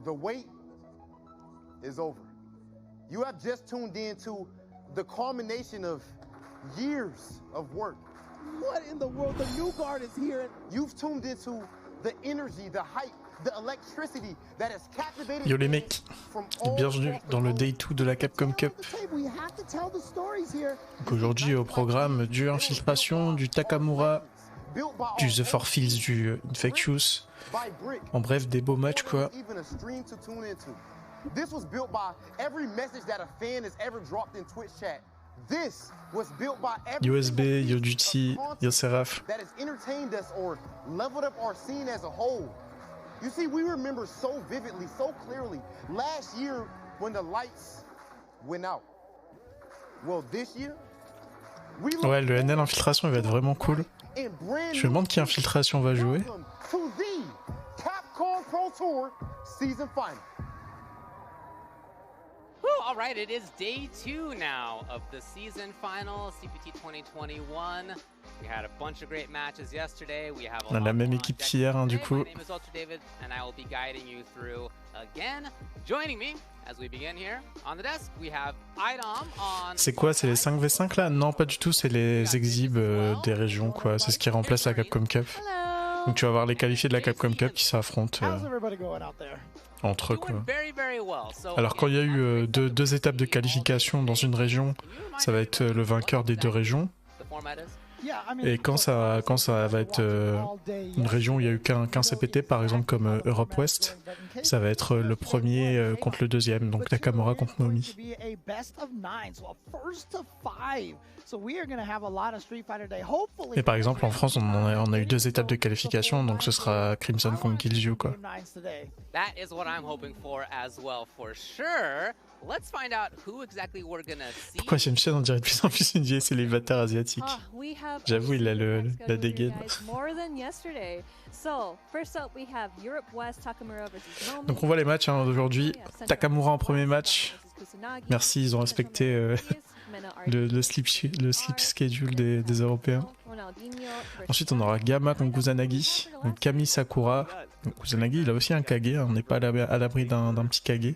The wait is over. You have just tuned into the culmination of years of work. What in the world? The new guard is here. You've tuned into the energy, the hype, the electricity that has captivated. Yo les mecs, bienvenue dans le Day 2 de la Capcom Cup. Donc aujourd'hui au programme du Infiltration, du Takamura, du The Four Fields, du Infectious. En bref, des beaux matchs quoi. This was built by every message that a fan has ever dropped in Twitch chat. This was built by every USB, Yo Duty, Yo Seraph. that has entertained us or leveled up our scene as a whole. You see, we remember so vividly, so clearly last year when the lights went out. Well, this year, Ouais, le NL Infiltration il va être vraiment cool. Je me demande qui Infiltration va jouer. To the CAPCOM Pro Tour season final. All right, it is day 2 now of the season final, CPT 2021. We had a bunch of great matches yesterday. We have On a la même équipe qu'hier, hein, du coup. My name is Ultra David, and I will be guiding you through again. Joining me as we begin here on the desk, we have Idom on. C'est quoi, c'est les 5v5 là? Non, pas du tout, c'est les exhibs des régions quoi. C'est ce qui remplace la Capcom Cup. Donc tu vas voir les qualifiés de la Capcom Cup qui s'affrontent entre eux quoi. Alors quand il y a eu deux étapes de qualification dans une région, ça va être le vainqueur des deux régions. Et quand ça va être une région où il n'y a eu qu'un CPT, par exemple comme Europe Ouest, ça va être le premier contre le deuxième, donc Takamura contre Momi. Et par exemple en France on a eu 2 étapes de qualification, donc ce sera Crimson contre Killzyu quoi. Pourquoi Shemshen on dirait de plus en plus une vieille célibataire asiatique? J'avoue il a la dégaine. Donc on voit les matchs hein, d'aujourd'hui. Takamura en premier match. Merci, ils ont respecté le sleep schedule des Européens. Ensuite on aura Gamma contre Kusanagi, donc Kami Sakura. Donc, Kusanagi il a aussi un Kage, hein, on n'est pas à l'abri d'un petit Kage.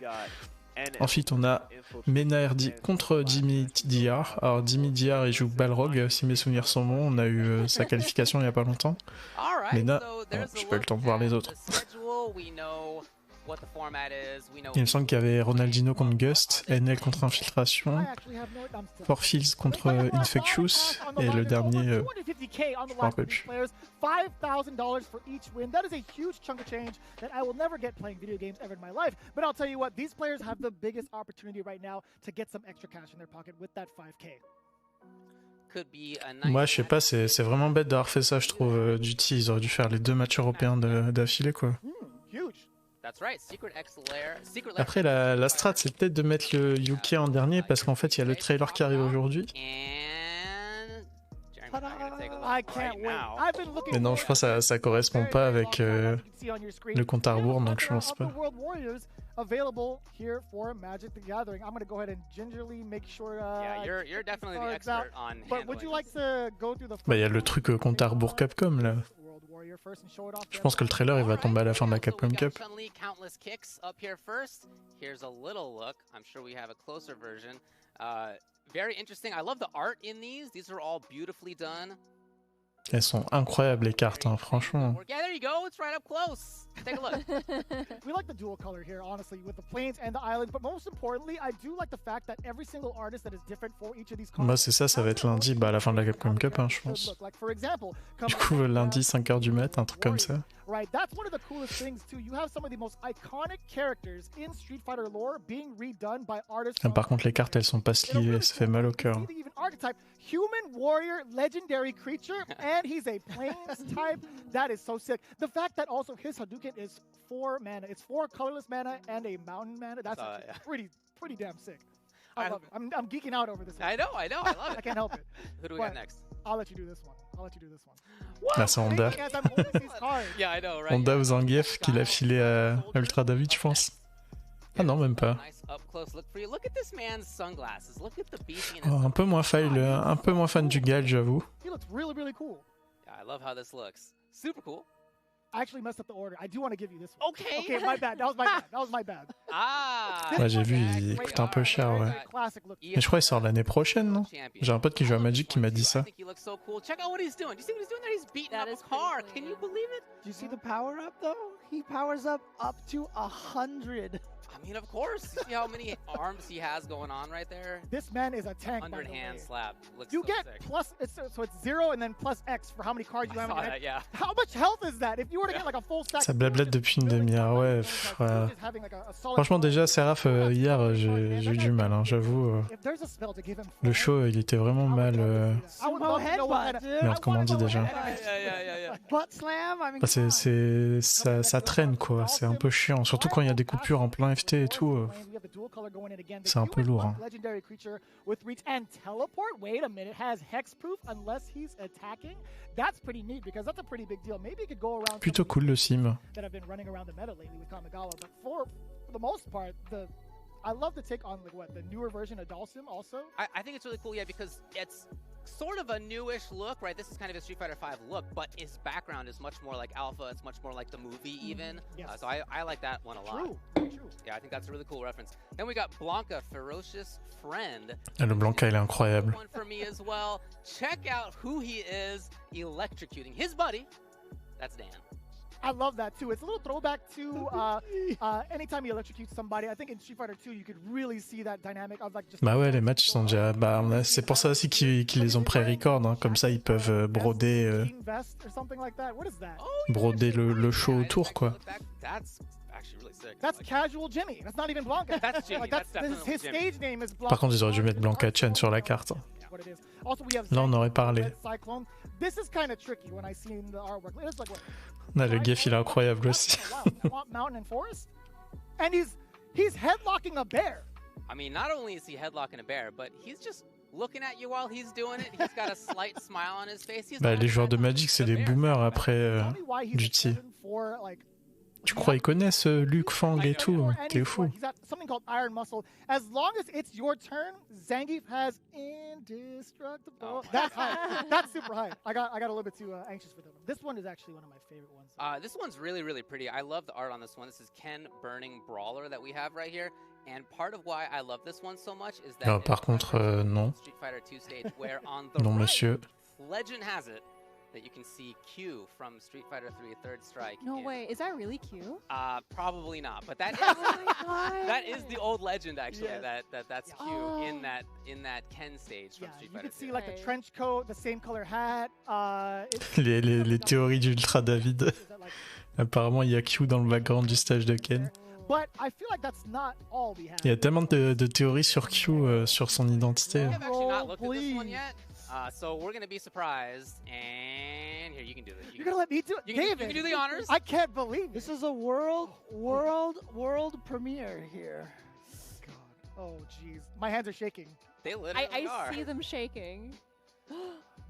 Ensuite on a Mena RD contre Jimmy DR. Alors Jimmy DR il joue Balrog si mes souvenirs sont bons, on a eu sa qualification il n'y a pas longtemps. Mena, j'ai pas eu le temps de voir les autres. Il me semble qu'il y avait Ronaldinho contre Gust, NL contre Infiltration, Four Fields contre Infectious, et le dernier, je me rappelle plus. $5,000 for each win. That is a huge chunk of change that I will never get playing video games ever in my life. But I'll tell you what, these players have the biggest opportunity right now to get some extra cash in their pocket with that 5K. Moi je sais pas, c'est vraiment bête d'avoir fait ça je trouve. Duty, ils auraient dû faire les 2 matchs européens d'affilée quoi. Après la strat c'est peut-être de mettre le UK en dernier parce qu'en fait il y a le trailer qui arrive aujourd'hui. Mais non je pense que ça correspond pas avec le compte à rebours donc je pense pas. Available here for Magic the Gathering. I'm going to go ahead and gingerly make sure. Yeah, you're definitely the expert on. But would you like to go through the? Bah il y a le truc compte à rebours Capcom là. Je pense que le trailer il va tomber à la fin de la Capcom Cup. Here's a little look. I'm sure we have a closer version. Very interesting. I love the art in these. These are all beautifully done. Elles sont incroyables les cartes, hein, franchement. Yeah, there you go. It's right up close. Take a look. We like the dual color here, honestly, with the plains and the islands. But most importantly, I do like the fact that every single artist that is different for each of these cards. Bah c'est ça, ça va être lundi, bah à la fin de la Capcom Cup, hein, je pense. Du coup, lundi 5h du mat, un truc comme ça. Right, that's one of the coolest things too. You have some of the most iconic characters in Street Fighter lore being redone by artists. Par contre, les cartes, elles sont pas sleevées, ça fait mal au cœur. Human warrior, legendary creature, and he's a plains type. That is so sick. The fact that also his Hadouken is 4 mana. It's 4 colorless mana and a mountain mana. That's pretty damn sick. I love it. I'm geeking out over this one. I know. I love it. I can't help it. Who do we got next? I'll let you do this one. Ah, c'est Honda. Yeah, I know, right? Honda ou Zangief qui l'a filé à Ultra David, je pense. Ah non, même pas. Oh, un peu moins fan du Gal, j'avoue. I actually messed up the order. I do want to give you this one. Okay. Okay, my bad. That was my bad. That was my bad. Ah. Ouais, j'ai vu, il coûte un peu cher, ouais. Classic look. Mais je crois qu'il sort l'année prochaine, non? J'ai un pote qui joue à Magic qui m'a dit ça. I think he looks so cool. Check out what he's doing. Do you see what he's doing there? He's beating up a car. Can you believe it? Do you see the power up though? He powers up to 100. I mean, of course. You see how many arms he has going on right there? This man is a tank. By the Underhand way. slap. Looks You so get sick. plus, so it's 0 and then plus X for how many cards you I have in saw your that, hand. yeah. How much health is that? If you were to get like a full stack. Ça blablate depuis une demi-heure, ouais. Franchement, déjà, Seraph, hier, j'ai eu du mal, hein, j'avoue. Le show, il était vraiment mal. Merde, comment on dit déjà? Butt slam. I mean, Bah, ça traîne, quoi. C'est un peu chiant. Surtout quand il y a des coupures en plein FT et tout. C'est un peu lourd. Hein. Legendary creature with reach and teleport. Wait a minute, has hexproof unless he's attacking. That's pretty neat because that's a pretty big deal. Maybe it could go around. Plutôt cool le sim. That have been running around the meta lately with Kamigawa, but for the most part, I love the take on the newer version of Dalsim also. I think it's really cool, yeah, because it's sort of a newish look, right? This is kind of a Street Fighter V look, but its background is much more like Alpha. It's much more like the movie, even. Yes. So I like that one a lot. True. Yeah, I think that's a really cool reference. Then we got Blanca, Ferocious Friend. Le Blanca, il est incroyable. One for me as well. Check out who he is, electrocuting his buddy. That's Dan. I love that too. It's a little throwback to anytime you electrocute somebody. I think in Street Fighter 2, you could really see that dynamic of like just. Bah ouais, les matchs sont déjà. Bah, c'est pour ça aussi qu'ils les ont pré-record. Hein. Comme ça, ils peuvent broder broder le show autour, quoi. That's casual Jimmy. That's not even Blanca. That's Jimmy. That's definitely his Jimmy. stage name is Blanca. Par contre, ils auraient dû mettre Blanca Chen sur la carte. Là, on aurait parlé. This is kind of tricky when I see the artwork. It's like what? Ah, le gif, il est incroyable aussi. Mountain and forest, and he's headlocking a bear. I mean, not only is he headlocking a bear, but he's just looking at you while he's doing it. He's got a slight smile on his face. Bah, les joueurs de Magic, c'est des boomers après Duty. Tu crois qu'ils connaissent Luke, Fang et tout? T'es fou. Something called Iron Muscle. As long as it's your turn, Zangief has indestructible. Oh. That's high. That's super high. I got a little bit too anxious with them. This one is actually one of my favorite ones. This one's really, really pretty. I love the art on this one. This is Ken Burning Brawler that we have right here. And part of why I love this one so much is that Non, par contre, non. Street Fighter 2 stage where on the Non, right, monsieur. legend has it that you can see Q from Street Fighter 3 Third Strike. No way, is that really Q? Probably not, but that is Oh my God. that is the old legend actually. Yes. That's Q Oh. in that Ken stage from Yeah, Street you Fighter can see 2. like the trench coat, the same color hat. Les théories d'Ultra David. Apparemment, il y a Q dans le background du stage de Ken. But I feel like that's not all we have. Il y a tellement de théories sur Q, sur son identité. We have actually not looked at this one please. yet, so we're gonna be surprised. And here, you can do this. You're gonna let me do it, You can David? do the honors. I can't believe it. this is a world premiere here. God. Oh, jeez. My hands are shaking. They literally I are. see them shaking.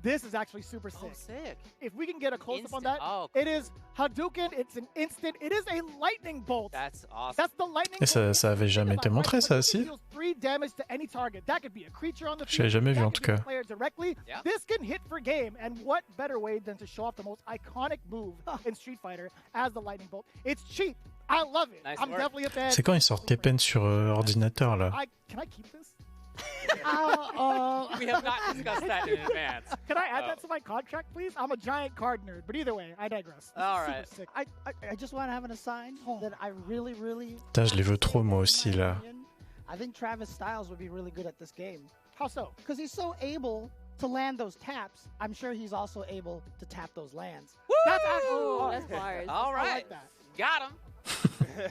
This is actually super sick. Oh, sick. If we can get a close-up on Instant. that, Oh, it is Hadouken. It's an instant. It is a lightning bolt. That's awesome. That's the lightning Et ça, bolt. ça avait jamais été montré, ça aussi? Deals 3 damage to any target. That could be a creature on the Je l'ai field. jamais vu, That en could tout be a cas. player directly. Yeah. This can hit for game. And what better way than to show off the most iconic move in Street Fighter as the lightning bolt? It's cheap. I love it. Nice I'm work. definitely a fan. C'est quand ils sortent Tekken sur ordinateur, là? Can I keep this? We have not discussed that in advance. Can I add that to my contract, please? I'm a giant card nerd. But either way, I digress. This All is right. super sick. I just want to have an aside that I really Putain, je les veux trop, moi aussi, là. I think Travis Styles would be really good at this game How so? because he's so able to land those taps. I'm sure he's also able to tap those lands. That's actually. Oh, that's bars. All I right. like that. Got him.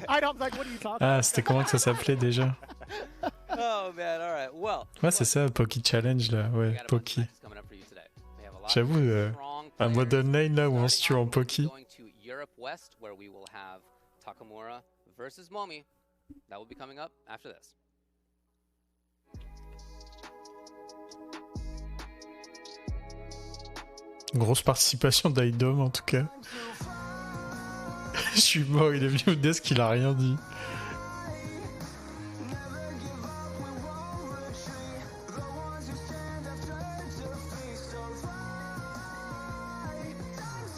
I know. I'm like, what are you talking Ah, c'était comment que ça s'appelait déjà? Oh man, all right. Well, Ouais, c'est ça, Poki Challenge, là. we Ouais, got a bunch of Poki. matches coming up for you today. We have a lot J'avoue, of strong un mode players. online, là, où on se tue en Starting off, we're Poki. going to Europe West, where we will have Takamura versus Momi. That will be coming up after this. Grosse participation d'Aidom, en tout cas. Je suis mort, il est venu au desk, il a rien dit.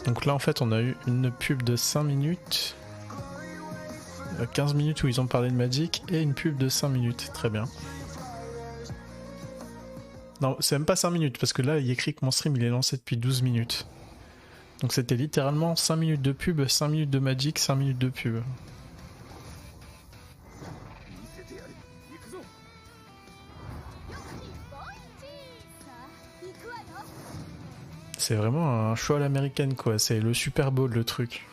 Donc là en fait on a eu une pub de 5 minutes, 15 minutes où ils ont parlé de Magic et une pub de 5 minutes, très bien. Non, c'est même pas 5 minutes parce que là il écrit que mon stream il est lancé depuis 12 minutes. Donc c'était littéralement 5 minutes de pub, 5 minutes de Magic, 5 minutes de pub. C'est vraiment un show à l'américaine quoi, c'est le Super Bowl le truc.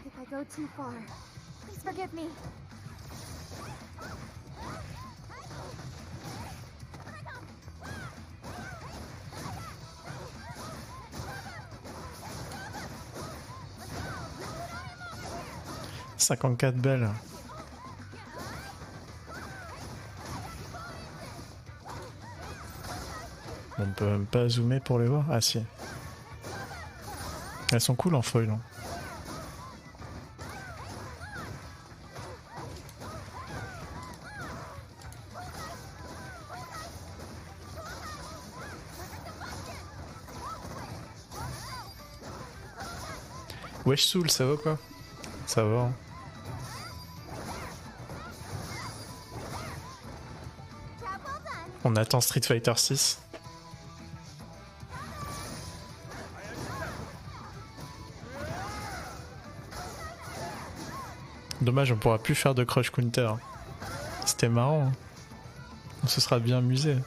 If I go too far, please forgive me. « 54 belles. On peut même pas zoomer pour les voir. Ah si. Elles sont cool en foil. Hein. Wesh Soul, ça va quoi? Ça va. Hein. On attend Street Fighter 6. Dommage, on pourra plus faire de crush counter. C'était marrant. Hein. On se sera bien amusé.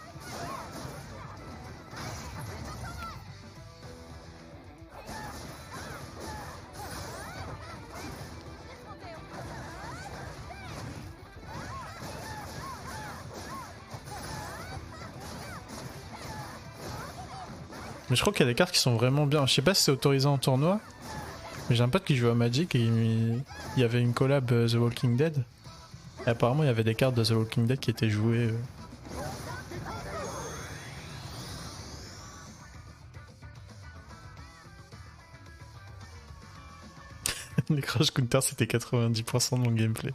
Mais je crois qu'il y a des cartes qui sont vraiment bien. Je sais pas si c'est autorisé en tournoi. Mais j'ai un pote qui joue à Magic et il y avait une collab The Walking Dead. Et apparemment il y avait des cartes de The Walking Dead qui étaient jouées. Les crash counters c'était 90% de mon gameplay.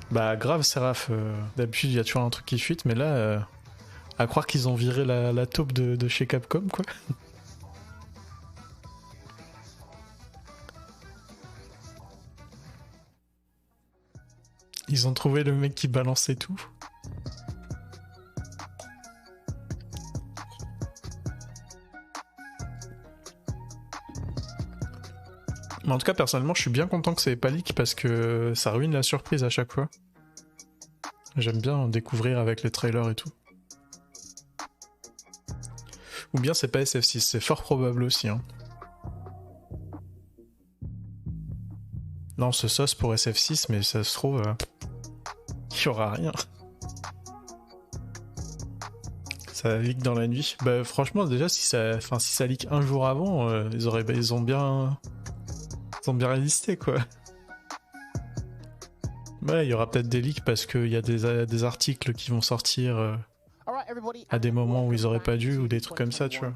Bah grave Seraph, d'habitude il y a toujours un truc qui fuite mais là à croire qu'ils ont viré la taupe de chez Capcom quoi. Ils ont trouvé le mec qui balançait tout. Mais en tout cas, personnellement, je suis bien content que ça ait pas leak parce que ça ruine la surprise à chaque fois. J'aime bien découvrir avec les trailers et tout. Ou bien c'est pas SF6, c'est fort probable aussi. Hein. Non, ce sauce pour SF6, mais ça se trouve, il y aura rien. Ça leak dans la nuit. Bah franchement, déjà si ça leak un jour avant, ils ont bien résisté quoi. Ouais, il y aura peut-être des leaks parce qu'il y a des articles qui vont sortir à des moments où ils auraient pas dû ou des trucs comme ça, tu vois.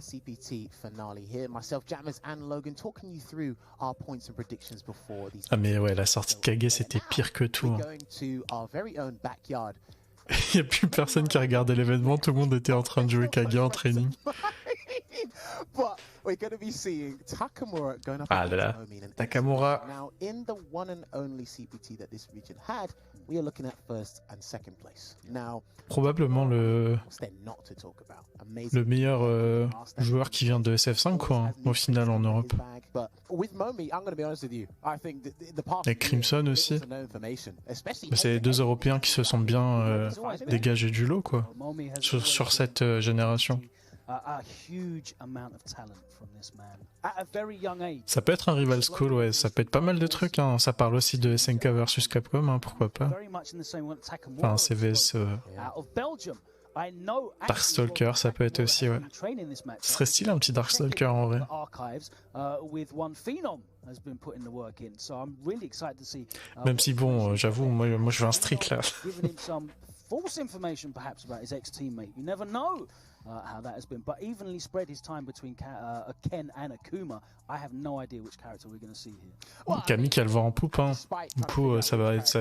Ah mais ouais, la sortie de Kage c'était pire que tout. Hein. Il y a plus personne qui regardait l'événement, tout le monde était en train de jouer Kage en training. Ah là là, Takamura. Probablement le meilleur joueur qui vient de SF5 quoi, hein, au final en Europe. Et Crimson aussi. C'est les deux Européens qui se sont bien dégagés du lot quoi, sur cette génération. Ça peut être un rival school, ouais, ça peut être pas mal de trucs, hein. Ça parle aussi de SNK versus Capcom, hein, pourquoi pas. Enfin, CVS Darkstalker, ça peut être aussi, ouais. Ce serait stylé un petit Darkstalker en vrai. Même si bon, j'avoue, moi je veux un streak là. false information perhaps about his ex-teammate. You never know how that has been. But evenly spread his time between Ken and Akuma. I have no idea which character we're going to see here. Camille qui a le vent en poupe. Hein. Du coup, ça risque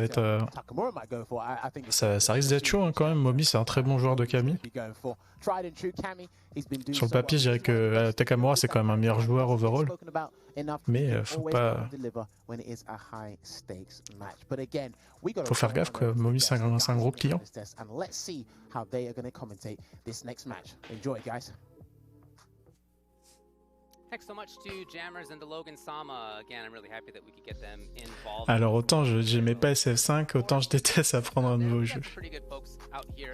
d'être chaud hein, quand même. Momi, c'est un très bon joueur de Camille. Sur le papier, je dirais que Takamura, c'est quand même un meilleur joueur overall. Mais faut pas... Faut faire gaffe, quoi. Momi, c'est un gros client. Thanks so much to Jammers and to Logan Sama. Again, I'm really happy that we could get them involved. Alors autant j'aimais pas SF5, autant je déteste apprendre un nouveau jeu.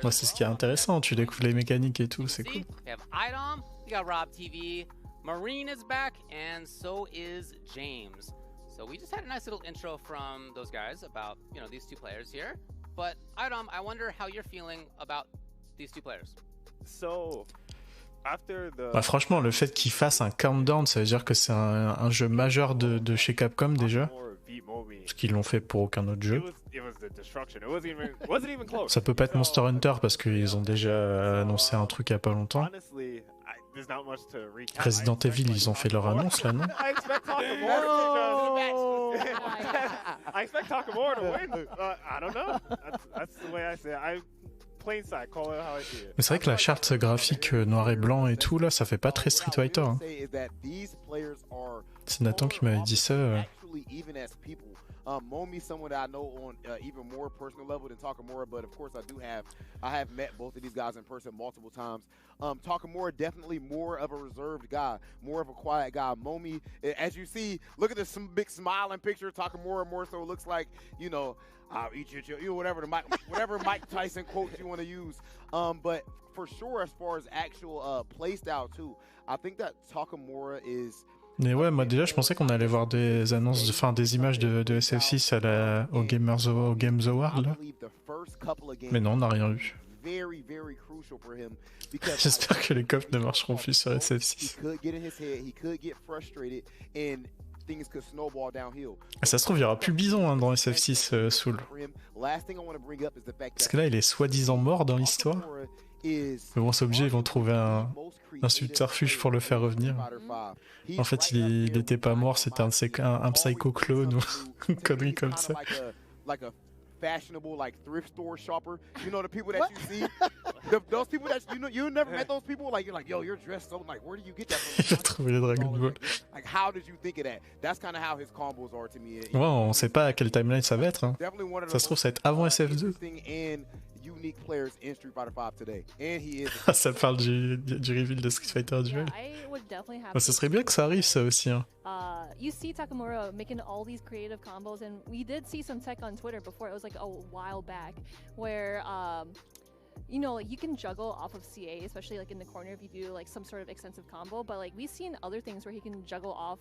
Moi c'est ce qui est intéressant, tu découvres les mécaniques et tout, c'est cool. We have Idom, we got Rob TV, Marine is back, and so is James. So we just had a nice little intro from those guys about, you know, these two players here. But Idom, I wonder how you're feeling about these two players. So Bah, franchement, le fait qu'ils fassent un countdown, ça veut dire que c'est un jeu majeur de chez Capcom déjà. Parce qu'ils l'ont fait pour aucun autre jeu. Ça peut pas être Monster Hunter parce qu'ils ont déjà annoncé un truc il y a pas longtemps. Resident Evil, ils ont fait leur annonce là, non? I expect Takamura to win. I don't know. That's the way I say it. Mais c'est vrai que la charte graphique noir et blanc et tout là, ça fait pas très Street Fighter. Hein. C'est Nathan qui m'avait dit ça. Momi, someone that I know on even more personal level than Takamura, but of course I have met both of these guys in person multiple times. Takamura definitely more of a reserved guy, more of a quiet guy. Momi, as you see, look at this big smiling picture. Takamura more so looks like, you know, I'll eat you, whatever Mike Tyson quotes you want to use. But for sure, as far as actual play style too, I think that Takamura is. Mais ouais, moi déjà je pensais qu'on allait voir des annonces, des images de SF6 au Games Award là. Mais non, on n'a rien vu. J'espère que les coffres ne marcheront plus sur SF6. Ça se trouve, il y aura plus Bison hein, dans SF6 Soul. Parce que là, il est soi-disant mort dans l'histoire. Mais bon, c'est obligé, ils vont trouver un subterfuge pour le faire revenir. En fait, il était pas mort, c'était un psycho-clone ou une connerie comme ça. Fashionable like thrift store shopper, you know, the people that you see, those people that you never met those people, like you're like, yo, you're dressed so, like, where do you get that from? Il a trouvé les Dragon Ball. Like, how did you think of that? That's kind of how his combos are to me. Ouais, on sait pas à quelle timeline ça va être. Hein. Ça se trouve, ça va être avant SF2. Ça parle du reveal de Street Fighter Duel. Ce serait bien que ça arrive, ça aussi. Hein. You see Takamura making all these creative combos, and we did see some tech on Twitter before. It was like a while back where you know, like you can juggle off of CA, especially like in the corner if you do like some sort of extensive combo, but like we've seen other things where he can juggle off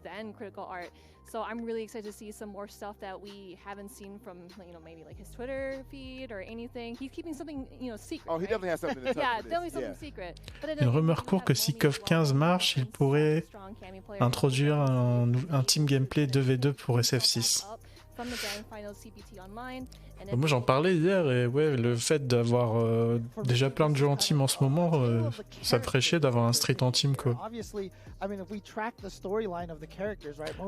then critical art. So I'm really excited to see some more stuff that we haven't seen from, you know, maybe like his Twitter feed or anything. He's keeping something, you know, secret. Oh, he definitely has something to tell. Yeah, definitely something secret. Une rumeur court que si CoF 15 marche, il pourrait introduire un team gameplay 2v2 pour SF6. Moi j'en parlais hier et ouais, le fait d'avoir déjà plein de jeux en team en ce moment, ça me ferait chier d'avoir un street en team quoi.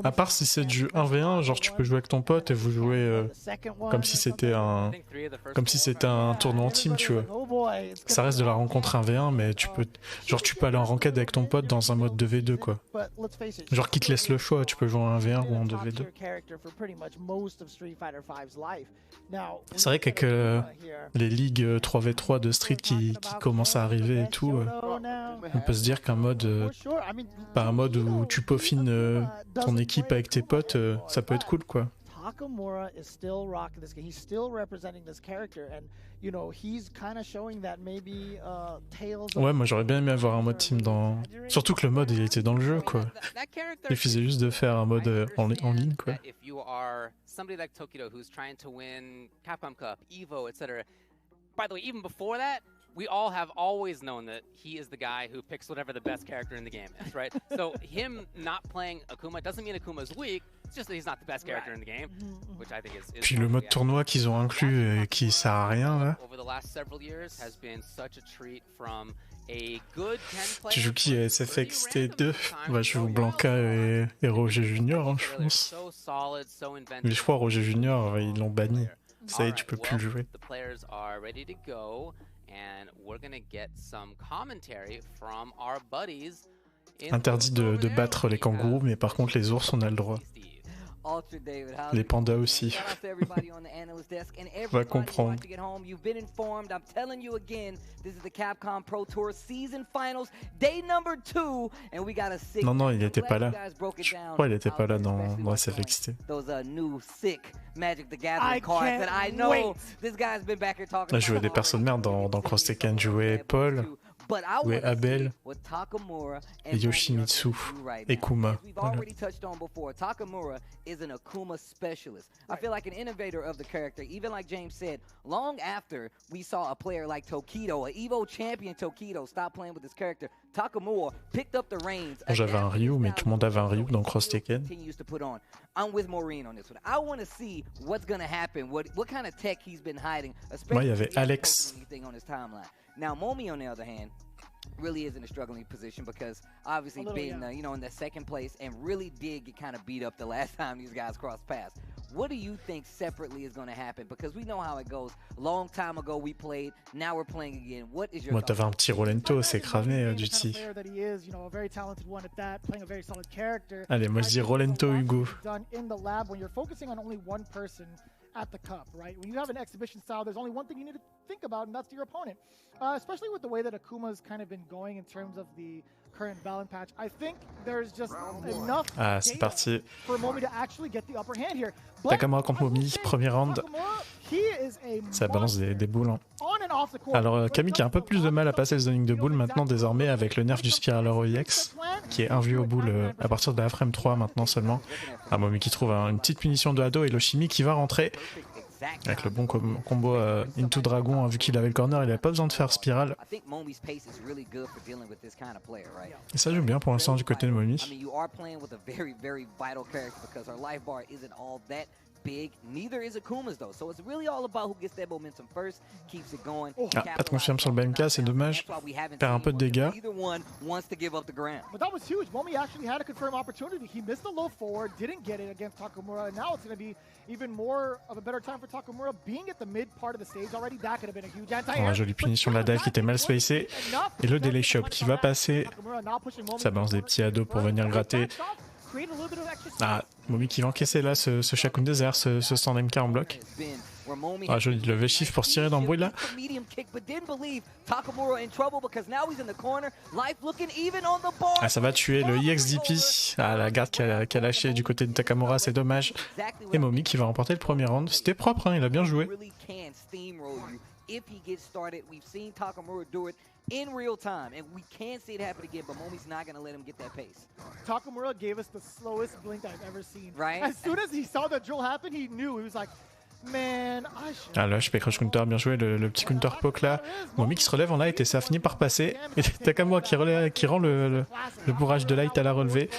À part si c'est du 1v1, genre tu peux jouer avec ton pote et vous jouez comme si c'était un tournoi en team, tu vois. Ça reste de la rencontre 1v1, mais tu peux aller en ranked avec ton pote dans un mode 2v2 quoi. Genre qui te laisse le choix, tu peux jouer en 1v1 ou en 2v2. C'est vrai qu'avec les ligues 3v3 de Street qui commencent à arriver et tout, on peut se dire qu'un mode, pas un mode où tu peaufines ton équipe avec tes potes, ça peut être cool quoi. Takamura is still rocking this game. He's still representing this character, and you know he's kind of showing that maybe Tales. Ouais, moi j'aurais bien aimé avoir un mode team dans. Surtout que le mode il était dans le jeu quoi. Il suffisait juste de faire un mode en ligne quoi. If you are somebody like Tokido who's trying to win CAPCOM Cup, Evo, etc. By the way, even before that, we all have always known that he is the guy who picks whatever the best character in the game is, right? So him not playing Akuma doesn't mean Akuma's weak. It's just that he's not the best character in the game, which I think is Puis le mode tournoi qu'ils ont inclus et qui sert à rien là. over the last several years has been such a treat from a good 10 player. Tu joues qui SFXT2? Bah, je joue Blanca et Roger Junior, hein, je pense. Mais je crois Roger Junior, ils l'ont banni. Ça y est, tu peux plus le jouer. The players are ready to go, and we're gonna get some commentary from our buddies. Interdit de battre les kangourous, mais par contre les ours on a le droit. Les pandas aussi. Va comprendre. Non, non, il était pas là. Je crois qu'il était pas là dans SFXT. Là, je jouais des persos de merde dans Cross Tekken. Je jouais Paul, jouais Abel, et Yoshimitsu, et Kuma. Voilà. Takamura is an Akuma specialist. I feel like an innovator of the character, even like James said, long after we saw a player like Tokido, an Evo champion Tokido, stop playing with this character, Takamura picked up the reins. J'avais un Ryu, mais tout le monde avait un Ryu dans Cross Tekken. I'm with Maureen on this one. I want to see what's going to happen, what kind of tech he's been hiding, Moi, il y avait Alex. on his timeline. Now, Momi, on the other hand, really is in a struggling position because obviously being you know, in the second place and really did get kind of beat up the last time these guys crossed paths. What do you think separately is going to happen? Because we know how it goes. Long time ago we played, now we're playing again. What is your Moi, t'avais un petit Rolento, c'est cravé du T. Allez, moi je dis Rolento Hugo. At the cup, right? When you have an exhibition style, there's only one thing you need to think about, and that's your opponent. Especially with the way that Akuma's kind of been going in terms of the current balance patch. I think there's just enough c'est parti. for Momi to actually get the upper hand here. Takamura contre Momi, premier round. Ça balance des boules. Hein. Alors Camille qui a un peu plus de mal à passer le zoning de boules maintenant désormais avec le nerf du Spiraler OEX qui est invue aux boules à partir de la frame 3 maintenant seulement. Momi qui trouve une petite punition de Hado et Loshimi qui va rentrer avec le bon combo Into Dragon. Vu qu'il avait le corner, il n'avait pas besoin de faire spirale. Et ça joue bien pour l'instant du côté de Momi. Pas de confiance sur le BMK, c'est dommage. Perd un peu de dégâts. Jolie punition de la dive qui était mal spacée. Et le Delay Shop qui va passer. Ça balance des petits ados pour venir gratter. Momi qui va encaisser là ce Shakun Désert, ce stand MK en bloc. Joli levé shift pour se tirer dans le bruit là. Ça va tuer le EXDP. La garde qui a lâché du côté de Takamura, c'est dommage. Et Momi qui va remporter le premier round. C'était propre, hein, il a bien joué. In real time, and we can't see it happen again, but Momi's not going to let him get that pace. Takamura gave us the slowest blink I've ever seen. Right? As soon as he saw the drill happen, he knew. He was like, man, I should... Là, je fais crush counter, bien joué, le petit counter poke là. Momi qui se relève en light et ça finit par passer. Et Takamura qui rend le bourrage de light à la relevée.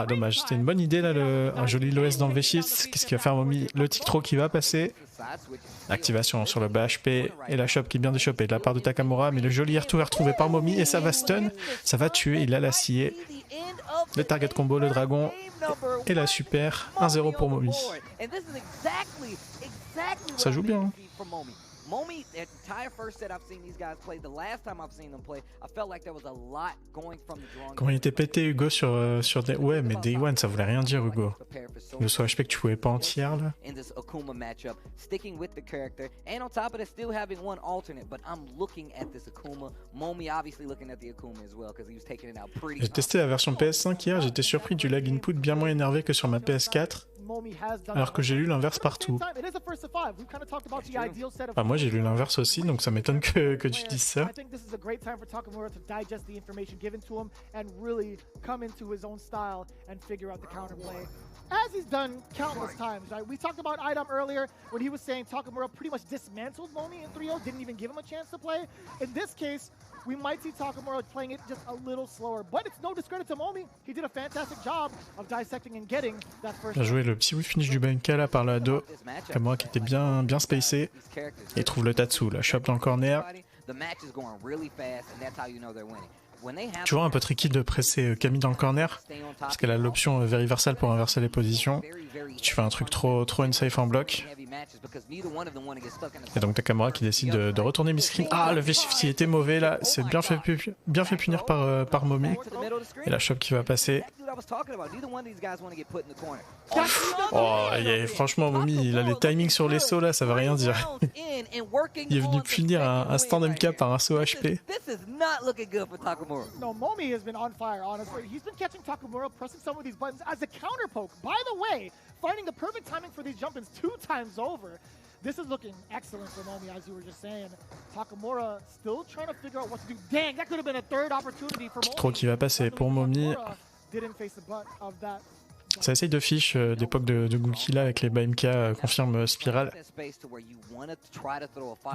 Dommage, c'était une bonne idée là, un joli LOS dans le V6. Qu'est-ce qu'il va faire Momi? Le tic throw qui va passer. Activation sur le BHP et la shop qui est bien déchopée de la part de Takamura. Mais le joli R2 est retrouvé par Momi et ça va stun. Ça va tuer, il a la scié. Le target combo, le dragon et la super. 1-0 pour Momi. Ça joue bien. Momi, the entire first set I've seen these guys play, the last time I've seen them play, I felt like there was a lot going from the drawing. Comment il était pété Hugo sur des... Ouais, mais Day One, ça voulait rien dire Hugo. Le soit HP que tu pouvais pas entière là. In this Akuma matchup, sticking with the character, and on top of that, still having one alternate, but I'm looking at this Akuma. Momi obviously looking at the Akuma as well, because he was taking it out pretty. J'ai testé la version PS5 hier, j'étais surpris du lag input bien moins énervé que sur ma PS4. Alors que j'ai lu l'inverse partout. Moi j'ai lu l'inverse aussi, donc ça m'étonne que tu dises ça. I think this is a great time for Takamura to digest the information given to him and really come into his own style and figure out the counterplay. As he's done countless times, right? We talked about Idom earlier when he was saying Takamura pretty much dismantled Momi in 3-0, didn't even give him a chance to play. In this case, we might see Takamura playing it just a little slower, but it's no discredit to Momi. He did a fantastic job of dissecting and getting that first. Bien joué le petit whiff finish du BMK là par le dos. Takamura qui était bien spacé. Et il trouve le Tatsu là, shop dans le corner. Toujours un peu tricky de presser Camille dans le corner, parce qu'elle a l'option very versal pour inverser les positions. Si tu fais un truc trop unsafe en bloc. Et donc Takamura qui décide de retourner miscreen. Ah, le V50 était mauvais là, c'est bien fait punir par Momi. Et la chope qui va passer. Oh, franchement Momi, il a les timings sur les sauts là, ça veut rien dire. Il est venu punir un stand MK par un saut HP. No, Momi has been on fire, honestly. He's been catching Takamura, pressing some of these buttons as a counter poke. By the way, finding the perfect timing for these jump-ins 2 times over. This is looking excellent for Momi, as you were just saying. Takamura still trying to figure out what to do. Dang, that could have been a third opportunity for Momi. Trop qui va passer pour Momi. Didn't face the butt of that. Ça essaye de fiche d'époque de Gookie là avec les BMK confirme spirale.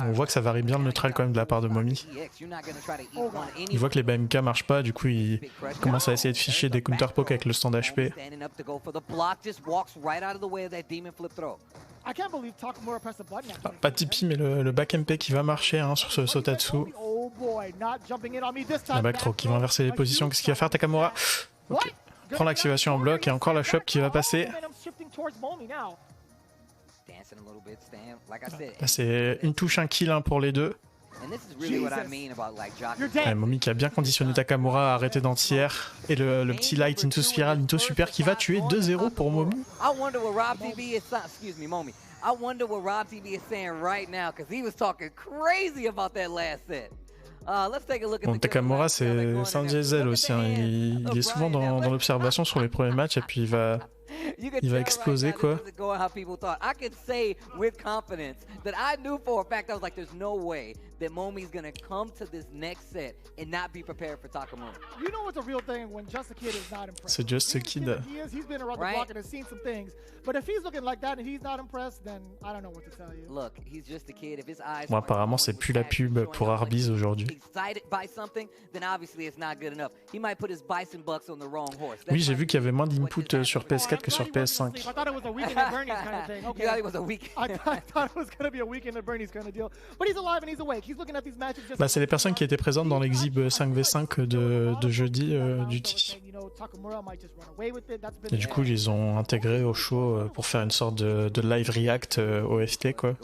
On voit que ça varie bien le neutral quand même de la part de Momi. Il voit que les BMK marchent pas, du coup il commence à essayer de ficher des counter poke avec le stand HP. Ah, pas Tipeee mais le back MP qui va marcher hein, sur ce Sotatsu. Le back throw qui va inverser les positions, qu'est-ce qu'il va faire Takamura? Okay. Prend l'activation en bloc et encore la shop qui va passer. Là c'est une touche, un kill pour les deux. Momi qui a bien conditionné Takamura à arrêter d'anti-air. Et le petit light into spiral, into super qui va tuer 2-0 pour Momi. I wonder what Rob TV is saying right now, because he was talking crazy about that last set. Bon, Takamura c'est un diesel aussi, hein. Il est souvent dans l'observation sur les premiers matchs et puis il va exploser quoi. I can say with confidence that I knew for a fact I was like there's no way that Momi's going to come to this next set and not be prepared for Takamura. You know what's a real thing when Just a Kid is not impressed. C'est Just a Kid. He's been around the block and has seen some things. But if he's looking like that and he's not impressed, then I don't know what to tell you. Look, he's just a kid. If his eyes Bon, apparemment c'est plus la pub pour Arby's aujourd'hui. Oui, j'ai vu qu'il y avait moins d'input sur PS4 que sur PS5. I thought it was a weekend at Bernie's kind of thing. Okay. Yeah, it was a week. I thought it was going to be a weekend at Bernie's kind of deal. But he's alive and he's awake. He's looking at these matches just Bah, c'est les personnes qui étaient présentes dans l'exhib 5v5 de jeudi du TI. Et du coup, ils les ont intégrés au show pour faire une sorte de live react au FT quoi.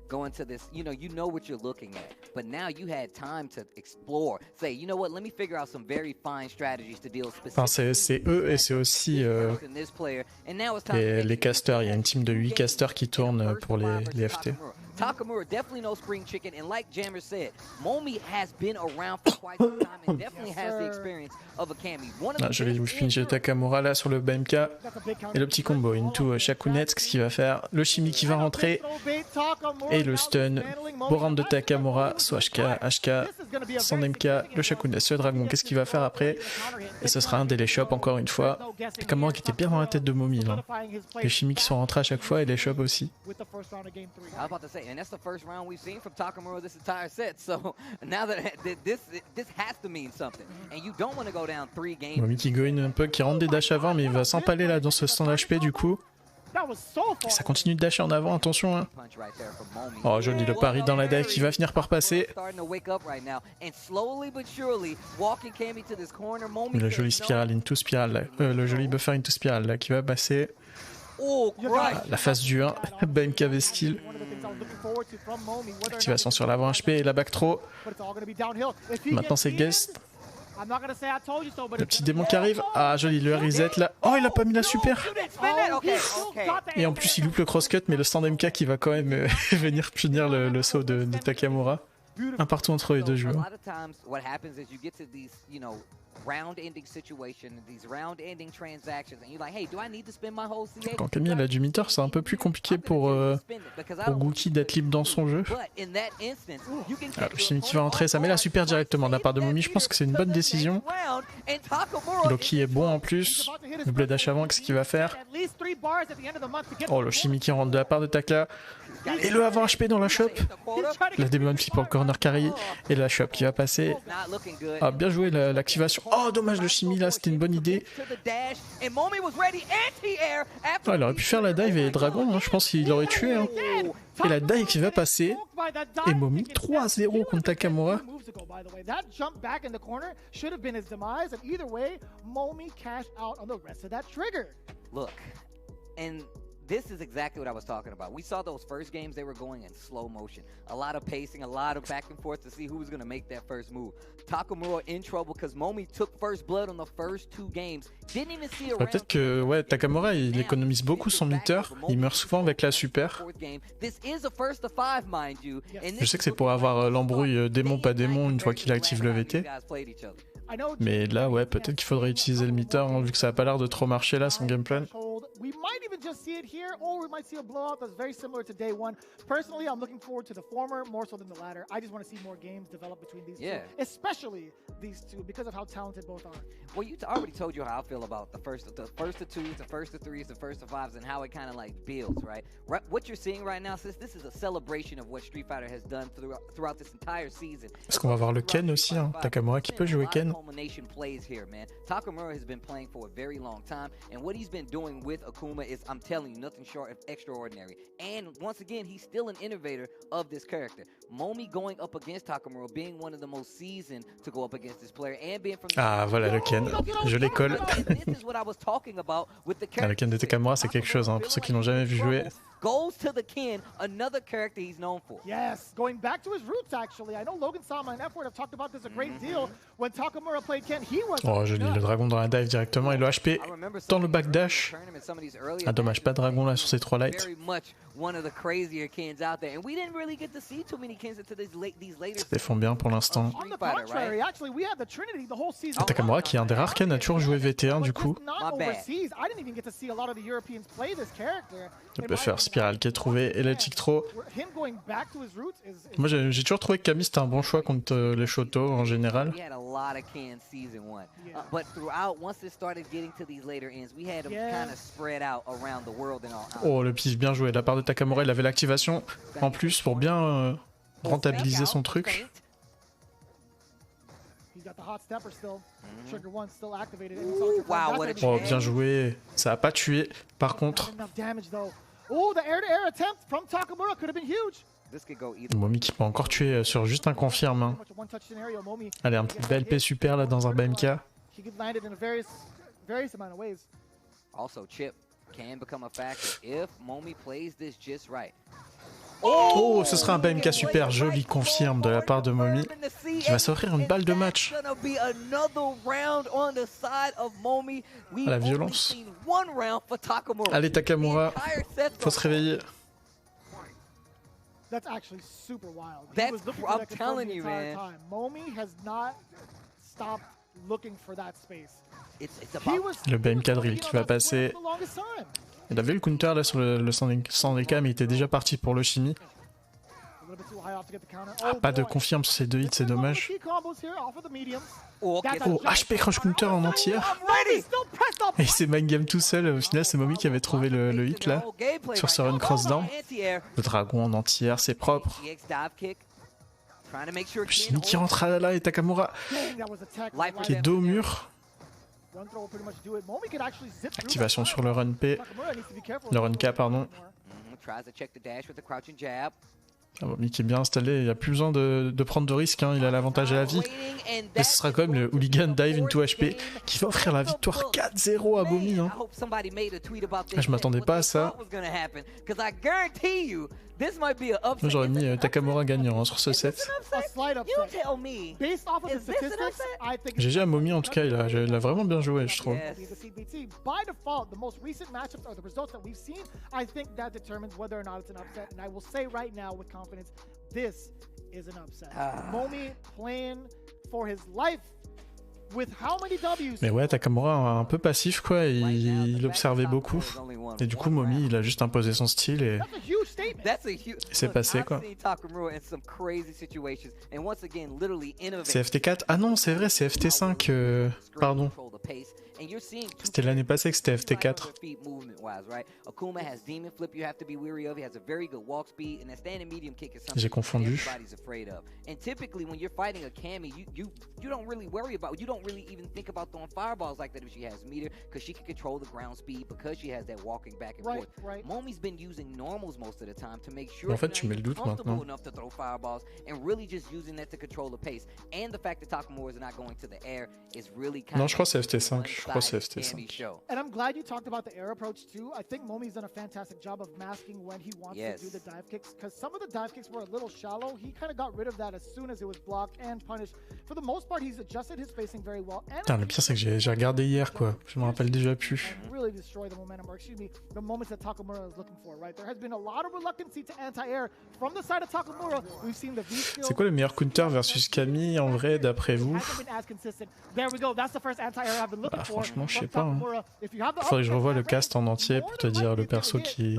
Go into this, you know what you're looking at, but now you had time to explore. Say, you know what, let me figure out some very fine strategies to deal specifically. Enfin, c'est eux et c'est aussi les casters. Il y a une team de 8 casters qui tournent pour les FT. Takamura definitely knows spring chicken, and like Jammer said, Momi has been around for quite some time and definitely has the experience of a Kami. Ah, je vais vous finir Takamura là sur le BMK et le petit combo into Shakunets, qu'est-ce qu'il va faire? Le Shimi qui va rentrer et le stun. Beau round de Takamura, soit HK, son MK, le Shakunets, le dragon, qu'est-ce qu'il va faire après? Et ce sera un délai shop encore une fois. Takamura qui était bien dans la tête de Momi là. Les Shimi qui sont rentrés à chaque fois et les shops aussi. And that's the first round we've seen from Takamura this entire set. So now that this has to mean something. And you don't want to go down 3 games. Momi qui goine un peu, qui rentre des dashs avant, mais il va s'empaler là dans ce stand HP du coup. Et ça continue de dasher en avant, attention hein. Oh joli le pari dans la dive qui va finir par passer. Le joli spiral into spiral, le joli buffer into spiral là qui va passer. La phase du 1, BMK V-Skill. Activation sur l'avant HP et la back throw. Maintenant c'est Guest. Le petit démon qui arrive. Ah joli le reset là. Oh il a pas mis la super. Et en plus il loupe le crosscut mais le stand MK qui va quand même venir punir le saut de Takamura. Un partout entre les deux joueurs. Quand Camille a du meter, c'est un peu plus compliqué pour Gookie d'être libre dans son jeu. Alors, le chimie qui va entrer, ça met la super directement de la part de Momi. Je pense que c'est une bonne décision. Loki est bon en plus. Double dash avant, qu'est-ce qu'il va faire? Oh, le chimie qui rentre de la part de Taka. Et le avant HP dans la shop. La démon pour le corner carry. Et la shop qui va passer. Ah, bien joué l'activation. Oh, dommage le chimie là, c'était une bonne idée. Oh, il aurait pu faire la dive et les dragons, hein. Je pense qu'il aurait tué. Hein. Et la dive qui va passer. Et Momi 3-0 contre Takamura. Look, and this is exactly what I was talking about. We saw those first games, they were going in slow motion. A lot of pacing, a lot of back and forth to see who was going to make that first move. Takamura in trouble because Momi took first blood on the first 2 games. Didn't even see a peut-être que ouais, Takamura il économise beaucoup son meter. Il meurt souvent avec la super. Je sais que c'est pour avoir l'embrouille démon pas démon une fois qu'il active le VT. Mais là, ouais, peut-être qu'il faudrait utiliser le meter, hein, vu que ça a pas l'air de trop marcher là, son game plan. We might even just see it here, or we might see a blowout that's very similar to day one. Personally, I'm looking forward to the former more so than the latter. I just want to see more games develop between these two, especially these two, because of how talented both are. Well, you already told you how I feel about the first of 2s, the first of 3s, the first of 5s, and how it kind of like builds, right? What you're seeing right now, sis, this is a celebration of what Street Fighter has done throughout this entire season. Est-ce qu'on va voir le Ken aussi, hein? Takamura qui peut jouer Ken. Takamura has been playing for a very long time, and what he's been doing with Akuma is, I'm telling you, nothing short of extraordinary. And once again, he's still an innovator of this character. Momi going up against Takamura, being one of the most seasoned to go up against this player, and being from ah voilà le Ken, je l'école. Ah, le Ken de Takamura c'est quelque chose, hein, pour ceux qui l'ont jamais vu jouer. Goes to the Ken, another character he's known for. Yes, going back to his roots actually. I know Logan Sama and F-Word have talked about this a great deal. When Takamura played Ken, he was oh joli, le dragon dans la dive directement et le HP dans le backdash. Ah dommage, pas de dragon là sur ces 3 lights. Ça défend bien pour l'instant. Takamura qui est un des rares Ken a toujours joué VT1 du coup. Le buffer spiral qui est trouvé et le tic throw. Moi j'ai toujours trouvé que Camille c'était un bon choix contre les Shoto en général. Oh le pif bien joué de la part de Takamura, il avait l'activation en plus pour bien rentabiliser son truc. Oh bien joué, ça a pas tué par contre. Momi qui peut encore tuer sur juste un confirme. Hein. Allez, un petit BLP super là dans un BMK. Also, Chip can become a factor if Momi plays this just right. Oh, ce sera un BMK super joli confirme de la part de Momi qui va s'offrir une balle de match. La violence. Allez Takamura, faut se réveiller. That's actually super wild. I'm telling you, man. Momi has not stopped looking for that space. Le BMK drill qui va passer. Il avait eu le counter là sur le 100DK mais il était déjà parti pour le chimie. Ah, pas de confirme sur ces 2 hits, c'est dommage. Oh, HP crush counter en entière. Et c'est mind game tout seul. Au final, c'est Momi qui avait trouvé le hit là sur ce run cross down. Le dragon en entière, c'est propre. Chimie qui rentre là et Takamura qui est dos au mur. Activation sur le run P. Le run K, pardon. Ah, Momi qui est bien installé, il n'y a plus besoin de prendre de risques, hein. Il a l'avantage à la vie. Et ce sera quand même le hooligan dive into HP qui va offrir la victoire 4-0 à Momi. Hein. Ah, je m'attendais pas à ça. J'aurais mis Takamura gagnant hein, sur ce set. GG à Momi en tout cas, il a vraiment bien joué je trouve. is an upset. Momi playing for his life. With how many W's? Mais ouais, Takamura un peu passif quoi, il observait beaucoup. Et du coup, Momi, il a juste imposé son style et c'est passé quoi. C'est FT4? Ah non, c'est vrai, c'est FT5, pardon. C'était l'année passée que c'était FT4. J'ai confondu. Really even think about throwing fireballs like that if she has meter, because she can control the ground speed, because she has that walking back and forth. Momi's been using normals most of the time to make sure en fait, tu mets le doute maintenant. enough to throw fireballs and really just using that to control the pace. And the fact that Takamura is not going to the air is really kind non, je crois que c'est FT5. Je crois que c'est FT5. And I'm glad you talked about the air approach too. I think Momi's done a fantastic job of masking when he wants to do the dive kicks, because some of the dive kicks were a little shallow. He kind of got rid of that as soon as it was blocked and punished. For the most part, he's adjusted his spacing very well. Putain, le pire c'est que j'ai regardé hier quoi, je me rappelle déjà plus. C'est quoi le meilleur counter versus Camille en vrai d'après vous? Bah, franchement je sais pas. Hein. Faudrait que je revoie le cast en entier pour te dire le perso qui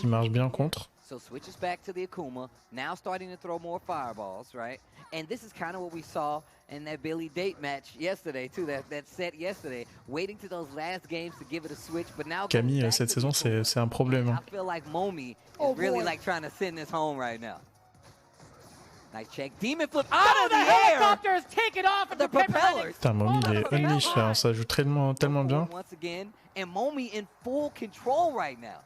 marche bien contre. So switches back to the Akuma, now starting to throw more fireballs, right? And this is kind of what we saw in that Billy Date match yesterday too, that set yesterday, waiting to those last games to give it a switch, but now Camille cette saison c'est un problème. Hein. I feel like Momi is really like trying to send this home right now. Nice check, demon flip out of the air. Take it off the propellers. Putain, Momi il est unleashed là, ça joue tellement bien. Once again, and Momi in full control right now.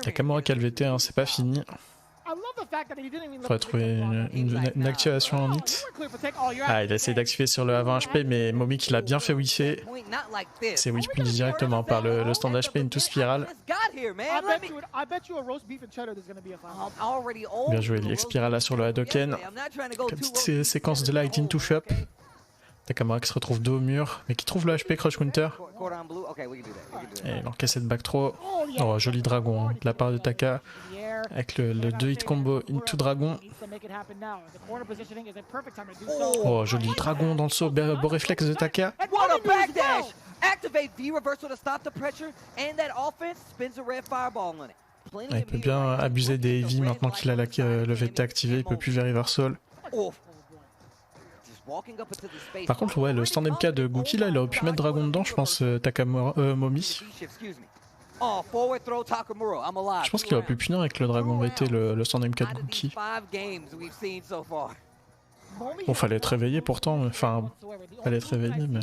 Takamura calvété, hein, c'est pas fini. Faudrait trouver une activation en hit. Ah, il a essayé d'activer sur le avant HP, mais Momi qui l'a bien fait whiffer. C'est whiff puni directement par le stand HP into spirale. Bien joué, il expira là sur le Hadoken. La petite séquence de light into shop. Takamura qui se retrouve dos au mur, mais qui trouve le HP crush counter. Et il encaisse cette back throw. Oh, joli dragon hein, de la part de Taka. Avec le 2 hit combo into dragon. Oh, joli dragon dans le saut, beau réflexe de Taka. Il peut bien abuser des heavy maintenant qu'il a le VT activé, il peut plus vers reversal. Par contre, ouais, le stand MK de Gookie là, il aurait pu mettre dragon dedans, je pense, Takamura, Momi. Je pense qu'il aurait pu punir avec le dragon VT le stand MK de Gookie. Bon, fallait être réveillé pourtant, enfin, fallait être réveillé, mais.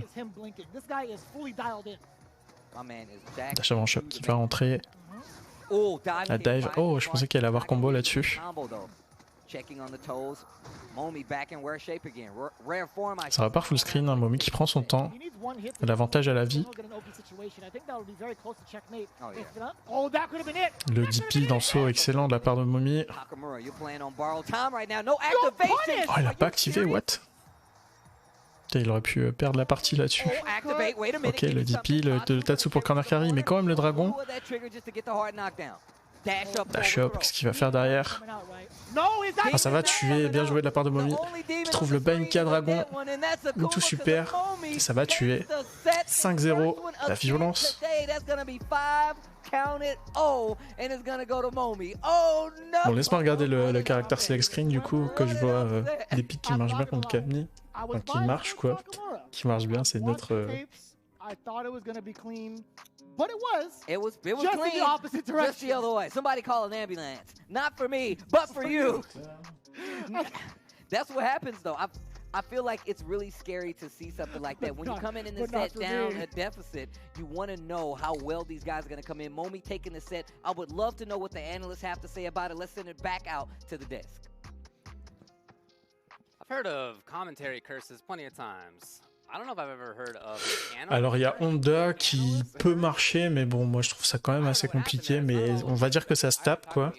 Dash avant shop qui va rentrer. La dive. Oh, je pensais qu'il allait avoir combo là-dessus. Ça repart full screen, hein, Momi qui prend son temps. L'avantage à la vie. Le DP dans le saut excellent de la part de Momi. Oh, il a pas activé, what? Il aurait pu perdre la partie là-dessus. Ok, le DP, le Tatsu pour corner carry, mais quand même le dragon. Dash up, qu'est-ce qu'il va faire derrière? Ah, ça va tuer, bien joué de la part de Momi. Qui trouve le Banka dragon. Tout super. Et ça va tuer. 5-0, la violence. Bon, laisse-moi regarder le caractère select screen du coup, que je vois des pics qui marchent bien contre Camille. Enfin, qui marchent quoi. Qui marchent bien, c'est notre... But it was just clean, the opposite direction. Just the other way. Somebody call an ambulance. Not for me, but for you. That's what happens though. I feel like it's really scary to see something like that. When you come in the set down a deficit, you want to know how well these guys are going to come in. Momi taking the set. I would love to know what the analysts have to say about it. Let's send it back out to the desk. I've heard of commentary curses plenty of times. Alors il y a Honda qui peut marcher, mais bon, moi je trouve ça quand même assez compliqué, mais on va dire que ça se tape quoi.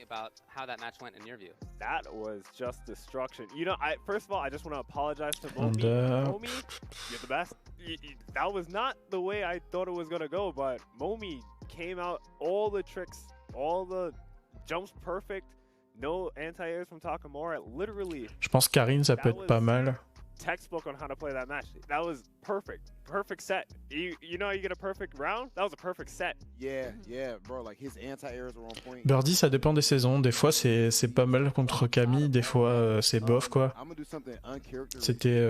That was just destruction. You know, first of all, I just want to apologize to Momi. Momi, you're the best. That was not the way I thought it was gonna go, but Momi came out all the tricks, all the jumps perfect. no anti-airs from Takamura. Literally, Je pense Karine, ça peut être pas mal. textbook on how to play that match. That was perfect. Perfect set. You know how you get a perfect round? That was a perfect set. Yeah, bro. Like his anti-airs were on point. Birdie, ça dépend des saisons. Des fois, c'est pas mal contre Camille. Des fois, c'est bof, quoi. C'était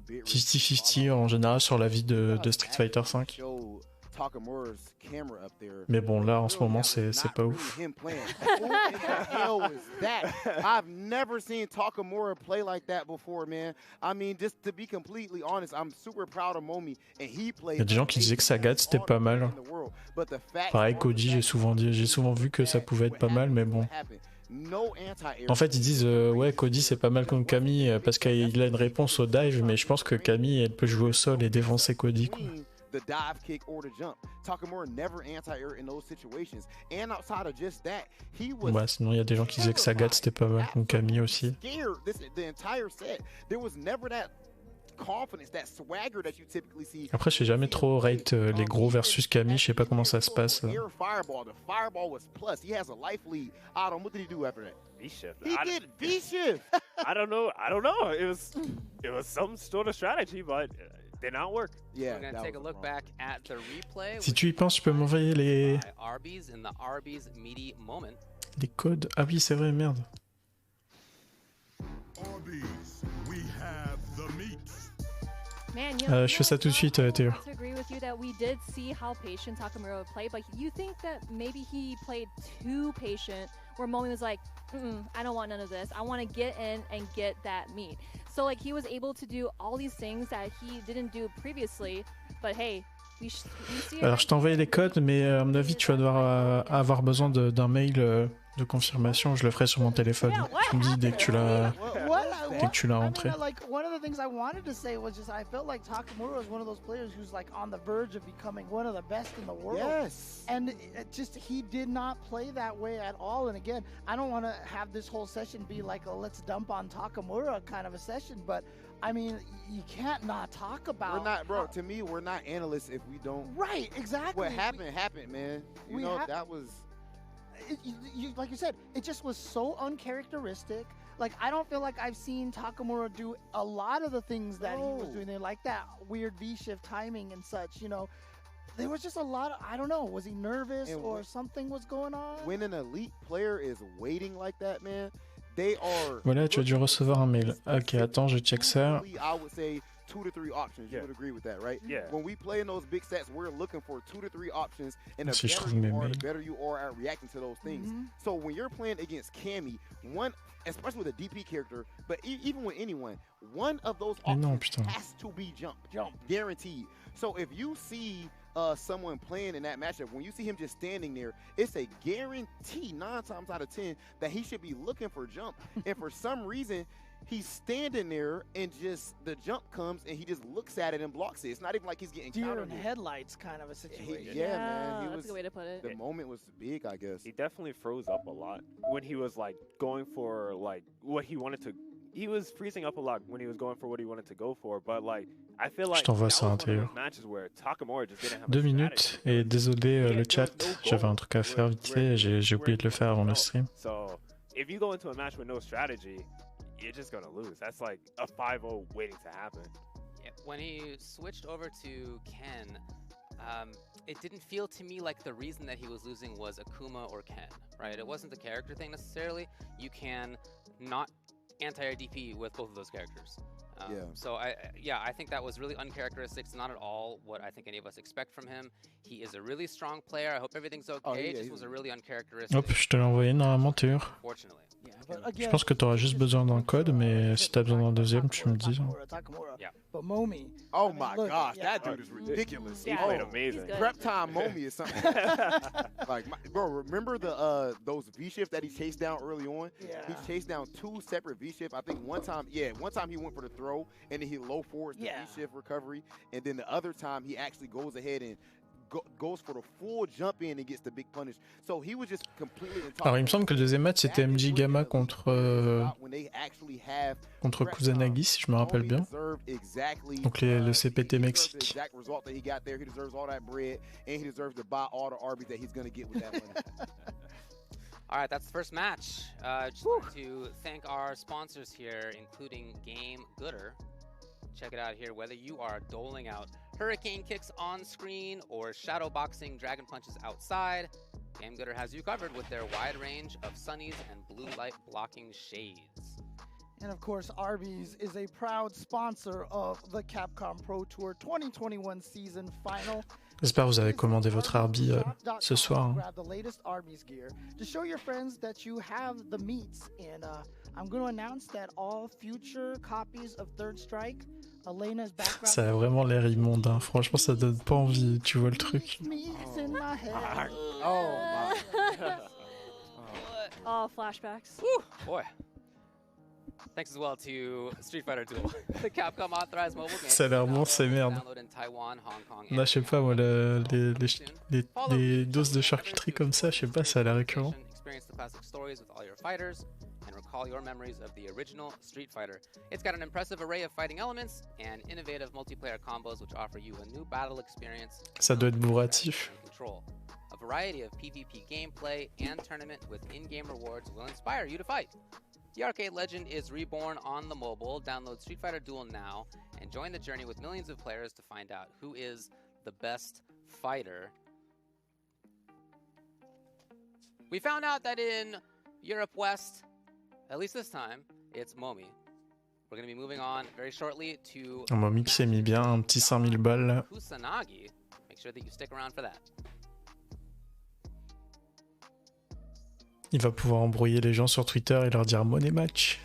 50-50 en général sur la vie de Street Fighter V. Mais bon, là, en ce moment, c'est pas ouf. I've never seen Takamura play like that before, man. I mean, just to be completely honest, I'm super proud of Momi, and he played. Il y a des gens qui disaient que Sagat c'était pas mal. Pareil, Cody, j'ai souvent vu que ça pouvait être pas mal, mais bon. En fait, ils disent ouais, Cody c'est pas mal contre Camille parce qu'il a une réponse au dive, mais je pense que Camille elle peut jouer au sol et défoncer Cody, quoi. The dive kick or the jump. Takamura never anti-air in those situations. And outside of just that, he was ouais, sinon il y a des gens qui disaient que Sagat c'était pas mal contre Camille aussi. The entire set. There was never that confidence, that swagger that you typically see. Après, je sais jamais trop rate les gros versus Camille, je sais pas comment ça se passe. Fireball. The fireball was plus. He has a life lead. Adam, what did he do after that? V-shift. He did V-shift. I don't know. It was some sort of strategy, but did not work. Yeah, we're gonna take a look back at the replay. Si tu y penses, tu peux m'envoyer les codes. Ah oui, c'est vrai, merde. Man, je fais ça tout de suite, Théo. I agree with you that we did see how patient Takamura would play, but you think that maybe he played too patient, where Momi was like, I don't want none of this. I want to get in and get that meat. So like he was able to do all these things that he didn't do previously, but hey, we see. Alors je t'ai envoyé les codes, mais à mon avis tu vas devoir avoir besoin d'un mail de confirmation. Je le ferai sur mon téléphone. Tu me dis dès que tu l'as rentré. Like one of the things I wanted to say was just I felt like Takamura was one of those players who's like on the verge of becoming one of the best in the world. Yes. And it just he did not play that way at all. And again, I don't want to have this whole session be like a let's dump on Takamura kind of a session, but I mean, you can't not talk about. We're not, bro. To me, we're not analysts if we don't. Right, exactly. What happened, man. You know, that was. Like you said, it just was so uncharacteristic. Like, I don't feel like I've seen Takamura do a lot of the things that he was doing there, like that weird V-shift timing and such, you know. There was just a lot of, I don't know, was he nervous or something was going on? When an elite player is waiting like that, man, they are... Voilà, tu as dû recevoir un mail. Ok, attends, je check ça. I would say 2 to 3 options. You would agree with that, right? Yeah. When we play in those big sets, we're looking for 2 to 3 options, and the better you are at reacting to those things. So when you're playing against Cammy, especially with a DP character, but even with anyone, one of those options has to be jump, guaranteed. So if you see someone playing in that matchup, when you see him just standing there, it's a guarantee 9 times out of 10 that he should be looking for jump. And for some reason, he's standing there and just the jump comes and he just looks at it and blocks it. It's not even like he's getting deer in headlights kind of a situation. Yeah, man. That's a good way to put it. The moment was big, I guess. He definitely froze up a lot when he was like going for like what he wanted to. He was freezing up a lot when he was going for what he wanted to go for, but like I feel like that was one of those matches where Takamura just didn't have 2 minutes et désolé le chat, j'avais un truc à faire vite fait, j'ai oublié de le faire avant le stream. So if you go into a match with no strategy, you're just gonna lose. That's like a 5-0 waiting to happen. Yeah, when he switched over to Ken, it didn't feel to me like the reason that he was losing was Akuma or Ken, right? It wasn't the character thing necessarily. You can not anti-air DP with both of those characters. So I think that was really uncharacteristic. It's not at all what I think any of us expect from him. He is a really strong player. I hope everything's okay. It just was a really uncharacteristic. Hop, je te l'ai envoyé normalement, Théo. Fortunately. Je pense que tu auras juste besoin d'un code, mais si tu as besoin d'un deuxième, tu me dis. Yeah. But Momi. Oh my gosh, that dude is ridiculous. He played amazing. Prep time Momi is something. Like, bro, remember those V-shifts that he chased down early on? Yeah. He chased down 2 separate V-shifts. I think one time he went for the throw and then he low forwards the V-shift recovery, and then the other time he actually goes ahead and goes for the full jump in and gets the big punish. So he was just completely intoxicated. Alors il me semble que le deuxième match c'était MJ Gamma contre Kusanagi, si je me rappelle bien. Donc le CPT Mexique. All right, that's the first match. Just want to thank our sponsors here, including Game Gooder. Check it out here, whether you are doling out hurricane kicks on screen or shadow boxing dragon punches outside, Game Gooder has you covered with their wide range of sunnies and blue light blocking shades. And of course, Arby's is a proud sponsor of the Capcom Pro Tour 2021 season final. J'espère que vous avez commandé votre Arby ce soir. Grab the latest Arby's gear to show your friends that you have the meats. And I'm going to announce that all future copies of Third Strike, Elena's background. Ça a vraiment l'air immonde, hein. Franchement, ça donne pas envie. Tu vois le truc. Oh, flashbacks. Woo, boy. Thanks as well to Street Fighter Duel, the Capcom authorized mobile game. Ça a l'air bon, c'est merde. Là, je sais pas, moi, les doses de charcuterie comme ça, je sais pas, ça a l'air récurrent. Experience the classic stories with all your fighters and recall your memories of the original Street Fighter. It's got an impressive array of fighting elements and innovative multiplayer combos which offer you a new battle experience. Ça doit être bourratif. A variety of PvP gameplay and tournament with in-game rewards will inspire you to fight. The arcade legend is reborn on the mobile. Download Street Fighter Duel now and join the journey with millions of players to find out who is the best fighter. We found out that in Europe West, at least this time, it's Momi. We're going to be moving on very shortly to Momi qui s'est mis bien un petit 5000 balles là. Kusanagi. Make sure that you stick around for that. Il va pouvoir embrouiller les gens sur Twitter et leur dire money match.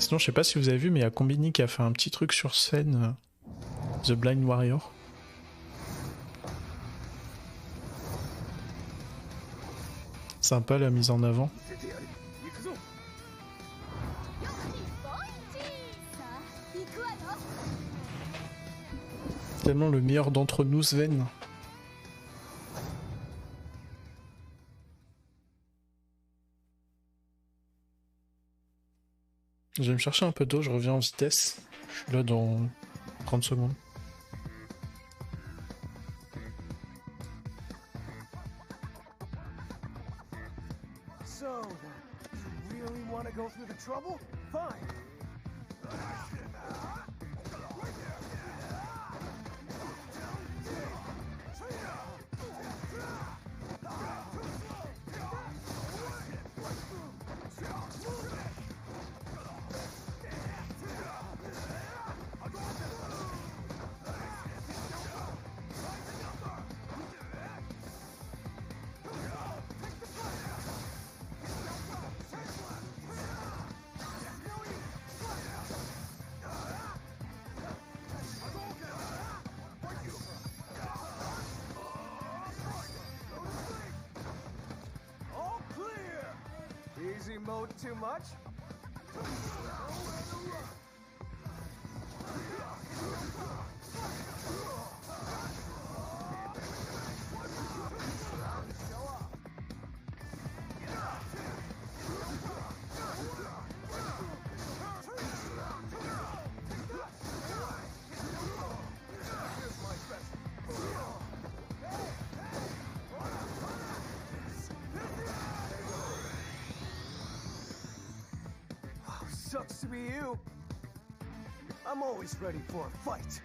Sinon, je sais pas si vous avez vu, mais il y a Combini qui a fait un petit truc sur scène, The Blind Warrior. Sympa la mise en avant. Tellement le meilleur d'entre nous, Sven. Je vais me chercher un peu d'eau, je reviens en vitesse. Je suis là dans 30 secondes. So, you really want to go through the trouble? Fine. Easy mode too much? Sucks to be you. I'm always ready for a fight.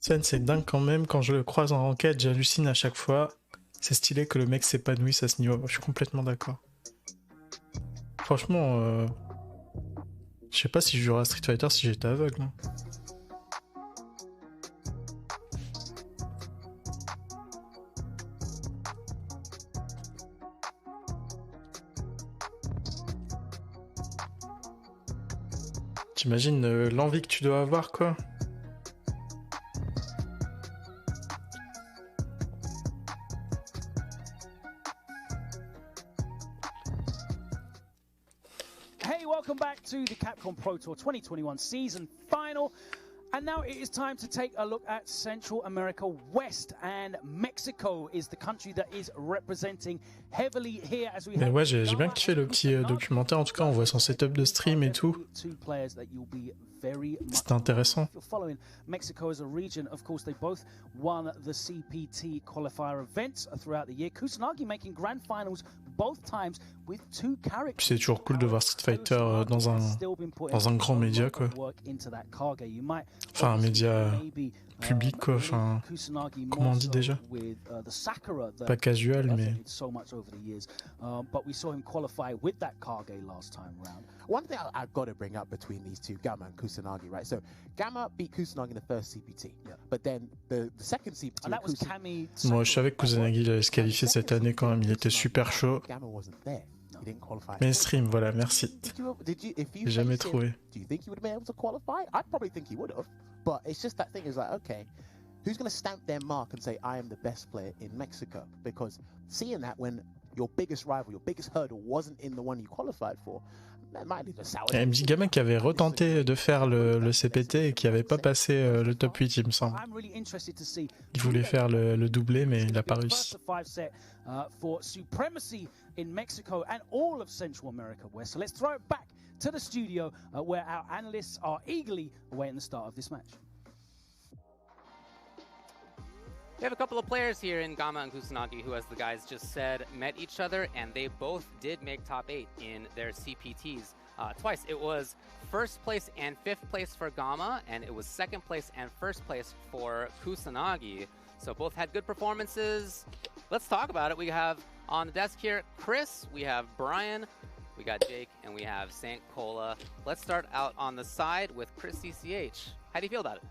Sven, c'est dingue quand même, quand je le croise en ranked, j'hallucine à chaque fois. C'est stylé que le mec s'épanouisse à ce niveau, je suis complètement d'accord. Franchement, je sais pas si je jouerais à Street Fighter si j'étais aveugle. Hein. T'imagines l'envie que tu dois avoir, quoi. Hey, welcome back to the Capcom Pro Tour 2021 season final. And now it is time to take a look at Central America West, and Mexico is the country that is representing heavily here as we have. Mais ouais, j'ai bien kiffé le petit documentaire. En tout cas, on voit son setup de stream et tout. C'était intéressant. Following Mexico as a region, of course, they both won the CPT qualifier events throughout the year. Kusanagi making grand finals both times with 2 characters. C'est toujours cool de voir Street Fighter dans un grand média, quoi. Enfin, un média public, quoi. Enfin, comment on dit déjà? Pas casual, mais. One thing I've got to bring up between these two, Gamma and Kusanagi, right? So Gamma beat Kusanagi in the first CPT, but then the second CPT. Moi, je savais que Kusanagi allait se qualifier cette année quand même. Il était super chaud. Mainstream, voilà, merci. J'ai jamais trouvé. Do you think he would have been able to qualify? I'd probably think he would have, but it's just that thing is like, okay, who's going to stamp their mark and say I am the best player in Mexico? Because seeing that when your biggest rival, your biggest hurdle wasn't in the one you qualified for. Il y a un petit gamin qui avait retenté de faire le CPT et qui n'avait pas passé le top 8, il me semble. Il voulait faire le doublé, mais il n'a pas réussi. For supremacy in Mexico and all of Central America West. So let's throw it back to the studio where our analysts are eagerly awaiting the start of this match. We have a couple of players here in Gamma and Kusanagi who, as the guys just said, met each other, and they both did make top 8 in their CPTs twice. It was first place and 5th place for Gamma, and it was 2nd place and 1st place for Kusanagi. So both had good performances. Let's talk about it. We have on the desk here Chris, we have Brian, we got Jake, and we have St. Cola. Let's start out on the side with Chris CCH. How do you feel about it?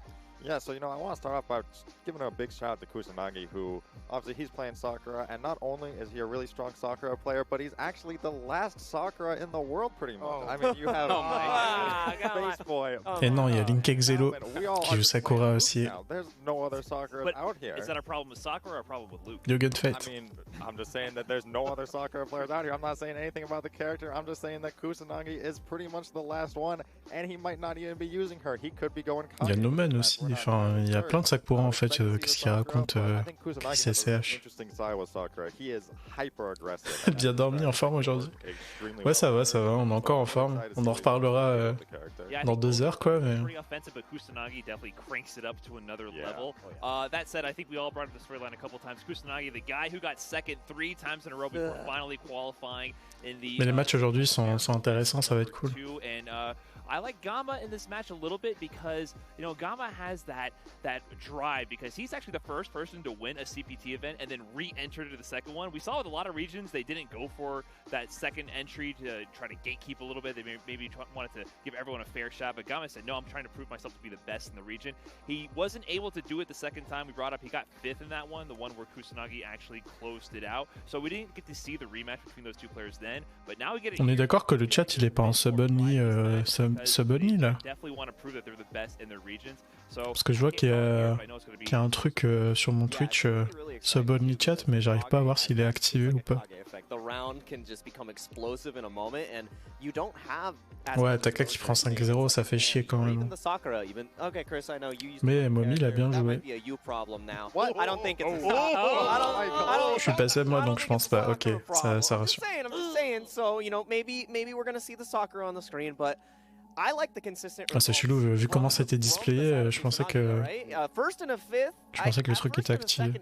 Yeah, so, I want to start off by giving a big shout out to Kusanagi, who, obviously, he's playing Sakura, and not only is he a really strong Sakura player, but he's actually the last Sakura in the world, pretty much. I mean, you have Space Boy. Et non, il y a Link Exelo qui joue Sakura aussi. There's no other Sakura out here. Is that a problem with Sakura or a problem with Luke? Yogan Fate. I mean, I'm just saying that there's no other Sakura players out here. I'm not saying anything about the character. I'm just saying that Kusanagi is pretty much the last one, and he might not even be using her. He could be going. Il y a Noman aussi. Enfin, il y a plein de Sakura en fait. Qu'est-ce qu'il raconte Chris SCH. Bien dormi, en forme aujourd'hui. Ouais, ça va, on est encore en forme. On en reparlera dans 2 heures, quoi. Mais... That said, I think we all brought up the storyline a couple times. Kusanagi, the guy who got second 3 times in a row before finally qualifying in the. Mais les matchs aujourd'hui sont intéressants, ça va être cool. I like Gamma in this match a little bit because, Gamma has that drive because he's actually the first person to win a CPT event and then re-enter to the second one. We saw with a lot of regions, they didn't go for that second entry to try to gatekeep a little bit. They maybe wanted to give everyone a fair shot, but Gamma said, no, I'm trying to prove myself to be the best in the region. He wasn't able to do it the second time we brought up. He got 5th in that one, the one where Kusanagi actually closed it out. So we didn't get to see the rematch between those two players then, but now we get it. On est d'accord que le chat, il est pas en sub-only là. Parce que je vois qu'il y a un truc sur mon Twitch sub-only chat, mais j'arrive pas à voir s'il est activé ou pas. Ouais, Taka qui prend 5-0, ça fait chier quand même. Mais Momi l'a bien joué. Je suis passé moi, donc je pense pas. Ok, ça rassure. Ah, c'est chelou, vu comment c'était displayé, je pensais que le truc était activé.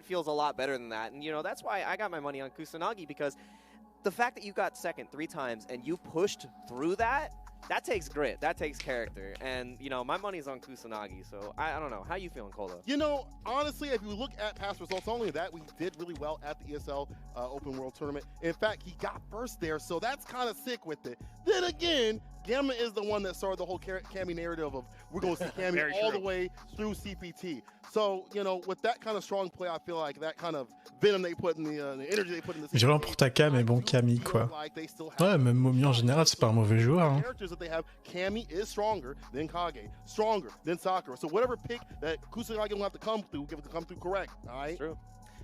The fact that you got second 3 times and you pushed through that that takes grit, that takes character, and you know my money's on Kusanagi. So I don't know. How you feeling, Cola? You know, honestly, if you look at past results, only that we did really well at the ESL Open World Tournament. In fact, he got first there, so that's kind of sick with it. Then again, Gamma is the one that started the whole Cammy narrative of we're going to see Cammy all the way through CPT. So, you know, with that kind of strong play, I feel like that kind of venom they put in the energy they put in the CPT. Violent pour Taka, mais bon, Cammy, quoi. Ouais, même Momi en général, c'est pas un mauvais joueur. Hein. That they have, Cammy is stronger than Kage, stronger than Sakura. So whatever pick that Kusanagi will have to come through, give it to come through correct. All right? True.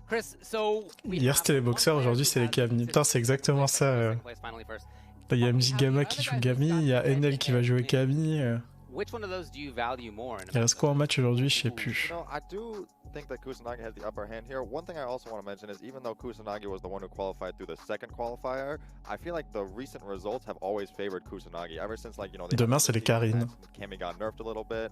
Chris, so hier c'était les boxeurs, aujourd'hui c'est les Cammy. Putain, c'est exactement ça. Il y a Mzigama qui joue Cammy, il y a Enel qui va jouer Cammy. Il reste quoi en match aujourd'hui, je sais plus. I do think that Kusanagi has the upper hand here. One thing I also want to mention is even though Kusanagi was the one who qualified through the second qualifier, I feel like the recent results have always favored Kusanagi ever since, like, you know, demain c'est les Karine. Cammy got nerfed a little bit.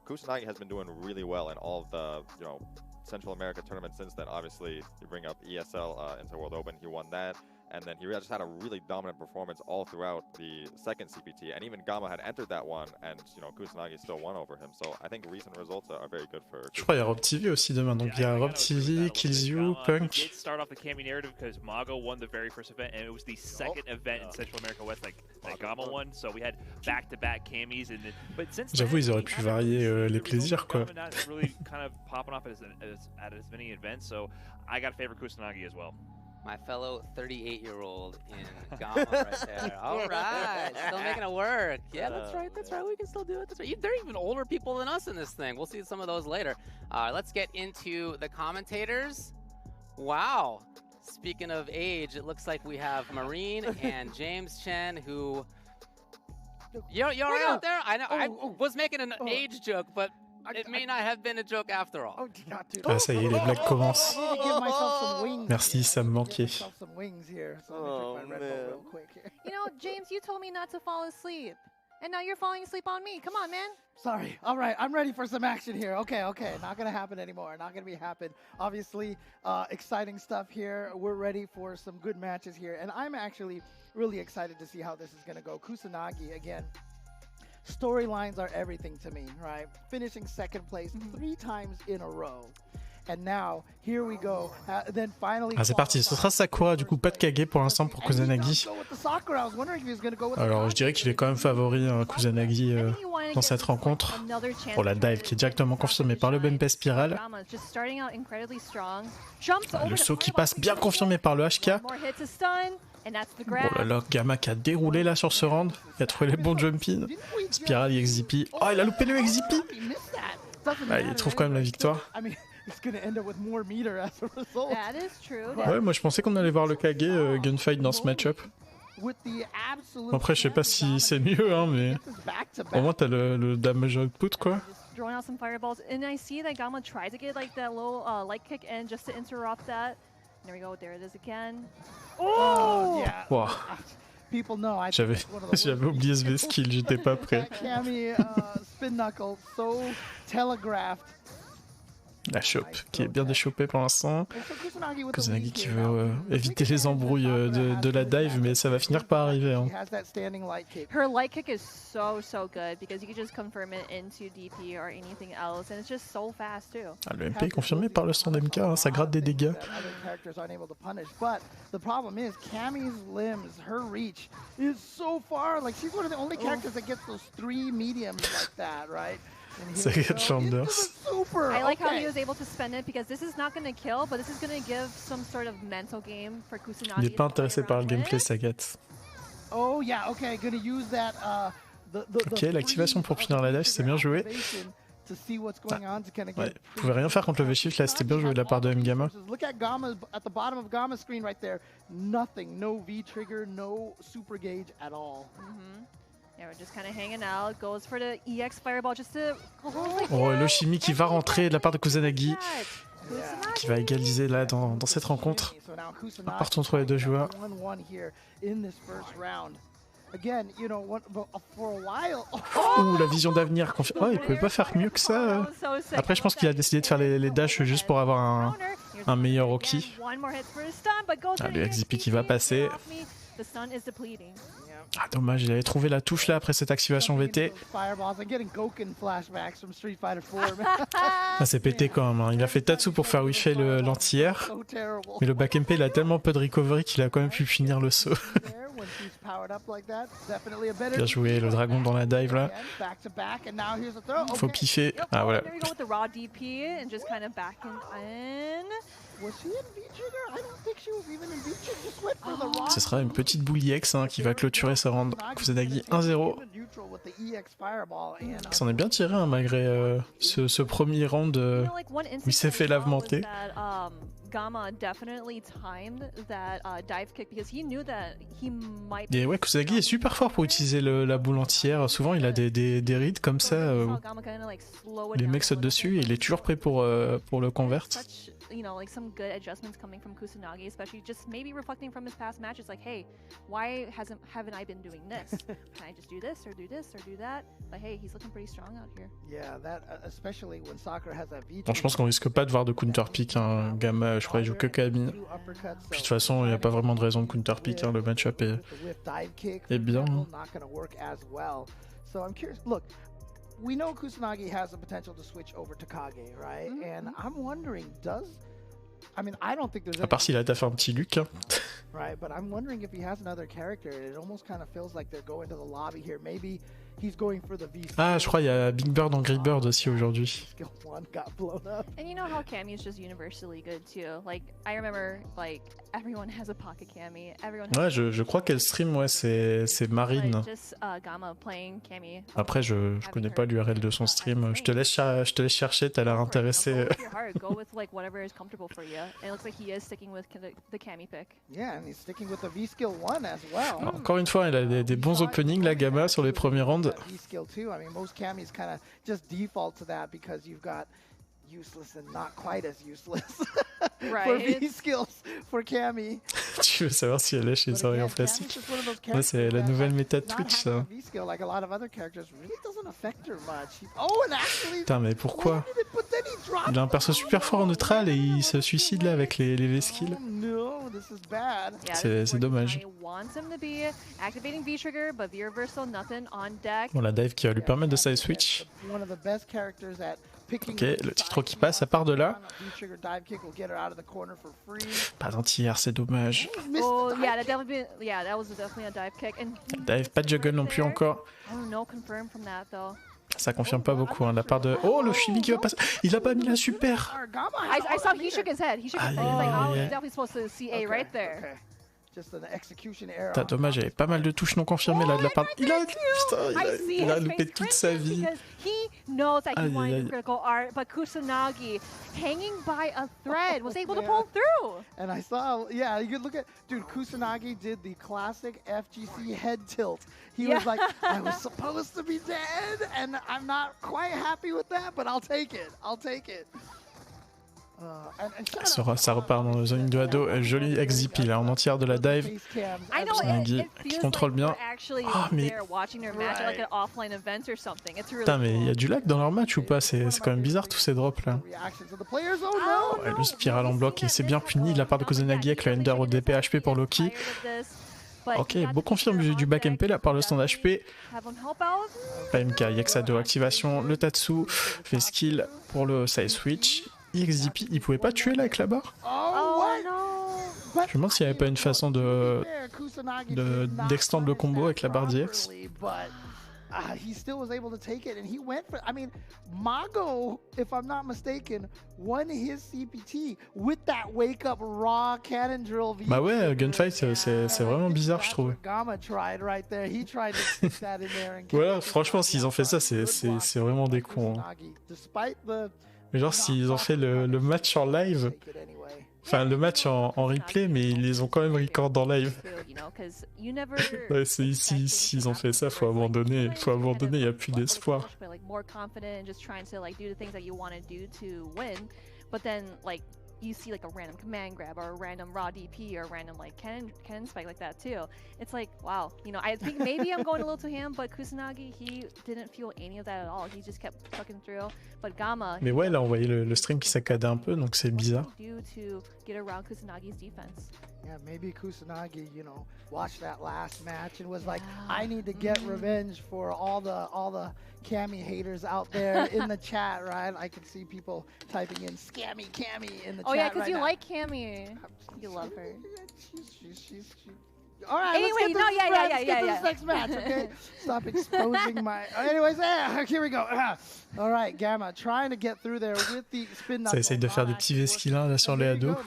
Kusanagi has been doing really well in all of the, you know, Central America tournament since then. Obviously, you bring up ESL into World Open, he won that, and then he just had a really dominant performance all throughout the second CPT, and even Gamma had entered that one, and you know Kusanagi still won over him. So I think recent results are very good for. Je crois qu'il y a Rob TV aussi demain, donc il y a Rob TV, Killzoo, Punk. Did start off the Cammy narrative because Mago won the very first event, and it was the second event in Central America West that Gamma won. So we had back-to-back Cammys, and but since j'avoue ils auraient pu varier les plaisirs quoi. Not really kind of popping off at as many events, so I got to favor Kusanagi as well. My fellow 38-year-old in Gamma right there. All right, still making it work. Yeah, that's right. That's right. We can still do it. That's right. There are even older people than us in this thing. We'll see some of those later. Let's get into the commentators. Wow. Speaking of age, it looks like we have Marine and James Chen, who. You're right out there. I know. I was making an age joke, but. It may not have been a joke after all. Ah ça y est, les blagues commencent. Merci, ça me manquait. You know, James, you told me not to fall asleep. And now you're falling asleep on me. Come on, man. Sorry. All right, I'm ready for some action here. Okay. Not going to happen anymore. Not going to be happen. Obviously, exciting stuff here. We're ready for some good matches here. And I'm actually really excited to see how this is going to go. Kusanagi, again. Storylines are everything to me, right? Finishing second place 3 times in a row. And now, here we go. Then finally. Ah, c'est parti, ce sera Sakura, du coup pas de Kage pour l'instant pour Kusanagi. Alors je dirais qu'il est quand même favori Kusanagi dans cette rencontre. Pour la dive qui est directement confirmée par le BMP Spiral. Le saut qui passe bien confirmé par le HK. Oh là là, Gamma qui a déroulé là sur ce round. Il a trouvé les bons jump-in. Spiral et XZP. Oh, il a loupé le XZP. Ah, il trouve quand même la victoire. Ouais, moi je pensais qu'on allait voir le Kage gunfight dans ce match-up. Après, je sais pas si c'est mieux, hein, mais au moins t'as le damage output quoi. Drawing out some fireballs, and I see that Gamma tries to get like that low light kick in just to interrupt that. There we go, there it is again. Oh yeah. Wow. People know J'avais oublié ce V-skill, j'étais pas prêt. Cammy, spin knuckle, so telegraphed. La chope, qui est bien déchopée pour l'instant. Kusanagi qui veut éviter les embrouilles de la dive, mais ça va finir par arriver. Hein. Her light kick is so good because you can just confirm it into DP or anything else, and it's just so fast too. Ah, le MP est confirmé par le stand MK, hein, ça gratte des dégâts. But the problem is Cammy's limbs, her reach is so far. Like she's one of the only characters that gets those 3 mediums like that, right? Second Chambers. I like how he was able to spend it because this is not going to kill, but this is going to give some sort of mental game for Kusanagi. Il n'est pas intéressé par le gameplay, Sagat. Oh yeah, okay, gonna use that. Ok, l'activation pour finir la dash, c'est bien joué. Ouais, vous pouvez rien faire contre le V-Shift là, c'était bien joué de la part de M-Gamma. Look at Gamma at the bottom of Gamma's screen right there. Nothing, no V-trigger, no super gauge at all. Yeah, we're just kind of hanging out. Goes for the EX fireball just to. Oh, l'Oshimi qui va rentrer de la part de Kusanagi, qui va égaliser là dans cette rencontre. Partons entre les deux joueurs. Oh, la vision d'avenir. Oh, il pouvait pas faire mieux que ça. Après, je pense qu'il a décidé de faire les dashs juste pour avoir un meilleur Oki. Ah, le XZP qui va passer. The stun is depleting. Ah dommage, il avait trouvé la touche là après cette activation VT. Ça s'est pété quand même, hein. Il a fait Tatsu pour faire wisher l'anti-air. Mais le back MP il a tellement peu de recovery qu'il a quand même pu finir le saut. Bien joué, le dragon dans la dive là. Faut piffer. Ah voilà. Ce sera une petite boule EX hein, qui va clôturer sa round. Kusanagi 1-0. Il s'en est bien tiré hein, malgré ce premier round où il s'est fait lavementer. Et ouais, Kusanagi est super fort pour utiliser la boule entière. Souvent il a des reads comme ça où les mecs sautent dessus et il est toujours prêt pour le convert. You know, like some good adjustments coming from Kusanagi, especially just maybe reflecting from his past matches, like, hey, why haven't I been doing this? Can I just do this or do that? But hey, he's looking pretty strong out here. Yeah, that especially when Sakura has that V. Bon, je pense qu'on risque pas de voir de counter pick. Hein. Gamma, je crois qu'il joue que Kami. Puis de toute façon, il n'y a pas vraiment de raison de counter pick. Hein. Le match-up est bien. Hein. So I'm curious. Look. We know Kusanagi has the potential to switch over to Kage, right? And I'm wondering, I mean, I don't think there's. À part s'il a taffé un petit Luc. Hein. Right, but I'm wondering if he has another character. It almost kind of feels like they're going to the lobby here. Maybe he's going for the V. Ah, je crois il y a Big Bird Angry Bird aussi aujourd'hui. And you know how Cammy is just universally good too. Like I remember, like everyone has a pocket Cammy. Everyone. Ouais, je crois qu'elle stream, ouais, c'est Marine. Just Gamma playing Cammy. Après, je connais pas l'URL de son stream. Je te laisse chercher. T'as l'air intéressé. Go with like whatever is comfortable for you. And it looks like he is sticking with the Cammy pick. Yeah, and he's sticking with the V skill 1 as well. Encore une fois, il a des bons openings, la Gamma, sur les premiers rounds. V skill too. I mean, most Cammies kind of just default to that because you've got useless and not quite as useless for V skills for Cammy. Tu veux savoir si elle lèche les oreilles en plastique? Ouais, c'est la nouvelle méta de Twitch, ça. Putain, mais pourquoi? Il a un perso super fort en neutral et il se suicide là avec les V-skills. C'est dommage. Bon, la dive qui va lui permettre de side switch. Ok, le titre qui passe, ça part de là. Pas d'anti-air, c'est dommage. Oh, yeah, that was definitely a dive kick. And dive, pas de juggle non plus encore. Oh, no confirm from that though. Ça confirme pas beaucoup, hein, de la part de... Oh, le Shimi qui va passer. Il a pas mis la super. I saw he shook his head. He shook his head. He's like, oh, he's definitely supposed to see A right there. Putain, dommage, il y avait pas mal de touches non confirmées là de la part. Il a loupé toute sa vie. He knows that he wanted critical art, but Kusanagi, hanging by a thread, was able to pull through. And I saw, yeah, you could look at, dude, Kusanagi did the classic FGC head tilt. He was like, I was supposed to be dead, and I'm not quite happy with that, but I'll take it. I'll take it. Ça repart dans zone de ado. Joli XZP là en entière de la dive. Kusanagi qui contrôle bien. Oh mais. Putain, mais il y a du lag dans leur match ou pas? C'est quand même bizarre tous ces drops là. Ouais, le spiral en bloc, il s'est bien puni de la part de Kusanagi avec le Ender au DP HP pour Loki. Ok, beau confirme du back MP là par le stand HP. Pas MK, Yaxado activation, le Tatsu fait skill pour le side switch. XDP, il pouvait pas tuer là avec la barre? Je me demande s'il n'y avait pas une façon d'extendre le combo avec la barre d'IX. He still was able to take it, and he went for. I mean, Mago, if I'm not mistaken, won his CPT with that wake up raw cannon drill. Bah ouais, gunfight, c'est vraiment bizarre, je trouve. Voilà, franchement, s'ils ont fait ça, c'est vraiment des cons. Hein. Mais genre, s'ils ont fait le match en live, enfin le match en replay, mais ils les ont quand même record en live. Ouais, s'ils ont fait ça, faut abandonner, il n'y a plus d'espoir. you see like a random command grab or a random raw DP or a random like cannon spike like that too. It's like, wow, you know, I think maybe I'm going a little too ham, but Kusanagi, he didn't feel any of that at all. He just kept trucking through. But Gamma. Mais ouais, là on voyait le stream qui saccadait un peu, donc c'est bizarre. To get around Kusanagi's defense. Yeah, maybe Kusanagi, you know, watched that last match and was like, I need to get revenge for all the Cammy haters out there in the chat, right? I can see people typing in "scammy Cammy" in the chat. Oh yeah, because right you now. like Cammy. You love her. She's all right, anyway, let's get to this next match, okay? Stop exposing my... Anyways, here we go. All right, Gamma trying to get through there with the spin. Ça essaye de faire des petits vesquilins là sur les ados.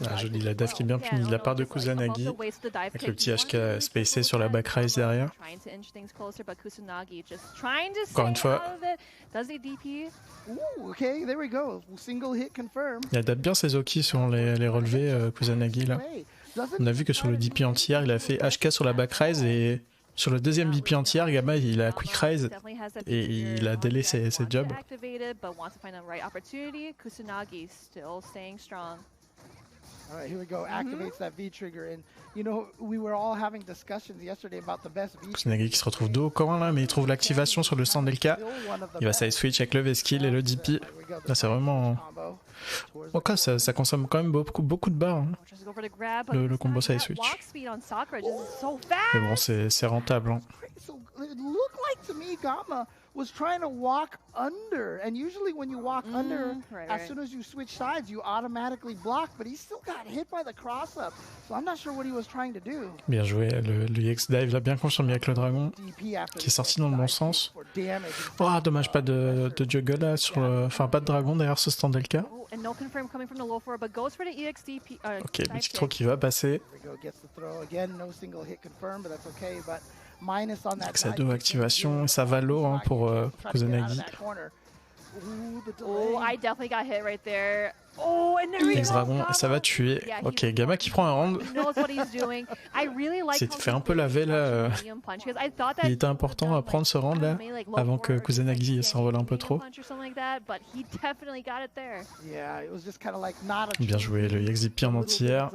Ah, joli, la dive qui est bien punie de la part de Kusanagi, avec le petit HK spacé sur la back rise derrière. Encore une fois. Il adapte bien ses Oki sur les relevés, Kusanagi là. On a vu que sur le DP entière, il a fait HK sur la back rise et sur le deuxième DP entière, Gamma il a quick rise et il a délai ses jobs. All right, here we go. Activates that V trigger, and you know we were all having discussions yesterday about the best V. Kusanagi qui se retrouve dos au coin là, mais il trouve l'activation sur le stand LK. Il va side switch avec le V-skill et le DP. Là c'est vraiment. Ok, ça consomme quand même beaucoup de barres. Hein. Le combo side switch. Mais bon, c'est rentable. Hein. It looked like to me Gamma was trying to walk under, and usually when you walk under, as soon as you switch sides, you automatically block, but he still got hit by the cross-up, so I'm not sure what he was trying to do. Bien joué, le EX dive l'a bien confirmé avec le dragon, qui est sorti dans le bon sens. Oh, dommage, pas de juggle là, enfin pas de dragon derrière ce stand LK. Ok, petit throw qui va passer. Xado activation, ça va low hein, pour Kusanagi. X-Dragon, ça va tuer. Ok, Gamma qui prend un round. C'est fait un peu laver là. Il était important à prendre ce round là, avant que Kusanagi s'envole un peu trop. Bien joué, le XDP en entière.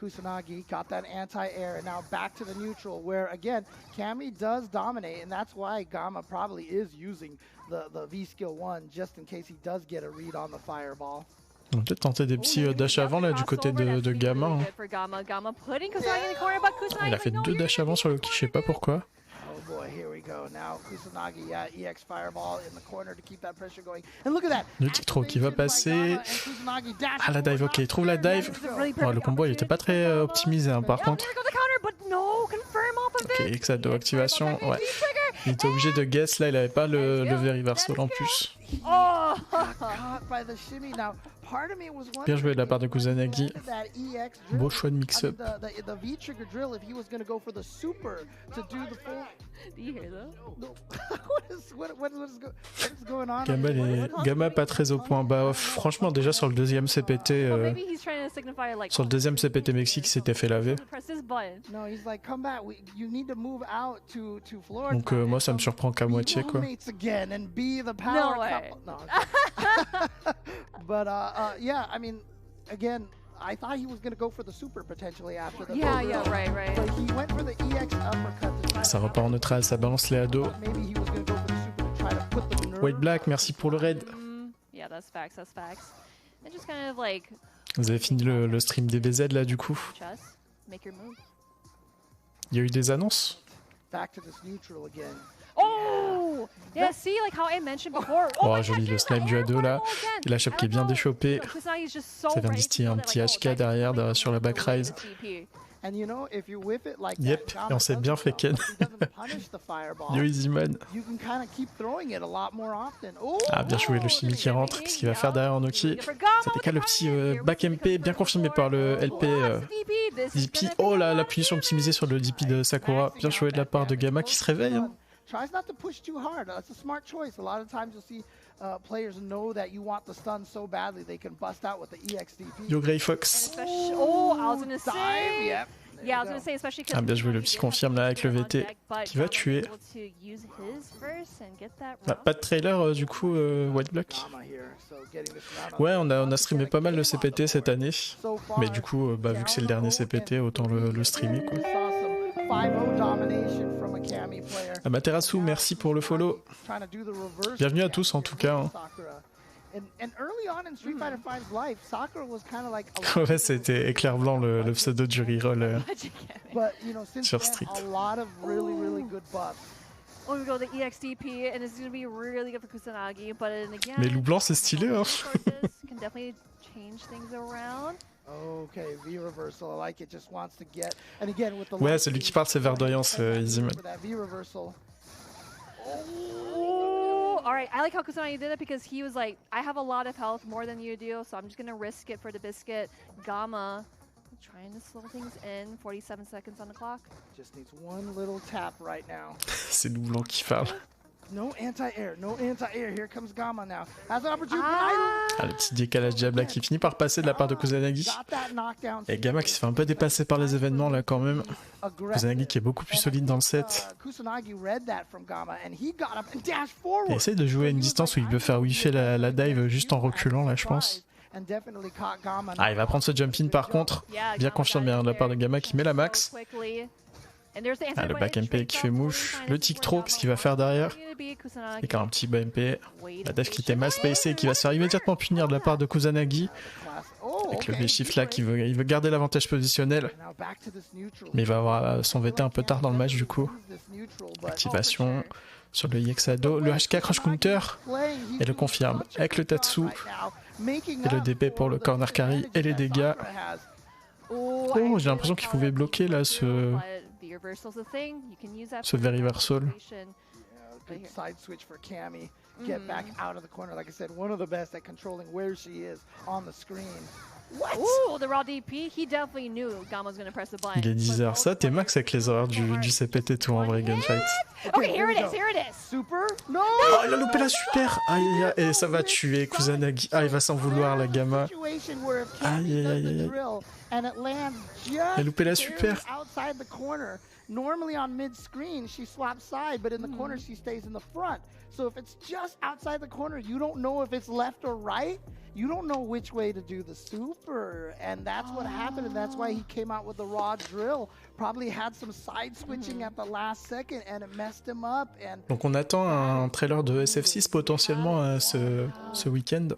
Kusanagi got that anti-air, and now back to the neutral, where again, Cammy does dominate, and that's why Gamma probably is using the V-Skill 1, just in case he does get a read on the fireball. On va peut-être tenter des petits dash avant là du côté de Gamma. Hein. Il a fait 2 dash avant sur le kick, je sais pas pourquoi. Le tick throw qui va passer. Ah, la dive, ok, il trouve la dive. Oh, le combo il était pas très optimisé hein, par contre. Ok, Xado activation, ouais. Il était obligé de guess là, il avait pas le V-reversal en plus. Bien joué de la part de Kusanagi. Beau choix de mix-up. Gamma pas très au point bas. Franchement, déjà sur le deuxième CPT, sur le deuxième CPT Mexique, il s'était fait laver. Donc moi, ça me surprend qu'à moitié quoi. But yeah, I mean, again, I thought he was going to go for the super potentially after the right. But he went for the EX uppercut. Ça repart en neutral, ça balance les ados. White Black, merci pour le raid. Yeah, that's facts. And just kind of like. Vous avez fini le stream DBZ là du coup. Il y a eu des annonces. Back to this neutral again. Oh! Yeah, see, like how I mentioned before. Oh, joli le snipe du ado là. Et la chope qui est bien déchopée. Ça vient distiller un petit HK derrière sur la back rise. Yep, et on s'est bien fait ken. Yo Easyman. Ah, bien joué le chimie qui rentre. Qu'est-ce qu'il va faire derrière en Oki? Ça décale le petit back MP bien confirmé par le LP DP. Oh là, la punition optimisée sur le DP de Sakura. Bien joué de la part de Gamma qui se réveille. Hein. Tries not to push too hard. That's a smart choice. A lot of times you'll see players know that you want the stun so badly they can bust out with the EXDP. Yo Grey Fox. Oh, I was gonna say. Yep. Ah bien joué, le petit confirme là avec le VT qui va tuer. Bah, pas de trailer du coup White Block. Ouais, on a streamé pas mal le CPT cette année, mais du coup bah, vu que c'est le dernier CPT autant le streamer quoi. Amaterasu, merci pour le follow. Bienvenue à tous en tout cas. Hein. Ouais, c'était éclair blanc le pseudo du reroll sur Street. Mais loup blanc c'est stylé hein. Ouais, celui qui parle c'est Verdoyance, Easyman. Alright, I like how Kusanagi did it because he was like, I have a lot of health, more than you do, so I'm just gonna risk it for the biscuit. Gamma trying to slow things in, 47 seconds on the clock. Just needs one little tap right now. C'est loup blanc qui parle. No anti-air, no anti-air. Here comes Gamma now. Has an opportunity. Ah, le petit décalage diable qui finit par passer de la part de Kusanagi. Et Gamma qui se fait un peu dépasser par les événements là quand même. Kusanagi qui est beaucoup plus solide dans le set. Il essaye de jouer à une distance où il peut faire whiffer la dive juste en reculant là je pense. Ah, il va prendre ce jump in par contre. Bien confirmé de la part de Gamma qui met la max. Ah, le back MP qui fait mouche. Le tic trop, qu'est-ce qu'il va faire derrière? Et quand un petit bas MP. La dive qui était mal spacée qui va se faire immédiatement punir de la part de Kusanagi. Avec le V-shift là il veut garder l'avantage positionnel. Mais il va avoir son VT un peu tard dans le match du coup. Activation sur le Yexado. Le HK crush counter. Et le confirme avec le Tatsu. Et le DP pour le corner carry et les dégâts. Oh, j'ai l'impression qu'il pouvait bloquer là ce very reversal. Good side switch for Cammy. Get back out of the corner. Like I said, one of the best at controlling where she is on the screen. What? Ooh, the raw DP. He definitely knew Gamma was going to press the button. Il est 10h. Ça, t'es max avec les horaires du CPT tout en vrai gunfight. Okay, here it is, here it is. Super? No! Oh, il a loupé la super! Aïe, aïe, aïe. Et ça va tuer Kusanagi. Ah, il va s'en vouloir, la Gamma. Aïe, aïe, aïe, aïe. Il a loupé la super. Normally on mid-screen, she swaps side, but in the corner, she stays in the front. So if it's just outside the corner, you don't know if it's left or right. You don't know which way to do the super. And that's what happened, and that's why he came out with the raw drill. Probably had some side switching at the last second, and it messed him up. And donc on attend un trailer de SF6 potentiellement ce week-end.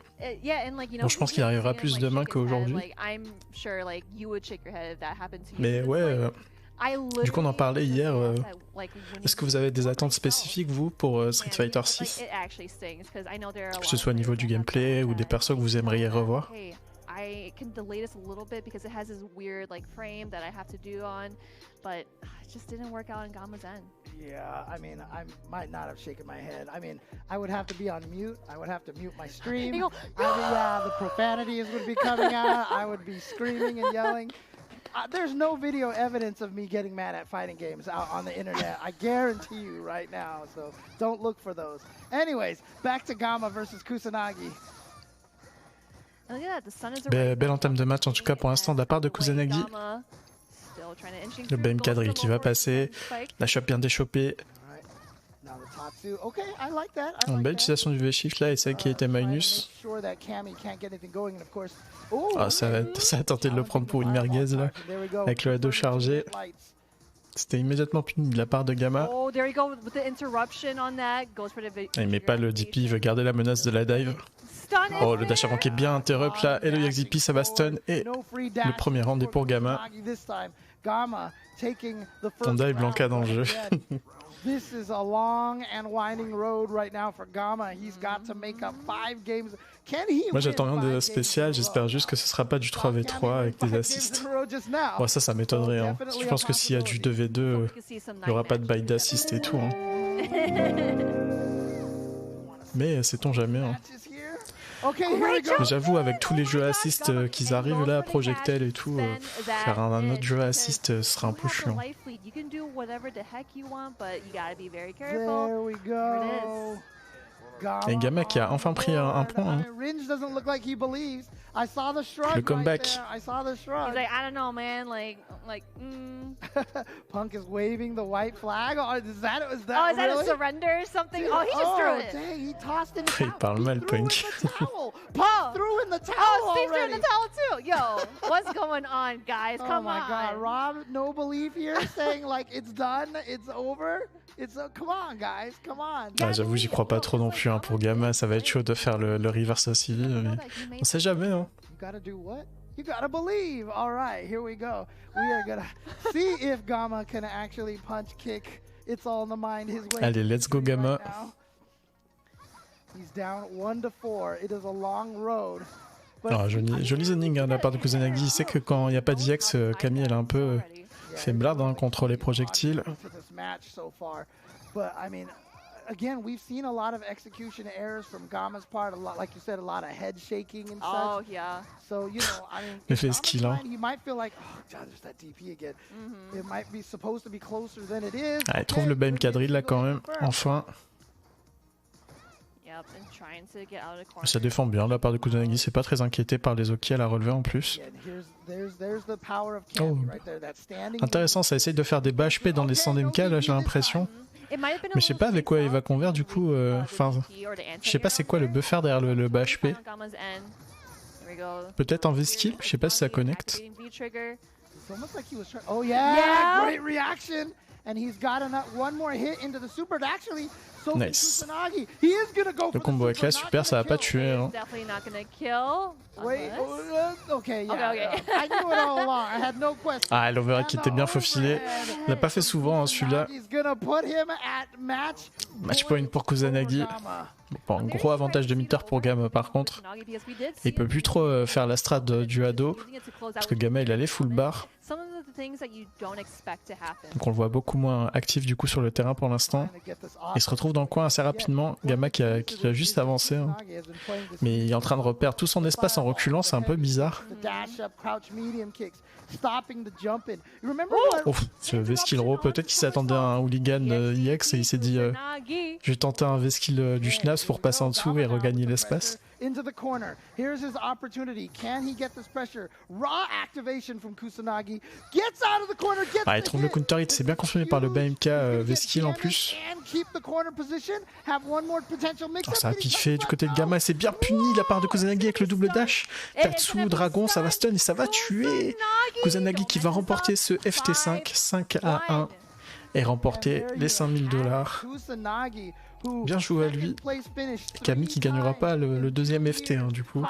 Bon, je pense qu'il arrivera plus demain qu'aujourd'hui. Mais ouais... Du coup on en parlait hier, est-ce que vous avez des attentes spécifiques vous pour Street Fighter 6? Que ce soit au niveau du gameplay ou des persos que vous aimeriez revoir? I can delay this a little bit because it has this weird frame that I have to do on, but it just didn't work out in Gamma's end. Yeah, I mean, I might not have shaken my head. I mean, I would have to be on mute. I would have to mute my stream. The profanities would be coming out. I would be screaming and yelling. There's no video evidence of me getting mad at fighting games out on the internet. I guarantee you right now, so don't look for those. Anyways, back to Gamma versus Kusanagi. Belle entame de match en tout cas pour l'instant de la part de Kusanagi. Le BM cadré qui va passer. La shop bien déchopée. Belle utilisation du V-Shift là et celle qui était minus. Ah, ça a tenté de le prendre pour une merguez là. Avec le ado chargé. C'était immédiatement puni de la part de Gamma. Il met pas le DP, il veut garder la menace de la dive. Oh, le dash avant qui est bien interrupt là. Et le XDP ça va stun. Et le premier round est pour Gamma. Ton dive Blanca dans le jeu. This is a long and winding road right now for Gamma. He's got to make up 5 games. Can he Moi j'attends rien de spécial, j'espère juste que ce sera pas du 3v3 avec des assists. Bon, ça m'étonnerait. Hein. Je pense que s'il y a du 2v2, il n'y aura pas de bail d'assist et tout. Hein. Mais sait-on jamais. Hein. J'avoue, avec tous les jeux assist qu'ils arrivent là, Projectel et tout, faire un autre jeu assist sera un peu chiant. There we go. Et Gamma qui a enfin pris un point. Hein. Le comeback. He's like, I don't know, man. Punk is waving the white flag. Oh, is that really? A surrender or something? Dude, he just threw it. Dang, he tossed in the Il parle mal, Punk. Punk threw in the towel Steve threw in the towel too. Yo, what's going on, guys? Come on. Oh my God, Rob, no belief here, saying like it's done, it's over. Come on, guys, come on. Ah, j'avoue, j'y crois pas trop non plus. Hein. Pour Gamma, ça va être chaud de faire le reverse civil. Mais on sait jamais. Hein. You gotta do what? You gotta believe. All right, here we go. We are gonna see if Gamma can actually punch kick. It's all in the mind his way. Allez, let's go Gamma. He's down 1-4. It is a long road. Oh, joli zoning hein, de la part de Kusanagi. Il sait que quand il n'y a pas d'IX, Camille elle a un peu fait blard hein, contre les projectiles. But I mean, again, we've seen a lot of execution errors from Gamma's part. A lot, like you said, a lot of head shaking and such. Oh yeah. So you know, I mean, in skill, hein. He might feel like, oh God, there's that DP again. It might be supposed to be closer than it is. Ah, il trouve le BMK drill là quand même, enfin. Ça défend bien de la part de Kusanagi, c'est pas très inquiété par les Oki à la relevée en plus. Oh. Intéressant, ça essaye de faire des bas HP dans les 100 DMK là j'ai l'impression. Mais je sais pas avec quoi il va convert du coup. Enfin, je sais pas c'est quoi le buffer derrière le bas HP. Peut-être un V-skill, je sais pas si ça connecte. Oh yeah, great reaction. And he's got one more hit into the super. Actually, nice. Le combo avec là, super, ça va pas tuer. Hein. Okay. I knew it all along. I had no question. Ah, l'overhead qui était bien faufilé. Il l'a pas fait souvent hein, celui-là. Match point pour Kusanagi. Bon, un gros avantage de meter pour Gamma par contre. Et il peut plus trop faire la strat du Hado. Parce que Gamma il allait full bar. Donc on le voit beaucoup moins actif du coup sur le terrain pour l'instant. Il se retrouve dans le coin assez rapidement. Gamma qui a juste avancé. Hein. Mais il est en train de reperdre tout son espace en reculant, c'est un peu bizarre. Oh, ce V-skill row, peut-être qu'il s'attendait à un hooligan EX et il s'est dit je vais tenter un V-skill du Schnaps pour passer en dessous et regagner l'espace. Into the corner. Here's his opportunity. Can he get this pressure? Raw activation from Kusanagi. Gets out of the corner. Ah, il trouve le counter hit. C'est bien confirmé par le BMK V-skill en plus. Oh, ça a piffé du côté de Gamma. C'est bien puni la part de Kusanagi avec le double dash. Tatsu, dragon, ça va stun et ça va tuer. Kusanagi qui va remporter ce FT5 5-1 et remporter les $5000. Bien joué à lui. Camille qui gagnera pas le deuxième FT hein, du coup.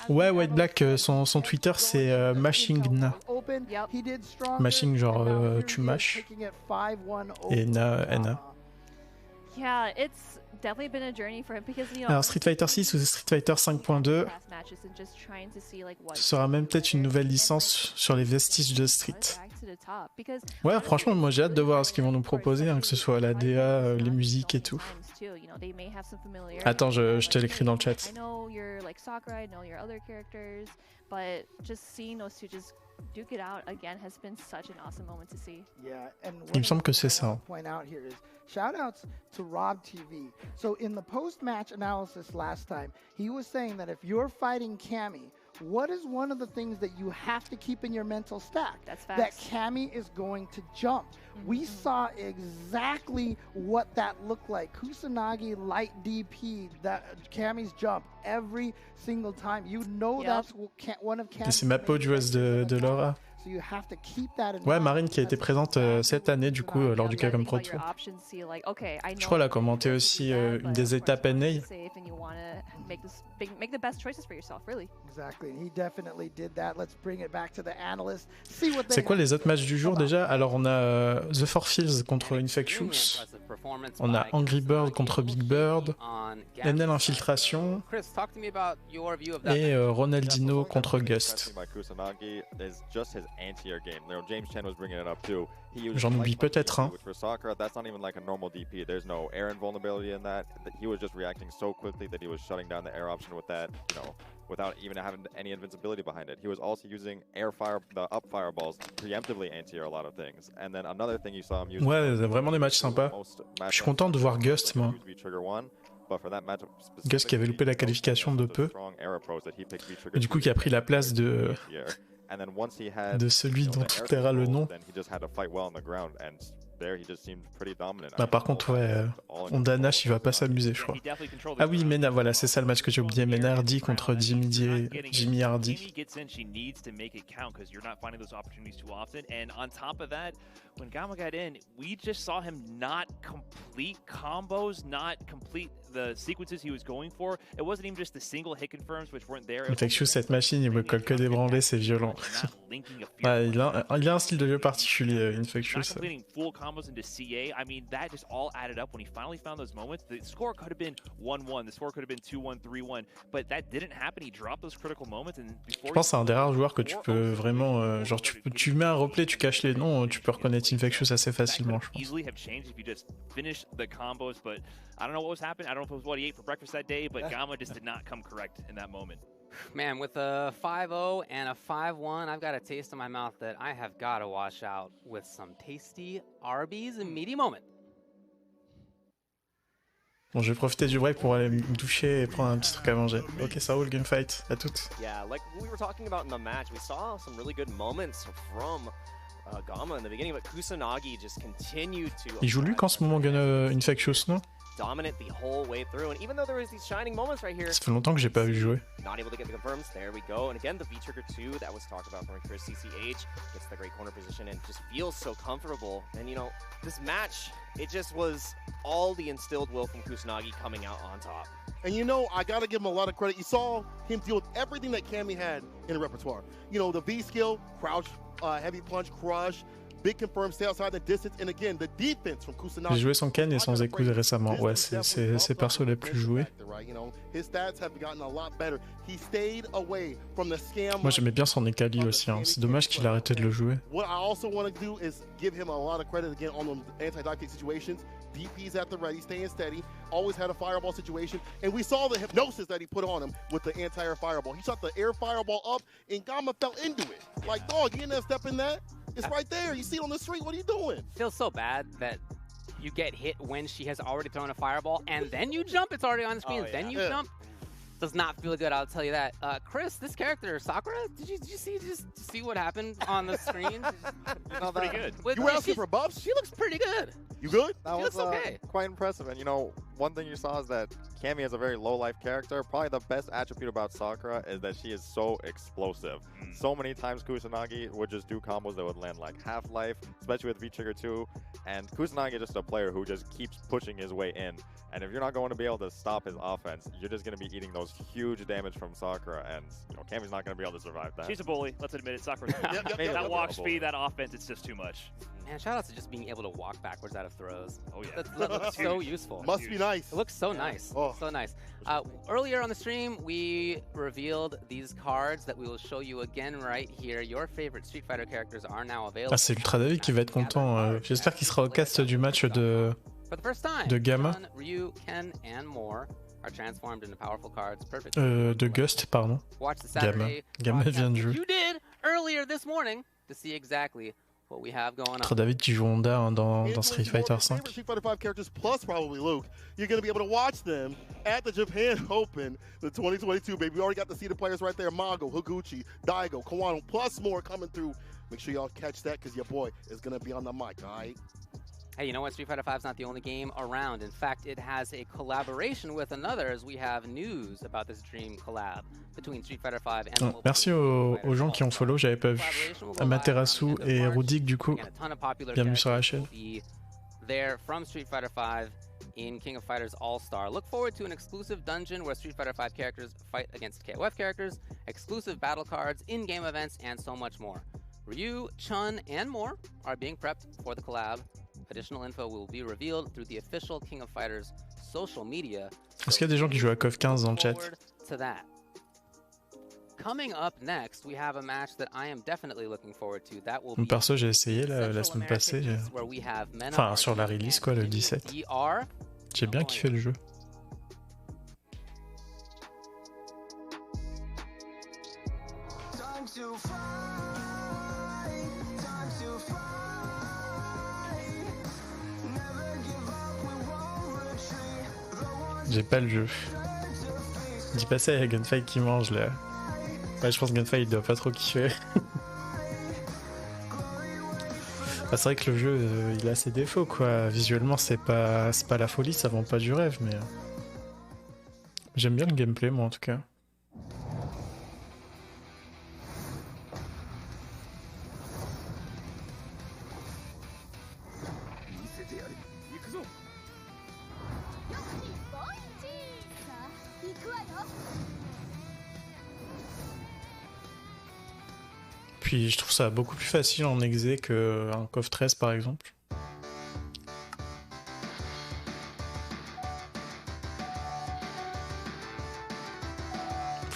Ouais, White Black, son Twitter c'est Mashing. Mashing genre tu mashes. Et Na. Yeah, it's definitely been a journey for him because alors Street Fighter 6 ou Street Fighter 5.2, ce sera même peut-être une nouvelle licence sur les vestiges de Street. Ouais, franchement, moi j'ai hâte de voir ce qu'ils vont nous proposer, hein, que ce soit la DA, les musiques et tout. Attends, je te l'écris dans le chat. Duke it out again has been such an awesome moment to see. Yeah, and il me semble que c'est ça. Point out here is shout outs to Rob TV. So in the post-match analysis last time, he was saying that if you're fighting Cammy, what is one of the things that you have to keep in your mental stack? That's facts. That Cammy is going to jump. We saw exactly what that looked like. Kusanagi light DP, that Cammy's jump every single time. You know that's one of Cammy's. C'est ma peau du West de Laura. Ouais, Marine qui a été présente cette année du coup lors du CAPCOM Pro Tour. Je crois qu'elle a commenté aussi une des étapes NA. C'est quoi les autres matchs du jour déjà? Alors on a The Four Fields contre Infectious, on a Angry Bird contre Big Bird, NL Infiltration et Ronaldinho contre Gust. anti-air game. You know, James Chen was bringing it up too. J'en oublie peut-être un. Which for Sakura, that's not even like a normal DP. There's no air invulnerability in that. He was just reacting so quickly that he was shutting down the air option with that, you know, without even having any invincibility behind it. He was also using the up fireballs to preemptively anti-air a lot of things. And then another thing you saw him using. Ouais, vraiment des matchs sympas. Je suis content de voir Gust, moi. Gust qui avait loupé la qualification de peu. Et du coup qui a pris la place de celui dont tout taira le nom. Bah par contre ouais, Ondanash il va pas s'amuser je crois. Ah oui Mena, voilà c'est ça le match que j'ai oublié, Mena Hardy contre Jimmy Hardy. When Gamma got in, we just saw him not complete combos, not complete the sequences he was going for. It wasn't even just the single hit confirms which weren't there. Infectious, cette machine, il me colle que des branlés, c'est violent. Ouais, il a un style de jeu particulier, Infectious. Completing full combos into CA, I mean, that just all added up when he finally found those moments. The score could have been 1-1, the score could have been 2-1, 3-1, but that didn't happen. He dropped those critical moments. And before je pense que c'est un des rares joueurs que tu peux vraiment, genre tu mets un replay, tu caches les noms, tu peux reconnaître Infectious assez facilement, je pense. Easily have changed if you just finish the combos, but I don't know what was happening. I don't know if it was what he ate for breakfast that day, but Gamma just did not come correct in that moment. Man, with a 5-0 and a 5-1, I've got a taste in my mouth that I have got to wash out with some tasty Arby's meaty moment. Bon, je vais profiter du break pour aller me doucher et prendre un petit truc à manger. Ok, ça roule, game fight, à toutes. Yeah, like we were talking about in the match, we saw some really good moments from Gamma in the beginning, but Kusanagi just continued to. Il joue Luke en ce moment, Infectious, non? Dominant the whole way through, and even though there was these shining moments right here, ça fait longtemps que j'ai pas vu jouer. Not able to get the confirms. There we go, and again the V trigger 2 that was talked about from Chris CCH gets the great corner position and just feels so comfortable. And you know, this match, it just was all the instilled will from Kusanagi coming out on top. And you know, I gotta give him a lot of credit. You saw him deal with everything that Cammy had in the repertoire. You know, the V skill, crouch, heavy punch, crush, big confirm, stay outside the distance, and again, the defense from Kusanagi. J'ai joué sans Ken et sans Écoute récemment. Ouais, c'est ses persos les plus joués. Moi, j'aimais bien son Ekali aussi. Hein. C'est dommage qu'il a arrêté de le jouer. What I also want to do is give him a lot of credit again on those anti-dive kick situations. DP's at the ready, staying steady, always had a fireball situation, and we saw the hypnosis that he put on him with the anti-air fireball. He shot the air fireball up, and Gamma fell into it. Like, dog, you didn't have step in that? It's right there. You see it on the street. What are you doing? Feels so bad that you get hit when she has already thrown a fireball, and then you jump. It's already on the screen. Then you jump. Does not feel good, I'll tell you that. Chris, this character, Sakura, did you see what happened on the screen? Pretty good. You were asking for buffs? She looks pretty good. You good? That was okay. Quite impressive. And you know, one thing you saw is that Cammy is a very low life character. Probably the best attribute about Sakura is that she is so explosive. So many times Kusanagi would just do combos that would land like half life, especially with V-Trigger 2. And Kusanagi is just a player who just keeps pushing his way in. And if you're not going to be able to stop his offense, you're just going to be eating those huge damage from Sakura. And you know, Cammy's not going to be able to survive that. She's a bully. Let's admit it. Sakura's that walk speed, that offense, it's just too much. Man, shout out to just being able to walk backwards out of throws. Oh yeah, that looks so useful. Must be nice. It looks so nice. Oh. So nice. Earlier on the stream, we revealed these cards that we will show you again right here. Your favorite Street Fighter characters are now available. Ah, c'est Ultra David qui va être content. J'espère qu'il sera au cast du match de Gamma. Ryu, Ken, and more are transformed into powerful cards. Perfect. De Gust, pardon. Watch the Saturday Gamma vient de jouer. You did earlier this morning to see exactly what we have going on. Ultra David qui joue Honda hein, dans Street Fighter 5. Street Fighter 5 characters plus probably Luke. You're going to be able to watch them at the Japan Open, the 2022, baby. We already got to see the players right there. Mago, Higuchi, Daigo, Kawano, plus more coming through. Make sure y'all catch that because your boy is going to be on the mic, all right? Hey, you know what? Street Fighter 5 is not the only game around. In fact, it has a collaboration with another as we have news about this dream collab between Street Fighter 5 and merci aux gens qui ont follow, j'avais pas vu. Amaterasu et Rudik du coup. Bienvenue sur la chaîne. There from Street Fighter 5 in King of Fighters All-Star. Look forward to an exclusive dungeon where Street Fighter 5 characters fight against KOF characters, exclusive battle cards, in-game events, and so much more. Ryu, Chun, and more are being prepped for the collab. Additional info will be revealed through the official King of Fighters social media. Est-ce qu'il y a des gens qui jouent à KOF 15 dans le chat? coming up next, we have a match that I am definitely looking forward to. That will Mon be perso, j'ai essayé la semaine passée. where we have Mena Enfin, sur la release, quoi, le 17. DR. J'ai bien kiffé le jeu. J'ai pas le jeu. Dis pas ça, il y a Gunfight qui mange là. Ouais, je pense que Gunfight il doit pas trop kiffer. Bah, c'est vrai que le jeu il a ses défauts quoi. Visuellement c'est pas la folie, ça vend pas du rêve, mais j'aime bien le gameplay moi en tout cas. Puis je trouve ça beaucoup plus facile en exé qu'un CoF 13 par exemple.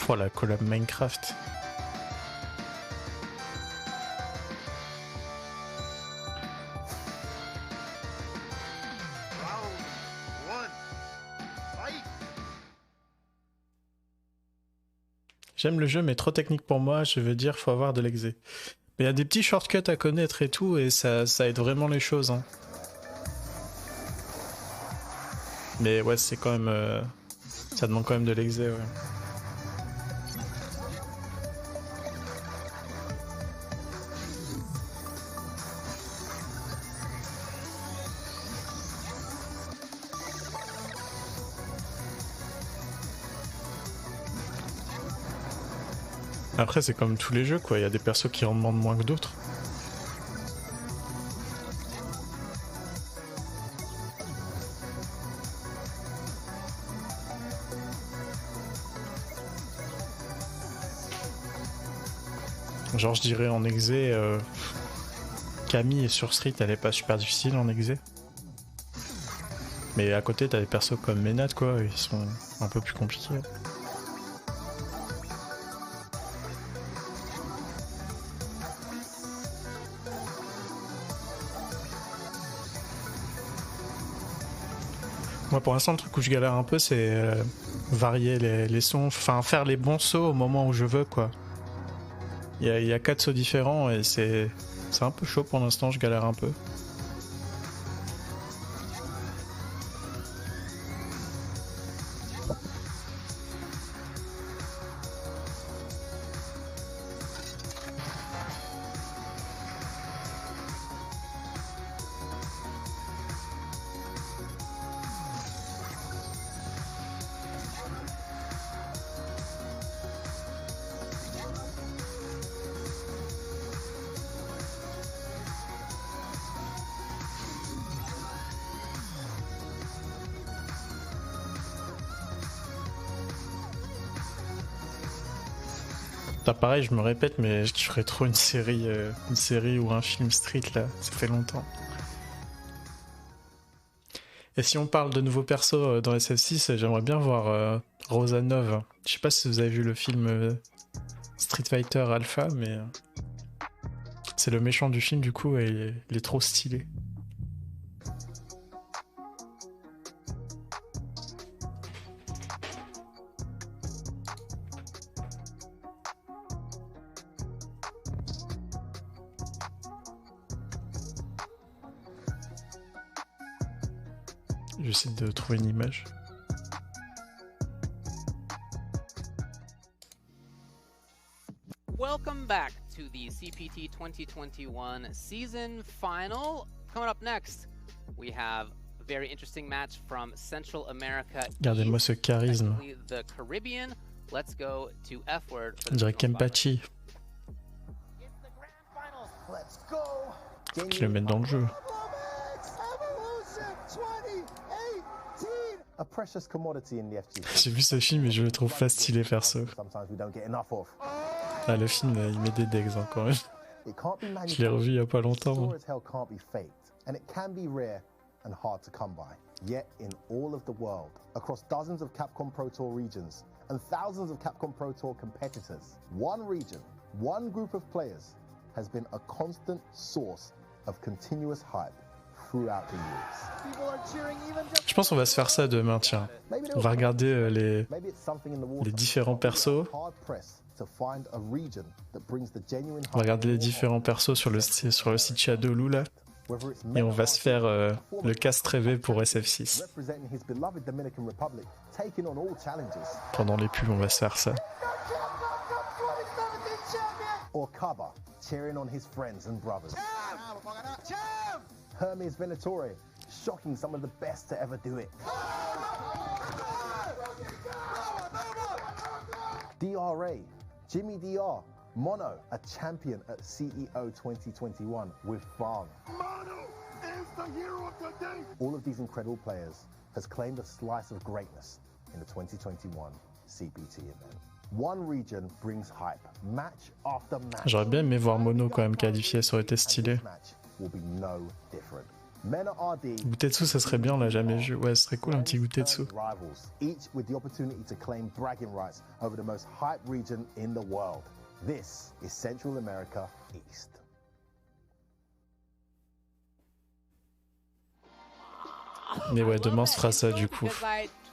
Oh la collab Minecraft. J'aime le jeu mais trop technique pour moi, je veux dire faut avoir de l'exé. Mais il y a des petits shortcuts à connaître et tout et ça aide vraiment les choses. Hein. Mais ouais c'est quand même... ça demande quand même de l'exé, ouais. Après c'est comme tous les jeux quoi, il y a des persos qui en demandent moins que d'autres. Genre je dirais en exé, Camille sur Street elle est pas super difficile en exé. Mais à côté t'as des persos comme Ménat quoi, ils sont un peu plus compliqués. Moi pour l'instant le truc où je galère un peu c'est varier les sons, enfin faire les bons sauts au moment où je veux quoi. Il y a 4 sauts différents et c'est un peu chaud pour l'instant, je galère un peu. Pareil, je me répète, mais je ferais trop une série ou un film Street là, ça fait longtemps. Et si on parle de nouveaux persos dans SF6, j'aimerais bien voir Rosanov. Je sais pas si vous avez vu le film Street Fighter Alpha, mais c'est le méchant du film du coup et il est trop stylé. J'essaie de trouver une image. Welcome back to the CPT 2021 season final. Coming up next, we have a very interesting match from Central America. Regardez-moi ce charisme. The Caribbean. Let's go to F-word. On dirait Kempachi. Je le mets dans le jeu. J'ai vu ce film et je le trouve pas stylé perso. Ah, le film, il met des degs encore. Je l'ai revu il y a pas longtemps. and hard to come by. Yet in all of the world, across dozens of Capcom Pro Tour regions and thousands of Capcom Pro Tour competitors, one region, one group of players has been a constant source of continuous hype throughout the years. Je pense qu'on va se faire ça demain, tiens. On va regarder les différents persos. On va regarder les différents persos sur le site Shadowloo là. Et on va se faire le cast rêvé pour SF6. Pendant les pubs, on va se faire ça. Or Kaba, cheering on his friends and brothers. Hermes Venatore, shocking some of the best to ever do it. DRA, Jimmy DR, Mono, a champion at CEO 2021 with Fang. Mono is the hero of the day. All of these incredible players has claimed a slice of greatness in the 2021 CPT event. One region brings hype, match after match. J'aurais bien aimé voir Mono quand même qualifié, ça aurait été stylé. Gutetsu, ça serait bien, on l'a jamais vu. Ouais, ce serait cool un petit Gutetsu. Each with the opportunity to claim bragging rights over the most hype region in the world. This is Central America East. Mais ouais, demain on se fera ça du coup.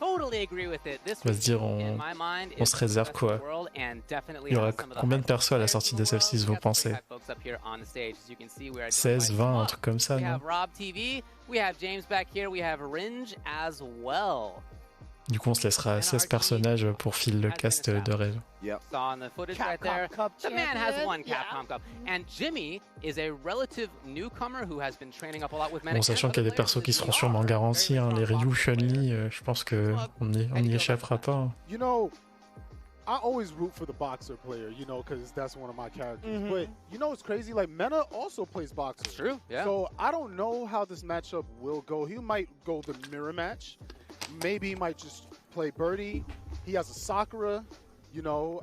On va se dire, on se réserve quoi. Il y aura combien de persos à la sortie d'SF6, vous pensez? 16, 20, un truc comme ça, non? Du coup, on se laissera 16 personnages pour filer le cast de rêve. Yep. Saw on the footage right there. The man has won Capcom Cup. And Jimmy is a relative newcomer who has been training up a lot with Bon, sachant qu'il y a des persos qui seront sûrement garantis, hein, les Ryu, Chun-Li, je pense qu'on n'y échappera pas. Hein. You know, I always root for the boxer player, you know, because that's one of my characters. But you know, it's crazy. Like Mena also plays boxer. That's true. Yeah. So I don't know how this matchup will go. He might go the mirror match. Maybe he might just play Birdie. He has a Sakura. You know,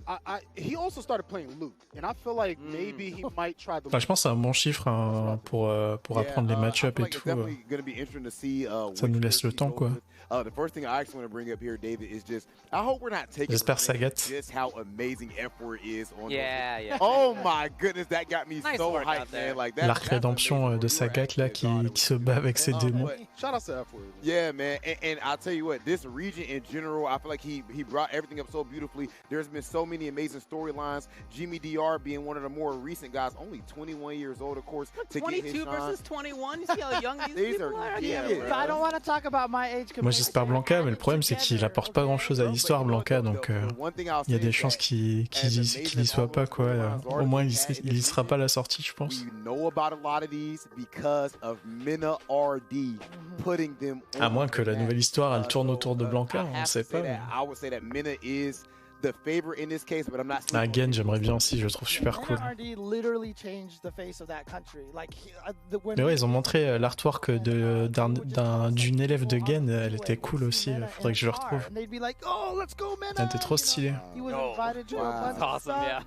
he also started playing Luke, and I feel like maybe he might try the. Je pense que c'est un bon chiffre hein, pour apprendre les match-up et tout. Ça nous laisse le temps, quoi. The first thing I actually want to bring up here, David, is just I hope we're not taking just how amazing F4 is on. Yeah. Oh my goodness, that got me so hyped, man. Like that. L'arc rédemption de Sagat là qui se bat avec ses démons. Shout out to F4. Yeah, man, and I'll tell you what, this region in general, I feel like he brought everything up so beautifully. There's been so many amazing storylines. Jimmy DR being one of the more recent guys, only 21 years old, of course. 22 versus 21. You see how young these people are? I don't want to talk about my age. Moi j'espère Blanca, mais le problème c'est qu'il apporte pas grand chose à l'histoire Blanca, donc il y a des chances qu'il y soit pas quoi. Au moins il y sera pas à la sortie, je pense. À moins que la nouvelle histoire elle tourne autour de Blanca, on ne sait pas. Mais... Again, j'aimerais bien aussi, je le trouve super cool. Mais ouais, ils ont montré l'artwork d'une élève de Gen, elle était cool aussi, il faudrait que je le retrouve. Elle était trop stylée. Awesome, yeah.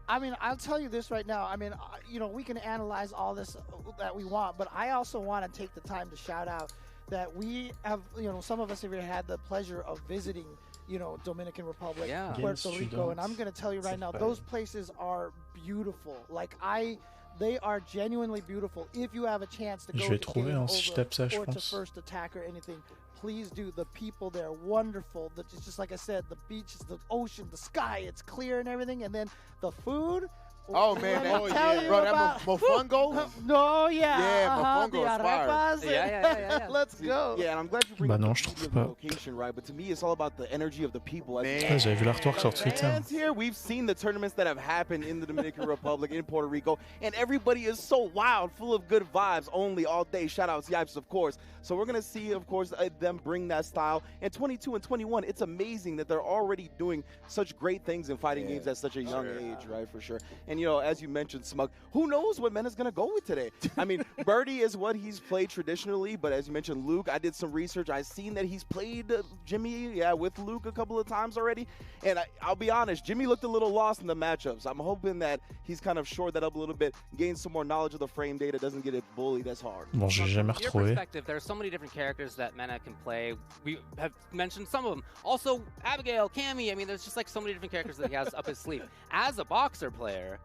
I mean, I'll tell you this right now. I mean, you know, we can analyze all this that we want, but I also want to take the time to shout out that we have, you know, some of us have had the pleasure of visiting, you know, Dominican Republic, Puerto Rico, and I'm going to tell you right now, those places are beautiful. Like, they are genuinely beautiful. If you have a chance to go to or to First Attack or anything, please do. The people there are wonderful. It's just like I said, the beaches, the ocean, the sky, it's clear and everything, and then the food. Oh man, that mofongo? No, yeah. Yeah, mofongo is fire. Yeah. Let's go. Yeah, and I'm glad you bring up the location, right? But to me, it's all about the energy of the people. J'avais vu l'artwork sur Twitter. Here, we've seen the tournaments that have happened in the Dominican Republic, in Puerto Rico, and everybody is so wild, full of good vibes, only all day. Shout out Yipes, of course. So we're gonna see, of course, them bring that style. And 22 and 21, it's amazing that they're already doing such great things in fighting games at such a young age, right? For sure. And, you know, as you mentioned, Smug, who knows what Mena's going to go with today? I mean, Birdie is what he's played traditionally, but as you mentioned, Luke, I did some research. I've seen that he's played Jimmy, with Luke a couple of times already. And I'll be honest, Jimmy looked a little lost in the matchups. I'm hoping that he's kind of shored that up a little bit, gained some more knowledge of the frame data, doesn't get it bullied as hard. Bon, j'ai jamais From your retrouvé. perspective, there are so many different characters that Mena can play. We have mentioned some of them. Also, Abigail, Cammy, I mean, there's just like so many different characters that he has up his sleeve. As a boxer player,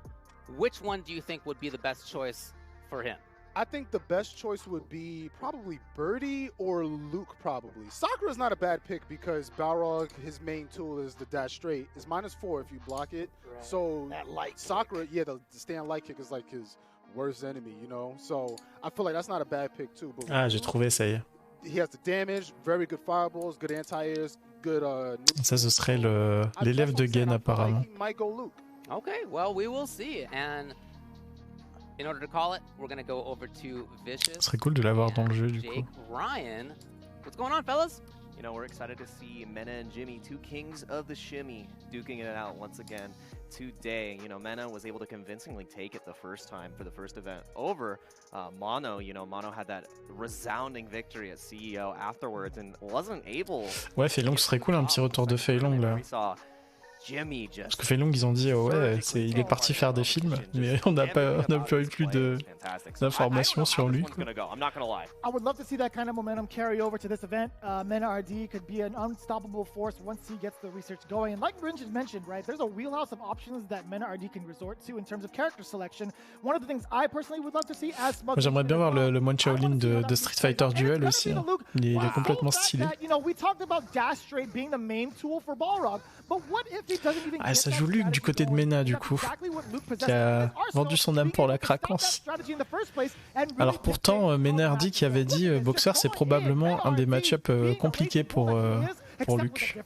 which one do you think would be the best choice for him? I think the best choice would be probably Birdie or Luke, probably. Sakura's not a bad pick because Balrog, his main tool is the dash straight. It's -4 if you block it. Right. So that light Sakura, the stand light kick is like his worst enemy, you know? So I feel like that's not a bad pick too. But Ah, j'ai trouvé, ça y est. he has the damage, very good fireballs, good anti-airs, good... Ça, ce serait l'élève de Gen, apparemment. He might go Luke. Okay, well, we will see. And in order to call it, we're going to go over to Vicious. Ce serait cool de l'avoir dans le jeu, du coup. Jake Ryan. What's going on, fellas? You know, we're excited to see Mena and Jimmy, two kings of the shimmy, duking it out once again today. You know, Mena was able to convincingly take it the first time for the first event over Mono. You know, Mono had that resounding victory at CEO afterwards and wasn't able... Ouais, Feilong, ce serait cool un petit retour de Feilong, là. Parce que Feilong, ils ont dit, il est parti faire des films, mais on n'a pas eu plus d'informations sur lui. I would love to see that kind of momentum carry over to this event. Mena RD could be an unstoppable force once he gets the research going. And like Ringe has mentioned, right, there's a wheelhouse of options that Mena RD can resort to in terms of character selection. One of the things I personally would love to see as Smug. J'aimerais bien voir le moine Shaolin de Street Fighter Duel aussi. Hein. Il est complètement stylé. You know, we talked about dash straight being the main tool for Balrog, but what if he doesn't even Ah, ça joue Luke du côté de Mena, du coup, qui a vendu son âme pour la craquance. Alors pourtant, Ménardi qui avait dit boxeur, c'est probablement un des match-ups compliqués pour Luke.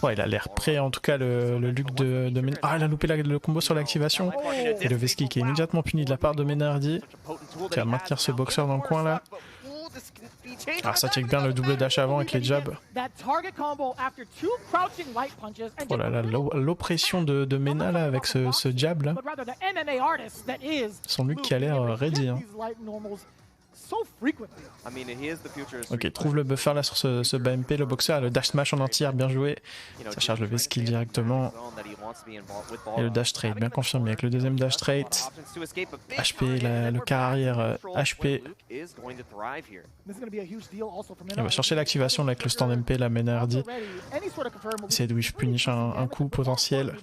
Ouais, il a l'air prêt, en tout cas, le Luke de Ménardi. Ah, il a loupé le combo sur l'activation. Et le Veski qui est immédiatement puni de la part de Ménardi, qui va maintenir ce boxeur dans le coin là. Alors ça check bien le double dash avant avec les jabs. Oh là là, l'oppression de Mena là avec ce jab là. Son Luke qui a l'air ready. Hein. Ok, trouve le buffer là sur ce bas MP, le boxeur, le dash smash en entière, bien joué. Ça charge le V-skill directement. Et le dash straight, bien confirmé avec le deuxième dash straight. HP, le quart arrière, HP. Il va chercher l'activation avec le stand MP, la Mena RD. Essayer de wish punish un coup potentiel.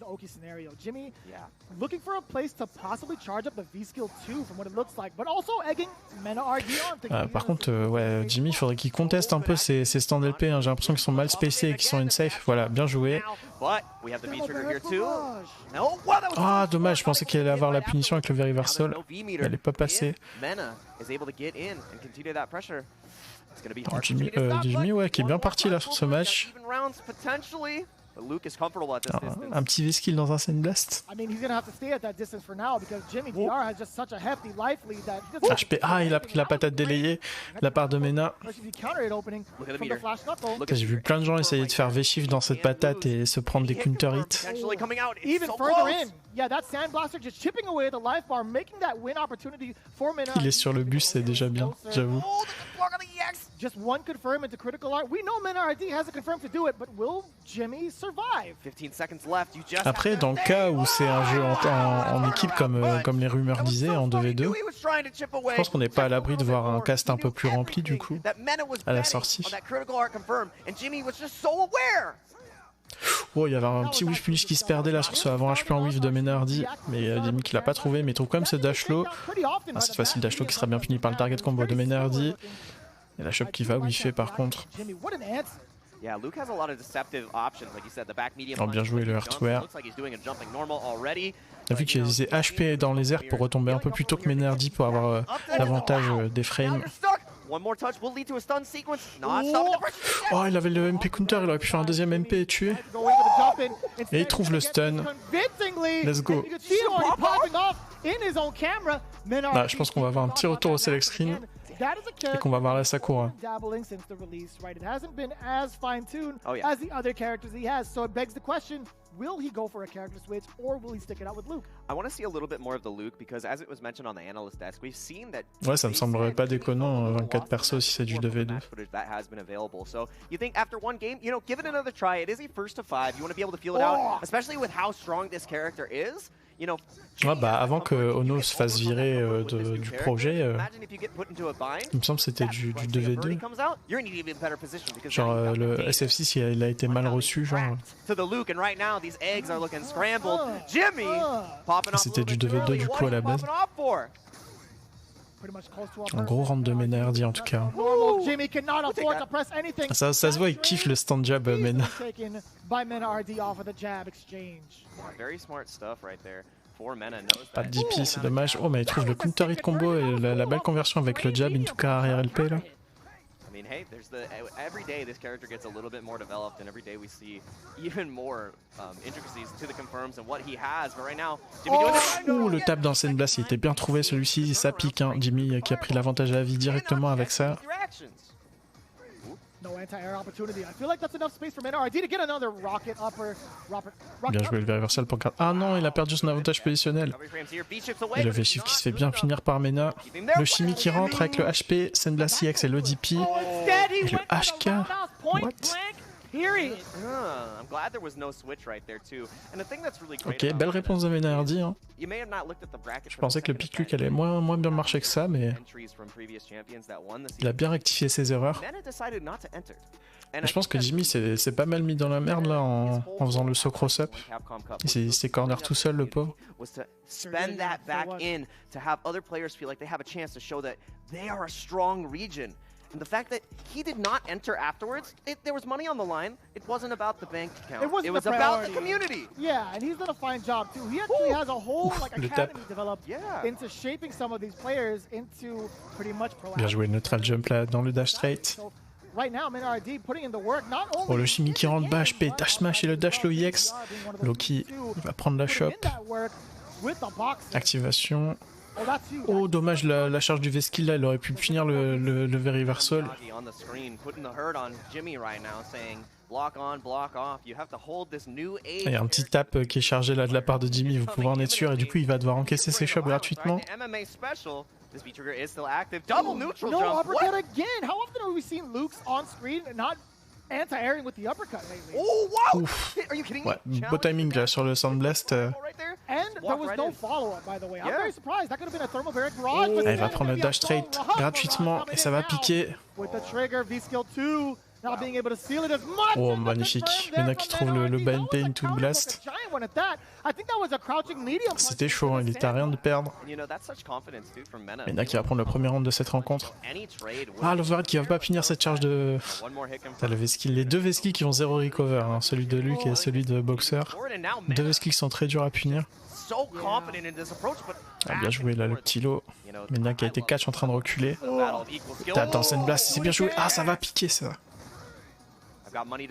Par contre, ouais, Jimmy, il faudrait qu'il conteste un peu ses stands LP. Hein. J'ai l'impression qu'ils sont mal spacés et qu'ils sont unsafe. Voilà, bien joué. Ah, dommage, je pensais qu'il allait avoir la punition avec le V-Reversal. Elle n'est pas passée. Jimmy, ouais, qui est bien parti là sur ce match. Un petit V-skill dans un Sand Blast. HP, ah, il a pris la patate délayée de la part de Mena. J'ai vu plein de gens essayer de faire V-shift dans cette patate et se prendre des counter hits. Il est sur le bus, c'est déjà bien, j'avoue. Just one confirm into critical art. We know Mena RD has a confirm to do it, but will Jimmy survive? 15 seconds left. You just Après, dans le cas où c'est un jeu en équipe comme les rumeurs disaient, en 2v2, je pense qu'on n'est pas à l'abri de voir un cast un peu plus rempli du coup, à la sortie. Oh, il y avait un petit whiff punish qui se perdait là sur ce avant HP en whiff de Ménardi, mais Jimmy qui l'a pas trouvé, mais il trouve quand même ce dash low. Ah, cette fois-ci, le dash low qui sera bien puni par le target combo de Ménardi. Et la shop qui va whiffer par contre. Oh, bien joué le R2R. On a vu qu'il utilisait HP dans les airs pour retomber un peu plus tôt que Ménardi pour avoir l'avantage des frames. Oh, il avait le MP counter, il aurait pu faire un deuxième MP et tuer. Et il trouve le stun. Let's go. Là, je pense qu'on va avoir un petit retour au select screen. et qu'on va voir la Sakura. Dabbling since the release, right? It hasn't been as fine-tuned Oh, yeah. as the other characters he has, so it begs the question, will he go for a character switch or will he stick it out with Luke? I want to see a little bit more of the Luke because as it was mentioned on the analyst desk, we've seen that. Ouais, ça me semblerait pas déconnant, 24 persos si c'est du 2v2. That has been available. So you think after one game, you know, give it another try. It is a first to 5. You want to be able to feel it out, especially with how strong this character is. You know, ouais, bah, avant que Ono se fasse virer du projet, il me semble que c'était du 2v2. Genre le SF6 il a été mal reçu, genre. C'était du 2v2 du coup à la base. Un gros round de Mena RD en tout cas. Ça se voit, il kiffe le stand jab Mena. Pas de DP, c'est dommage. Oh mais il trouve le counter hit combo et la belle conversion avec le jab, in tout cas arrière LP là. I mean, hey, every day this character gets a little bit more developed, and every day we see even more intricacies to the confirms and what he has. But right now, Jimmy doing it. Ouh, le tap dans Scène Blast, il était bien trouvé celui-ci, ça pique, hein. Jimmy qui a pris l'avantage à la vie directement avec ça. No anti-air opportunity. I feel like that's enough space for Mena RD to get another rocket upper. Bien joué le reversal pour garder. Ah non, il a perdu son avantage positionnel. Et le V-Shift qui se fait bien finir par Mena. Le Shimi qui rentre avec le HP, Scène Blast EX et l'ODP. Et le HK. What? Ok, belle réponse de Mena RD. Hein. Je pensais que le pick Luke allait moins bien marcher que ça, mais il a bien rectifié ses erreurs. Mais je pense que Jimmy s'est pas mal mis dans la merde là en faisant le saut cross-up. Il s'est corner tout seul, le pauvre. And the fact that he did not enter afterwards, there was money on the line. It wasn't about the bank account. It was about the community. Yeah, and he's done a fine job too. He actually has a whole academy developed into shaping some of these players into pretty much proactive. Bien joué, neutral jump là dans le dash straight. Right now, Mena RD putting in the work. Not only oh, le Shimi qui rentre bas, HP, dash smash et le dash low EX. Loki va prendre la shop. Activation. Oh dommage la charge du V-Skill là, il aurait pu finir le V-Reversal. Il y a un petit tap qui est chargé là de la part de Jimmy, vous pouvez en être sûr, et du coup il va devoir encaisser ses shops gratuitement. No uppercut again. How often have we seen Luke's on screen not anti-airing with the uppercut lately? Oh wow! Ouf. Are you kidding me? Ouais, beau timing là sur le Sound Blast. And there was no follow-up, by the way. I'm very surprised. That could have been a thermal barrack barrage. Ah, il va prendre le dash straight gratuitement et ça va piquer. With the trigger, V-Skill 2. Not being able to seal it as much. Oh magnifique. Mena qui trouve le bind pain to blast. C'était chaud, hein. Il était à rien de perdre. Mena qui va prendre le premier round de cette rencontre. Ah, l'overhead qui va pas finir cette charge de... T'as le V-Skill, les deux V-Skills qui ont 0 recover, hein. Celui de Luke et celui de Boxer. Deux V-Skills qui sont très durs à punir. Ah, bien joué là le petit lot. Mena qui a été catch en train de reculer. Tape dans Scène Blast, c'est bien joué. Ah, ça va piquer ça. Joli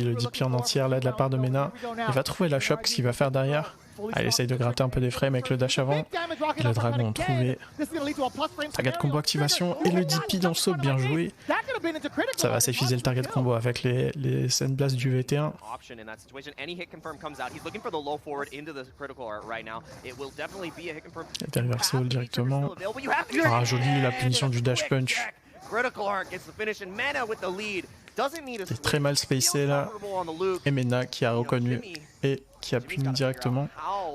le DP en entière là de la part de Mena. Il va trouver la shop, ce qu'il va faire derrière. Ah, il essaye de gratter un peu des frames avec le dash avant. Et le dragon trouvé. Target combo activation et le DP dans le saut, bien joué. Ça va s'effiser le target combo avec les Scène Blast du VT1. Derrière Soul directement. Ah, joli la punition du dash punch. C'est très mal spacé là. Et Mena qui a reconnu et qui a puni directement.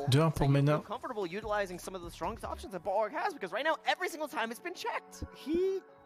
2-1 pour Mena.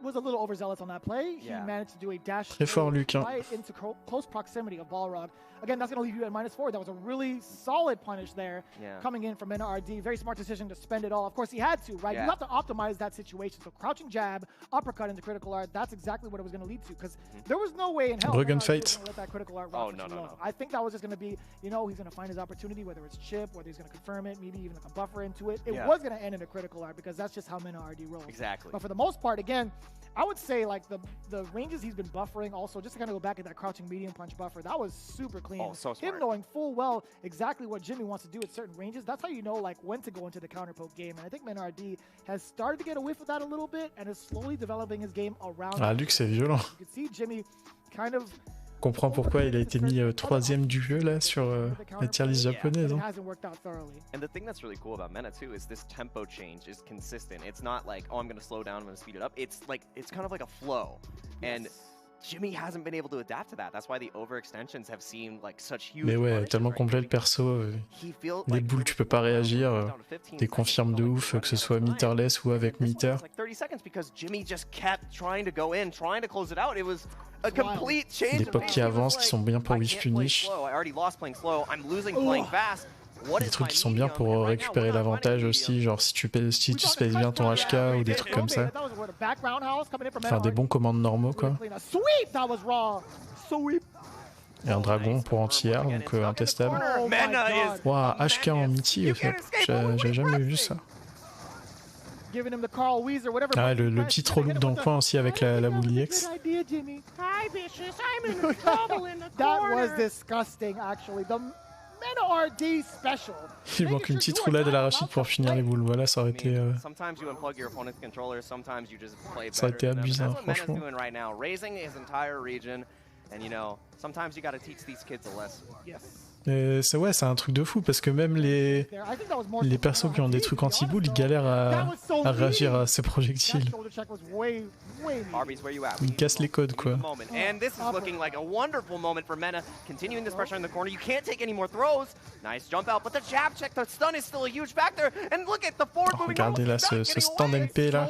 Was a little overzealous on that play. He managed to do a dash très fort, Luke, hein. right into close proximity of Balrog. Again, that's going to leave you at -4. That was a really solid punish there coming in from Mena RD. Very smart decision to spend it all. Of course, he had to, right? You have to optimize that situation. So crouching jab, uppercut into critical art, that's exactly what it was going to lead to, because there was no way in hell Dragon Fight. let that critical art rock no. I think that was just going to be, you know, he's going to find his opportunity, whether it's chip, whether he's going to confirm it, maybe even like a buffer into it. It was going to end in a critical art because that's just how Mena RD rolls. Exactly. But for the most part, again, I would say like the ranges he's been buffering also, just to kind of go back at that crouching medium punch buffer, that was super clean. Oh, so smart. Him knowing full well exactly what Jimmy wants to do at certain ranges, that's how you know like when to go into the counter poke game. And I think Menardi has started to get a whiff of that a little bit and is slowly developing his game around. Ah, Luke, c'est violent. You can see Jimmy kind of Comprends pourquoi il a été mis 3ème du jeu là sur la tier list japonaise. Hein. And the thing that's really cool about Mena too is this tempo change is consistent. It's not like, oh, I'm going to slow down, I'm going to speed it up. It's like it's kind of like a flow. And Jimmy hasn't been able to adapt to that. That's why the overextensions have seemed like such huge. Mais ouais, tellement complet le perso. Les boules, tu peux pas réagir. Des confirmes de ouf, que ce soit meterless ou avec meter. Like 30 seconds because Jimmy just kept trying to go in, trying to close it out. It was a complete change. Des pokes qui avancent, qui sont bien pour whiff punish. I already lost playing slow. I'm losing playing fast. Des trucs qui sont bien pour récupérer l'avantage aussi, genre si tu spaces bien ton HK ou des trucs comme ça. Faire des bons commandes normaux quoi. Et un dragon pour anti-air, donc intestable. Waouh, HK en miti, j'ai jamais vu ça. Ah, le petit troll look dans le coin aussi avec la boule X. That was disgusting actually. Mena RD special. Il manque une petite roulade à l'arachide pour finir les boules. Voilà, ça aurait été. Ça aurait été abusé, hein, franchement. C'est ouais, c'est un truc de fou parce que même les persos qui ont des trucs anti-boules, ils galèrent à réagir à ces projectiles. Ils cassent les codes quoi. And this is looking like a wonderful moment for Mena, continuing this pressure in the corner. You can't take any more throws. Nice jump out, but the jab check, the stun is still a huge factor. And look at the forward moving. Regardez là ce stand MP là,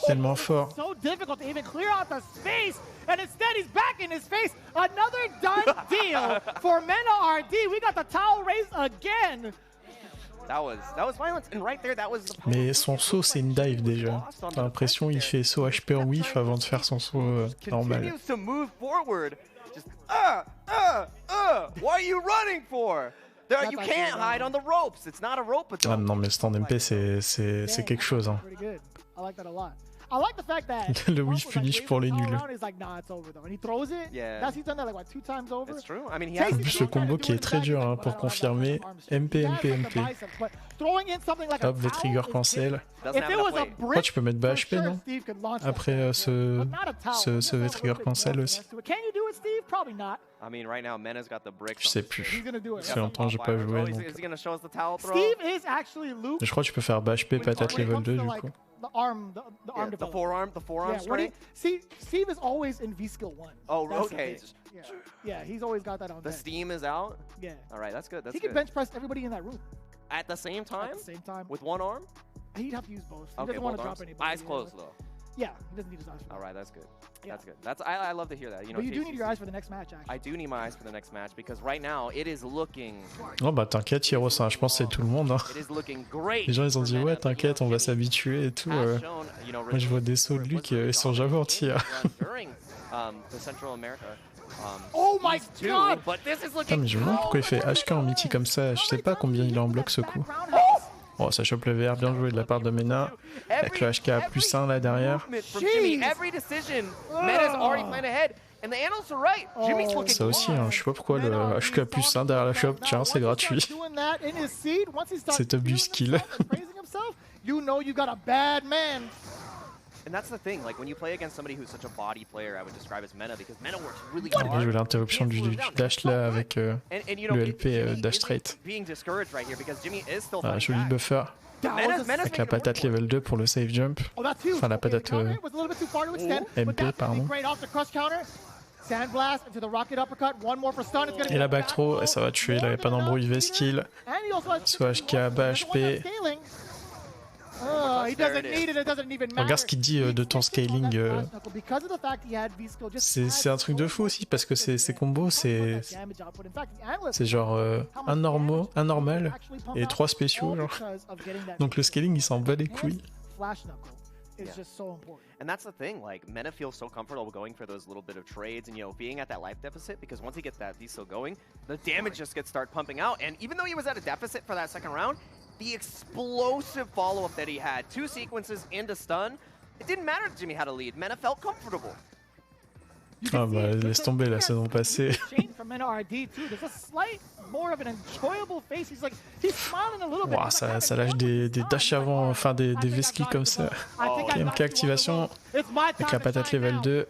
tellement fort. So difficult to even clear out the space. And instead he's back in his face. Another done deal for Mena RD. We got the towel raised again. That was violence, and right there, that was the. Mais son saut c'est une dive déjà. T'as l'impression il fait saut HP en whiff avant de faire son saut normal. Continues to move forward. Just What are you running for? There, you can't hide on the ropes. It's not a rope. Ah non mais stand MP c'est quelque chose hein. I like that a lot. I like the fact that le whiff punish pour les nuls. En plus le combo qui est très dur hein, pour confirmer MP. Hop, V-trigger cancel. Oh, tu peux mettre bas HP non? Après ce V-trigger cancel aussi. Je sais plus. Ça fait longtemps que j'ai pas joué. Donc... Je crois que tu peux faire bas HP patate level 2 du coup. The forearm straight. See, Steve is always in V-skill 1. Oh, okay. Yeah, he's always got that on. The steam is out? Yeah. All right, that's good. He can bench press everybody in that room. At the same time? At the same time. With one arm? He'd have to use both. He Okay, doesn't want to drop anybody. Eyes closed, though. Yeah, he doesn't need his eyes. All right, that's good. Yeah. That's good. I love to hear that. You know, but you do need your eyes for the next match, actually. I do need my eyes for the next match because right now it is looking. Oh bah t'inquiète, Hiro, ça, je pense que c'est tout le monde. Hein. Les gens ils ont dit ouais t'inquiète, on va s'habituer et tout. Moi je vois des sauts de Luke, ils sont jamais entiers. Oh my god! Putain, mais je me demande pourquoi il fait HK en mythique comme ça. Je sais pas combien il en bloque ce coup. Oh, ça chope le VR, bien joué de la part de Mena. Avec le HK à +1 là derrière. Ça aussi, hein, je sais pas pourquoi le HK à +1 derrière la shop. Tiens, c'est gratuit. C'est top du skill. And that's the thing, like when you play against somebody who's such a body player, I would describe as Mena because Mena works really hard. Bien joué l'interruption du dash là avec le LP dash straight. Joli buffer. Avec la patate level 2 pour le safe jump. Enfin la patate MP pardon. Et la back throw, et ça va tuer, il avait pas d'embrouille V-skill. Soit HK, bas HP. Regarde ce qu'il dit de ton scaling. C'est un truc de fou aussi parce que ces combos c'est genre un normal et 3 spéciaux genre. Donc le scaling il s'en bat les couilles. It's just so important. And that's the thing, like, Mena feels so comfortable going for those little bit of trades and, you know, being at that life deficit, because once he gets that diesel going, the damage just gets start pumping out. And even though he was at a deficit for that second round, the explosive follow-up that he had, 2 sequences into stun, It didn't matter that Jimmy had a lead. Mena felt comfortable. Ah bah laisse tomber la saison passée. Wow, ça lâche des dash avant, enfin des vesquilles comme ça. KMK activation avec la patate level 2.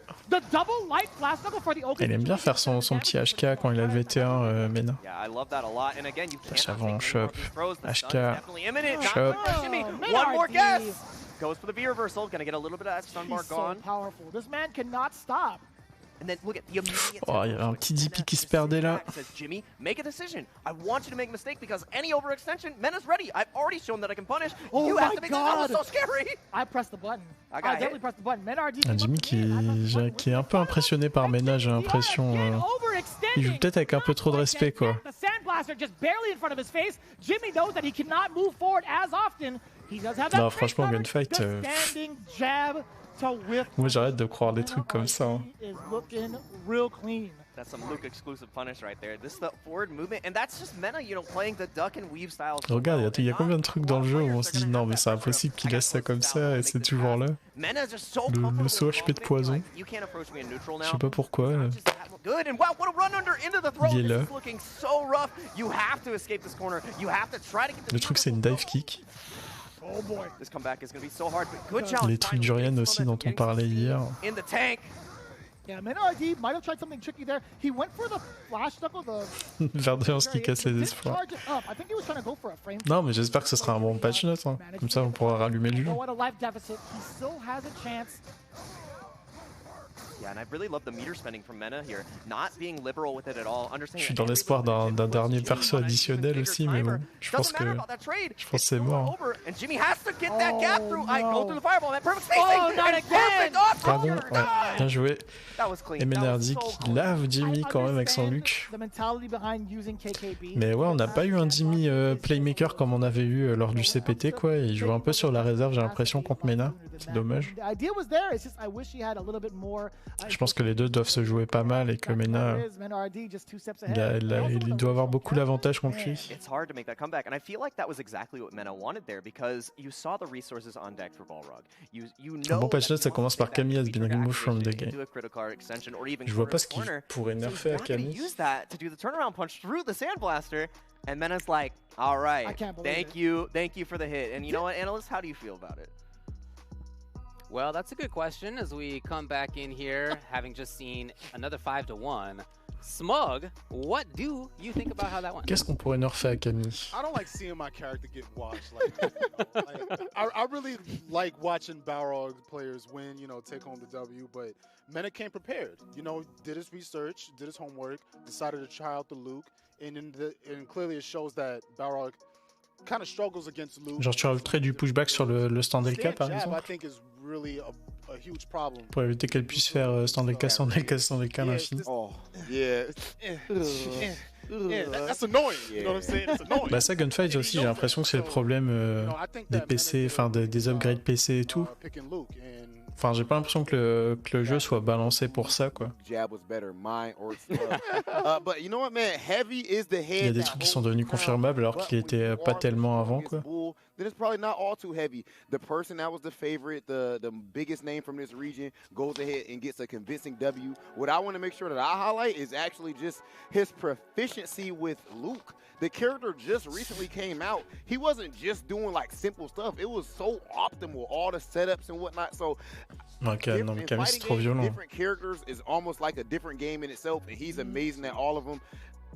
Il aime bien faire son petit HK quand il a le VT1 Mena. Dash avant, shop, HK, shop. One more guess! Goes for the V reversal, gonna get a little bit of that stun bar gone. This man cannot stop. And then look at the immediate. Oh, il y a un petit DP qui se perdait là. Says Jimmy, make a decision. I want you to make a mistake because any overextension, Mena's ready. I've already shown that I can punish. Oh you my have to make God. that was so scary. I pressed the button. I definitely pressed the button. Un Jimmy qui est un peu impressionné par Mena, j'ai l'impression. Il joue peut-être avec un peu trop de respect, quoi. The sandblaster just barely in front of his face. Jimmy knows that he cannot move forward as often. He does have that. Non, franchement, gunfight. Standing jab to whiff. Moi, j'arrête de croire des trucs comme ça. Hein. Is looking real clean. That's some Luke exclusive punish right there. This is the forward movement, and that's just Mena, you know, playing the duck and weave style. Regarde, il y a combien de trucs dans le jeu où on se dit non, mais c'est impossible qu'il laisse ça comme ça et c'est toujours là. Le saut HP de poison. Je sais pas pourquoi. Il est là. Le truc, c'est une dive kick. Les trucs d'Urian aussi dont on parlait hier. Yeah, MenRD might have tried something tricky there. He went for the flash knuckle, the Verdoyance qui casse les espoirs. I think he was trying to go for a frame. Non, mais j'espère que ce sera un bon patch note. Hein. Comme ça, on pourra rallumer le jeu. What a life deficit. He still has a chance. Yeah, and I really love the meter spending from Mena here, not being liberal with it at all. Je suis dans l'espoir d'un dernier perso additionnel aussi, mais bon, je pense que c'est mort. And Jimmy has to get that gap through. I go through the fireball. That perfect spacing. Oh, not again. Pardon, ouais, bien joué. Et MenRD qui lave Jimmy quand même avec son Luke. Mais ouais, on n'a pas eu un Jimmy playmaker comme on avait eu lors du CPT, quoi. Il joue un peu sur la réserve, j'ai l'impression, contre Mena. C'est dommage. Je pense que les deux doivent se jouer pas mal et que Mena, il doit avoir beaucoup d'avantages contre lui. It's hard to make that comeback, and I feel like that was exactly what Mena wanted there because you saw the resources on deck for Balrog. Un bon patch note, ça commence par Camille has been removed from the game. Je vois pas ce qu'il pourrait nerfer à Camille. Use that to do the turnaround punch through the sandblaster, and Mena's like, all right, thank you for the hit. And you know what, Analyst, how do you feel about it? Well, that's a good question as we come back in here, having just seen another 5-1. Smug, what do you think about how that went? Qu'est-ce qu'on pourrait nerfer à Camille? I don't like seeing my character get washed like that. I really like watching Balrog players win, you know, take home the W, but Mena came prepared. You know, did his research, did his homework, decided to try out the Luke, and clearly it shows that Balrog kind of struggles against Luke. Genre tu rajouterais du pushback sur le stand LK par exemple? Pour éviter qu'elle puisse faire stand LK, stand LK, stand LK à l'infini. Oh, yeah. That's annoying, you know what I'm saying? It's annoying. Bah ça, Gunfight aussi, j'ai l'impression que c'est le problème des PC, enfin des upgrades PC et tout. Enfin, j'ai pas l'impression que le jeu soit balancé pour ça, quoi. Il y a des trucs qui sont devenus confirmables alors qu'il était pas tellement avant, quoi. Then it's probably not all too heavy. The person that was the favorite, the biggest name from this region, goes ahead and gets a convincing W. What I want to make sure that I highlight is actually just his proficiency with Luke. The character just recently came out. He wasn't just doing like simple stuff. It was so optimal, all the setups and whatnot. So okay, non, mais Camille, c'est trop violent. Different characters is almost like a different game in itself, and he's amazing at all of them.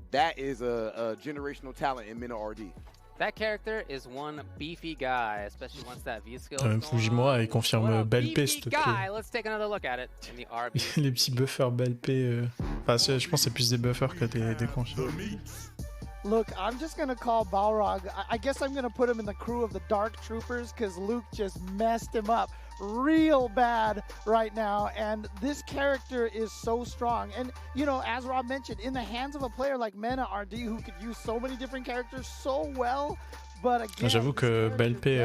That is a generational talent in MenRD. That character is one beefy guy, especially once that V skill. Fujimura, il confirme belle P, s'il te plaît. Let's take another look at it in the RB. Les petits buffers belle P. Enfin, je pense que c'est plus des buffers que des confirmes. Look, I'm just going to call Balrog. I guess I'm going to put him in the crew of the Dark Troopers because Luke just messed him up real bad right now. And this character is so strong. And, you know, as Rob mentioned, in the hands of a player like MenRD who could use so many different characters so well. But again, j'avoue que belle P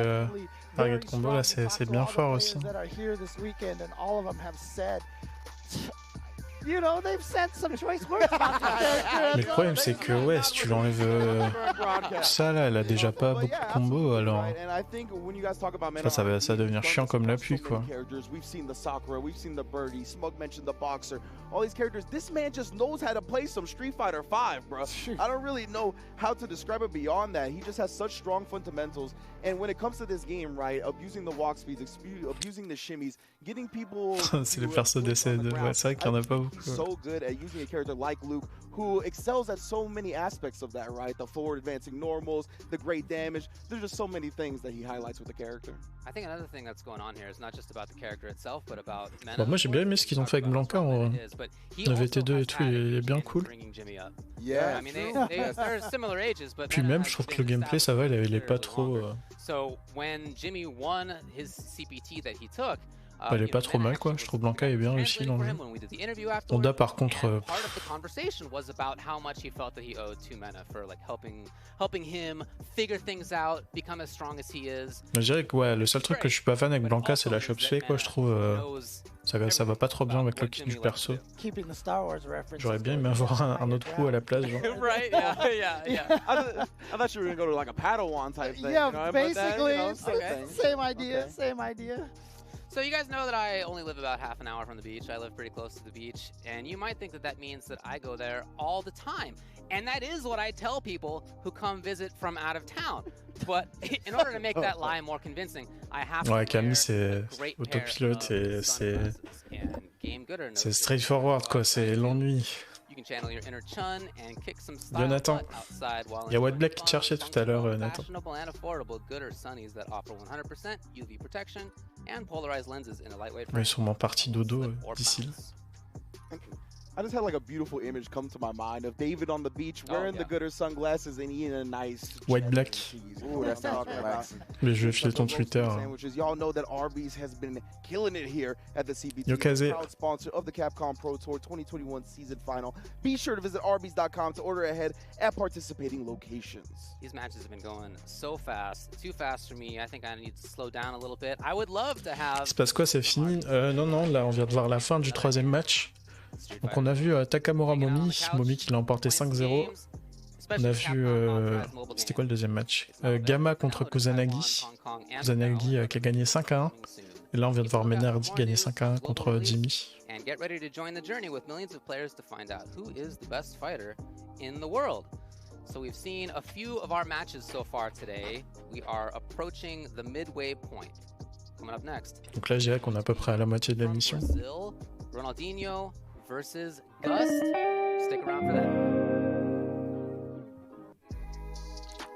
target combo là, c'est bien fort aussi. You know, they've sent some choice words about the character. Mais le problème c'est que ouais, si tu l'enlèves ça là, elle a déjà pas beaucoup de combos alors. Ça va devenir chiant comme la pluie quoi. We've seen the Sakura, we've seen the Birdie, Smug mentioned the Boxer, all these characters. This man just knows how to play some Street Fighter 5, bro. I don't really know how to describe it beyond that. He just has such strong fundamentals. And when it comes to this game, right, abusing the walk speeds, abusing the shimmies, getting people. C'est les persos d'essai de. Ouais, c'est vrai qu'il y en a pas beaucoup. So good at using a character like Luke, who excels at so many aspects of that, right? The forward advancing normals, the great damage. There's just so many things that he highlights with the character. I think another thing that's going on here is not just about the character itself, but about Bah, moi j'ai bien aimé ce qu'ils ont fait avec Blanca en VT2 et tout, il est bien cool. Yeah, I mean, they're similar ages, but Puis même je trouve que le gameplay ça va, il est pas trop. So when Jimmy won his CPT that he took, elle est pas trop mal quoi, je trouve Blanca est bien réussi dans le jeu. Honda par contre. Part of the conversation was about how much he felt that he owed to Mena for like helping him figure things out, become as strong as he is. Je dirais que ouais, le seul truc que je suis pas fan avec Blanca c'est la chop sway quoi, je trouve ça va pas trop bien avec le kit du perso. J'aurais bien aimé avoir un autre coup à la place genre. Right, yeah. I thought you were gonna go to like a Padawan type thing. Yeah, you know, basically, same idea. Same idea. So you guys know that I only live about half an hour from the beach. I live pretty close to the beach, and you might think that that means that I go there all the time. And that is what I tell people who come visit from out of town. But in order to make that lie more convincing, I have to Camille c'est autopilote et c'est straightforward quoi, c'est l'ennui. Jonathan, il y a White Black qui te cherchait tout à l'heure, Nathan. Ils sont sûrement partis dodo d'ici là. I just had like a beautiful image come to my mind of David on the beach wearing the gooder sunglasses and eating a nice White Black. Ooh, that's talking about. Mais je vais filer ton Twitter. Y'all know that Arby's has been killing it here at the CBT. Yokaze. Proud sponsor of the Capcom Pro Tour 2021 season final. Be sure to visit Arby's.com to order ahead at participating locations. These matches have been going so fast, too fast for me. I think I need to slow down a little bit. I would love to have. Il se passe quoi, c'est fini? Non, là on vient de voir la fin du troisième match. Donc on a vu Takamura Momi qui l'a emporté 5-0. On a vu, c'était quoi le deuxième match? Gamma contre Kusanagi qui a gagné 5-1. Et là on vient de voir Menardi gagner 5-1 contre Jimmy. And get ready to join the journey with millions of players to find out who is the best fighter in the world. So we've seen a few of our matches so far today. We are approaching the midway point. Coming up next. Donc là je dirais qu'on est à peu près à la moitié de la mission. Ronaldinho versus Gust. Stick around for that.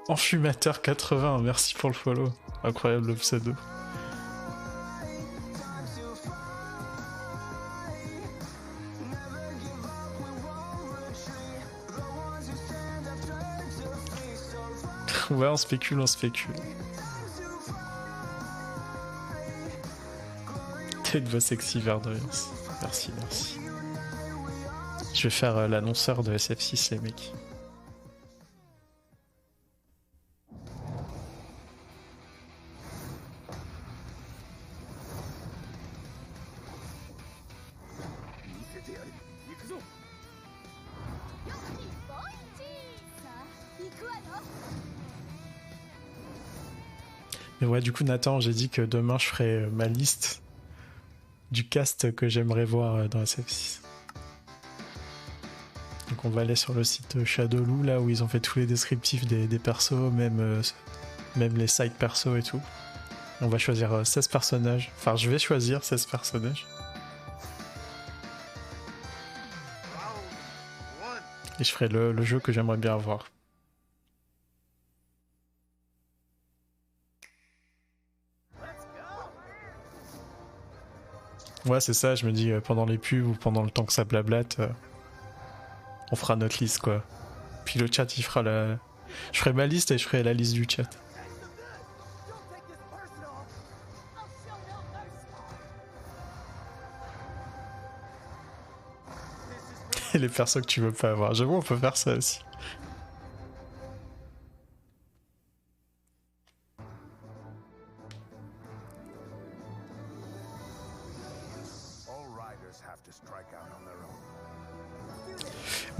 Enfumateur 80, merci pour le follow. Incroyable le pseudo. Ouais, on spécule. T'as une voix sexy, Verdoyance. Merci. Je vais faire l'annonceur de SF6, les mecs. Mais ouais, du coup, Nathan, j'ai dit que demain je ferai ma liste du cast que j'aimerais voir dans SF6. Donc on va aller sur le site Shadowloo, là où ils ont fait tous les descriptifs des persos, même les side persos et tout. On va choisir 16 personnages. Enfin, je vais choisir 16 personnages. Et je ferai le jeu que j'aimerais bien avoir. Ouais, c'est ça, je me dis pendant les pubs ou pendant le temps que ça blablate, on fera notre liste quoi. Puis le chat il fera la. Je ferai ma liste et je ferai la liste du chat. Et les persos que tu veux pas avoir. J'avoue, on peut faire ça aussi.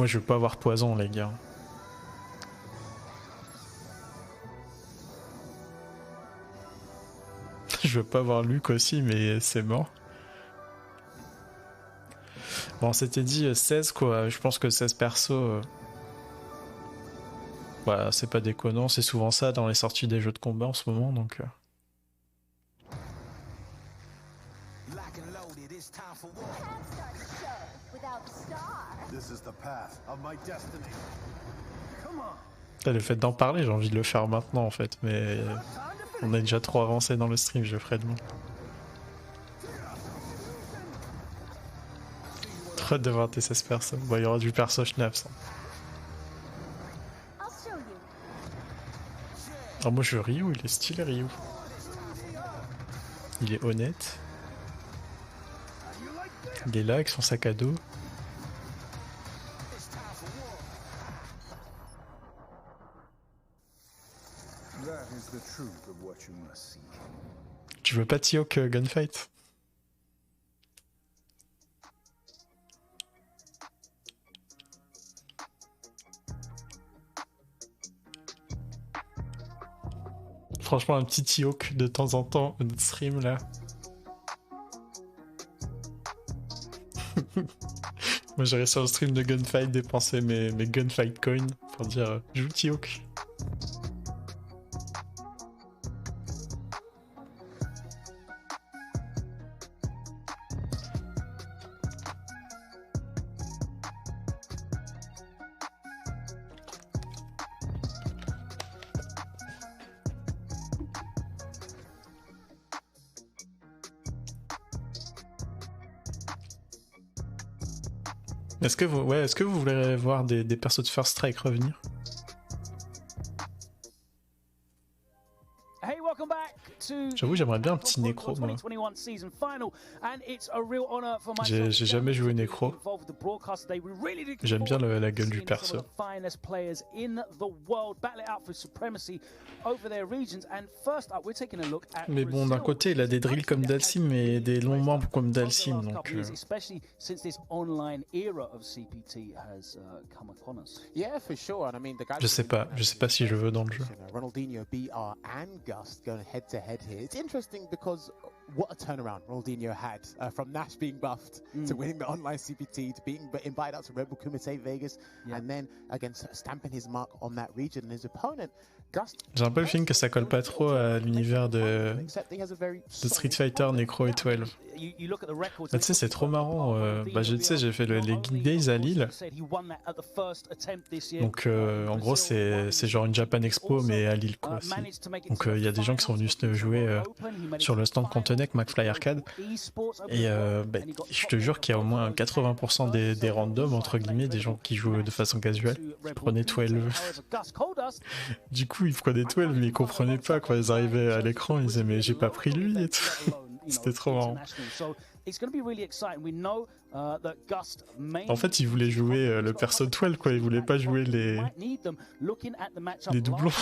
Moi je veux pas avoir poison les gars. Je veux pas avoir Luc aussi, mais c'est mort. Bon, on s'était dit 16 quoi, je pense que 16 persos... Voilà, c'est pas déconnant, c'est souvent ça dans les sorties des jeux de combat en ce moment, donc... Le fait d'en parler, j'ai envie de le faire maintenant en fait, mais on est déjà trop avancé dans le stream, je le ferai demain. Trop hâte de voir tes 16 personnes. Bon, il y aura du perso Schnaps. Alors moi je veux Ryu, il est stylé Ryu. Il est honnête. Il est là avec son sac à dos. Tu veux pas T-Hawk Gunfight? Franchement, un petit T-Hawk de temps en temps, notre stream là. Moi j'irai sur le stream de Gunfight dépenser mes Gunfight coins pour dire joue T-Hawk. Est-ce que vous voulez voir des persos de First Strike revenir? J'avoue, j'aimerais bien un petit nécro, moi. J'ai jamais joué nécro. J'aime bien la gueule du perso. Mais bon, d'un côté, il a des drills comme Dalsim et des longs membres comme Dalsim, donc... Je sais pas si je veux dans le jeu. It's interesting because what a turnaround Ronaldinho had from Nash being buffed to winning the online CPT to being invited out to Red Bull Kumite Vegas and then again stamping his mark on that region and his opponent. J'ai un peu le feeling que ça colle pas trop à l'univers de Street Fighter, Necro et 12. Tu sais, c'est trop marrant. Tu sais, j'ai fait les Geek Days à Lille. Donc, en gros, c'est genre une Japan Expo, mais à Lille, quoi. Donc, il y a des gens qui sont venus se jouer sur le stand qu'on tenait avec McFly Arcade. Et je te jure qu'il y a au moins 80% des randoms, entre guillemets, des gens qui jouent de façon casuelle. Ils prenaient 12. Du coup, ils prenaient 12, mais ils comprenaient pas quand ils arrivaient à l'écran. Ils disaient, mais j'ai pas pris lui et tout. C'était trop marrant. En fait, ils voulaient jouer le perso 12, quoi. Ils voulaient pas jouer les doublons.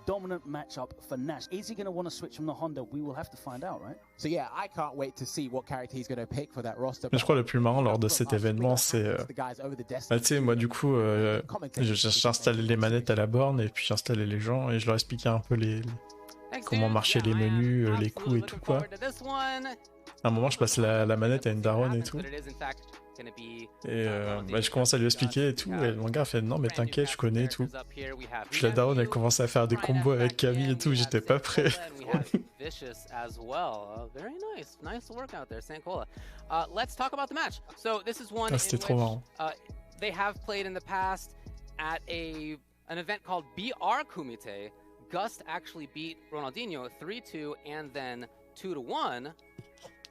Dominant matchup for Nash. Is he going to want to switch from the Honda? We will have to find out, right? So yeah, I can't wait to see what character he's going to pick for that roster. Je crois le plus marrant lors de cet événement, c'est tu sais, moi du coup, j'installais les manettes à la borne et puis j'installais les gens et je leur expliquais un peu comment marchaient les menus, les coups et tout quoi. À un moment, je passe la manette à une daronne et tout. Et je commence à lui expliquer et tout, et mon gars fait non mais t'inquiète, je connais et tout. Puis la daronne elle commence à faire des combos avec Camille et tout, j'étais pas prêt. C'était trop marrant. They have played in the past at an event called BR Kumite. Gust actually beat Ronaldinho 3-2 and then 2-1.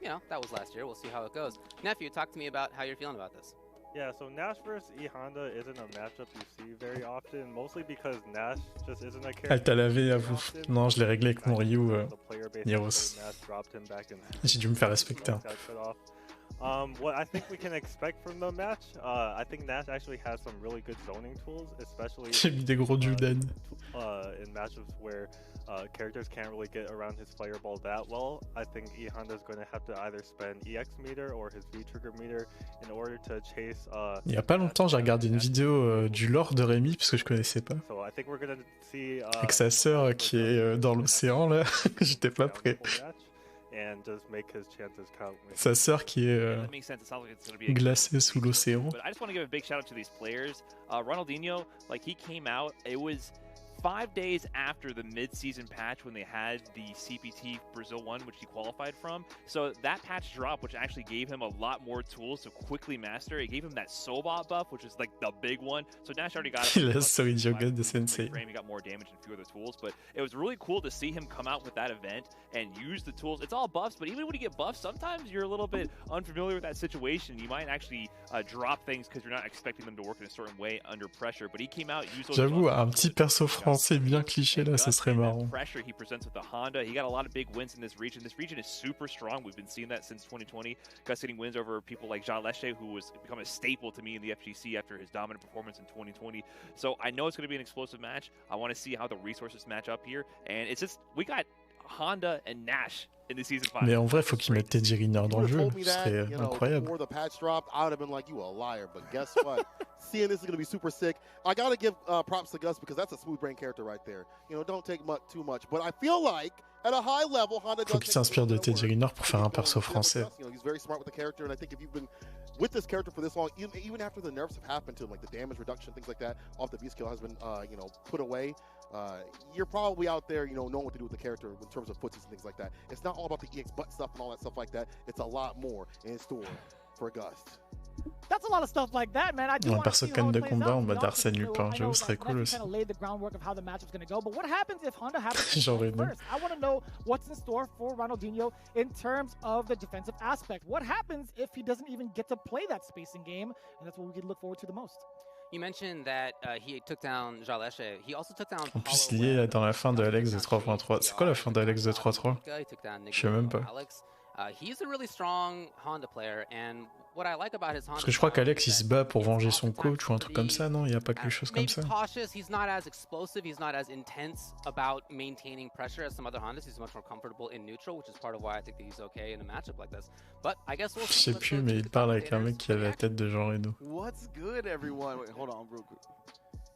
You know, that was last year. We'll see how it goes. Nephew, talk to me about how you're feeling about this. Yeah, so Nash versus E Honda isn't a matchup you see very often, mostly because Nash just isn't a character. Elle t'a lavé à vous. Non, je l'ai réglé avec mon Ryu Heroes. J'ai dû me faire respecter. What I think we can expect from the match, I think Nash actually has some really good zoning tools, especially J'ai mis des gros Juden. In matches where characters can't really get around his fireball that well. I think E Honda is going to have to either spend EX meter or his V trigger meter in order to chase. Il y a pas longtemps, j'ai regardé une vidéo du lore de Rémi parce que je connaissais pas. So I think we're going to see. Avec sa sœur qui est dans l'océan là, j'étais pas prêt. And just make his chances count. Sa sœur qui est glacée sous l'océan. But I just want to give a big shout out to these players. Ronaldinho, like he came out, it was 5 days after the mid-season patch when they had the CPT Brazil one, which he qualified from. So that patch drop, which actually gave him a lot more tools to quickly master. It gave him that Sobot buff, which is like the big one. So Nash already got it. Il so idiot de Sensei. He got more damage and a few other tools, but it was really cool to see him come out with that event and use the tools. It's all buffs, but even when you get buffs, sometimes you're a little bit unfamiliar with that situation. You might actually drop things because you're not expecting them to work in a certain way under pressure. But he came out, used those. J'avoue, un petit perso français bien cliché là, ce serait marrant. Pressure he presents with the Honda. He got a lot of big wins in this region. This region is super strong. We've been seeing that since 2020. Gus getting wins over people like Jean Leche, who was become a staple to me in the FGC after his dominant performance in 2020. So I know it's going to be an explosive match. I want to see how the resources match up here. And it's just, we got Honda and Nash in the season 5. Mais en vrai, faut qu'ils mettent Teddy Riner dans le jeu. Ce serait incroyable. Before the patch dropped, I would have been like, you a liar. But guess what? Seeing this is going to be super sick. I got to give props to Gus because that's a smooth brain character right there. You know, don't take too much. But I feel like at a high level, Honda faut qu'il s'inspire de Teddy Riner pour faire un perso français. You know, he's very smart with the character, and I think if you've been with this character for this long, even after the nerfs have happened to him, like the damage reduction, things like that, off the V skill has been, you know, put away. You're probably out there, you know, knowing what to do with the character in terms of footsies and things like that. It's not all about the EX butt stuff and all that stuff like that. It's a lot more in store for Gus. That's a lot of stuff like that, man. I do un perso can de combat en mode Arsène Lupin, j'avoue, ce serait cool aussi. Kind of laid the groundwork of how the match is going to go, but what happens if Honda happens to go first? I want to know what's in store for Ronaldinho in terms of the defensive aspect. What happens if he doesn't even get to play that spacing game? And that's what we can look forward to the most. You mentioned that he took down Jaleshe. He also took down. En plus, il est dans la fin de Alex de 3.3. C'est quoi la fin d'Alex de 3.3? Je sais même pas. He's a really strong Honda player, and what I like about his Honda. Parce que je crois qu'Alex il se bat pour venger son coach ou un truc comme ça, non? Il y a pas quelque chose comme ça? Cautious. He's not as explosive. He's not as intense about maintaining pressure as some other Hondas. He's much more comfortable in neutral, which is part of why I think that he's okay in a matchup like this. But I guess we'll see. Je sais plus, mais il parle avec un mec qui a la tête de Jean Reno. What's good, everyone? Wait, hold on, real quick.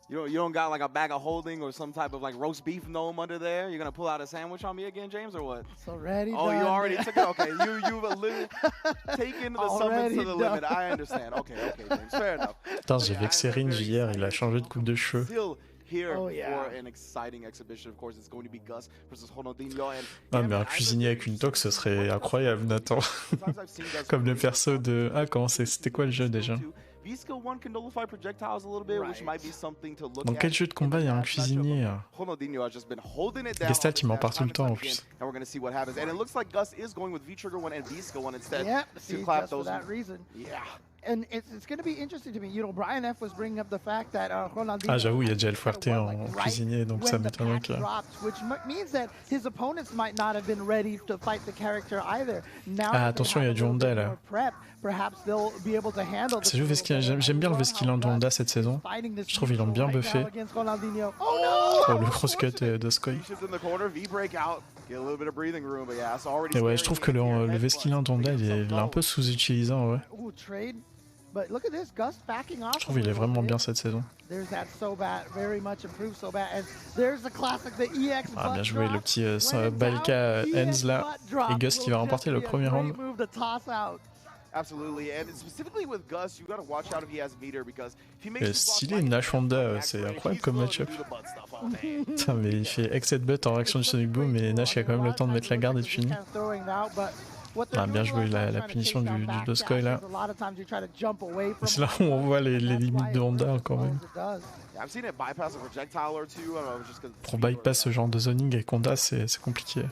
You don't got like a bag of holding or some type of like roast beef gnome under there? You're gonna pull out a sandwich on me again, James, or what? It's already done. You already took it. Okay, you've taken the summons to the limit. I understand. Okay, James, fair enough. Putain, j'ai vexé Ringe hier, il a changé de coupe de cheveux. Here for an exciting exhibition, of course, it's going to be Gus versus Ronaldinho. Ah, mais un cuisinier avec une toque, ce serait incroyable, Nathan. Comme le perso de. Ah, comment c'était quoi le jeu déjà? Dans quel jeu de combat il y a un cuisinier? Gestalt, il m'en parle tout le temps en plus. And it's going to be interesting to me. You know, Brian F was bringing up the fact that Ronaldinho. Ah, j'avoue, il y a déjà le Fuerte en cuisinier, donc ça m'étonnerait que. Which means that his opponents might not have been ready to fight the character either. Now, ah, attention, il y a du Honda là. J'aime bien le Vesquilan de Honda cette saison. Je trouve qu'ils l'ont bien buffé. Oh, le crosscut de Skoy. Et ouais, je trouve que le Vesquilan de Honda, il est un peu sous-utilisé en vrai. Je trouve qu'il est vraiment bien cette saison. Ah, bien joué, le petit Balka Ends là. Et Gus qui va remporter le premier round. Stylé, Nash Honda, c'est incroyable comme match-up. Putain, mais il fait exit butt en réaction du Sonic Boom, mais Nash a quand même le temps de mettre la garde et de finir. Ah, bien joué la punition du Doskoy là. C'est là où on voit les limites de Honda quand même. Pour bypass ce genre de zoning avec Honda, c'est compliqué.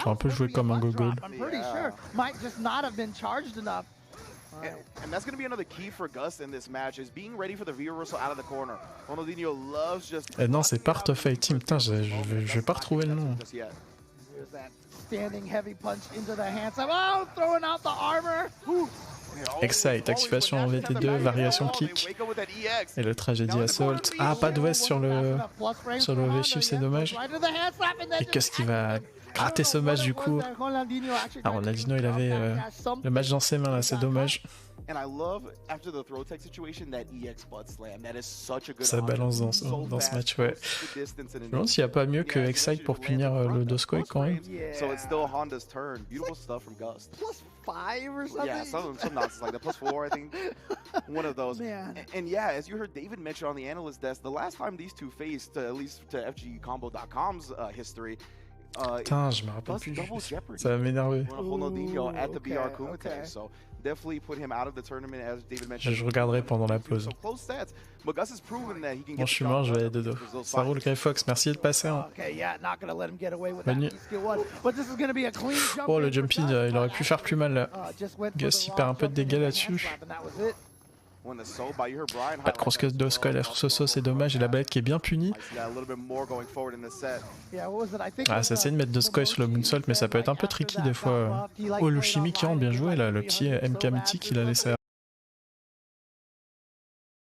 Faut un peu jouer comme un gogol. And that's going to be another key for Gus in this match is being ready for the V reversal out of the corner. Ronaldinho loves just. Non, c'est pas Art of Fighting. Putain, je vais pas retrouver le nom. There's that standing heavy punch into the hands. Oh, throwing out the armor. Excite, activation en VT2, variation kick. Et le tragédie assault. Ah, pas de West sur le V-shift, c'est dommage. Et qu'est-ce qui va gratter ce match du coup? Ah, Ronaldinho, il avait le match dans ses mains là, c'est dommage. Ça balance dans ce match, ouais. Je me demande s'il n'y a pas mieux que Excite pour punir le Doskoi quand même. +5 or something? Yeah, some nonsense like that. +4, I think. One of those. And yeah, as you heard David mention on the analyst desk, the last time these two faced, at least to FGCombo.com's history, putain, je me rappelle plus. Ça va m'énerver. At the BR Kumite, so definitely put him out of the tournament, as David mentioned. Je regarderai pendant la pause. Bon, je suis mort, je vais aller dodo. Ça roule, Grey Fox, merci de passer. Hein. Bonne nuit. Oh, le jumping, il aurait pu faire plus mal là. Gus, il perd un peu de dégâts là-dessus. Pas de cross-cut d'Osco là sur Soso, c'est dommage. Et la balette qui est bien punie. Ah, ça essaie de mettre Doskoi sur le moonsault, mais ça peut être un peu tricky des fois. Oh, le chimie qui rentre, bien joué là. Le petit MK mythique, il a laissé.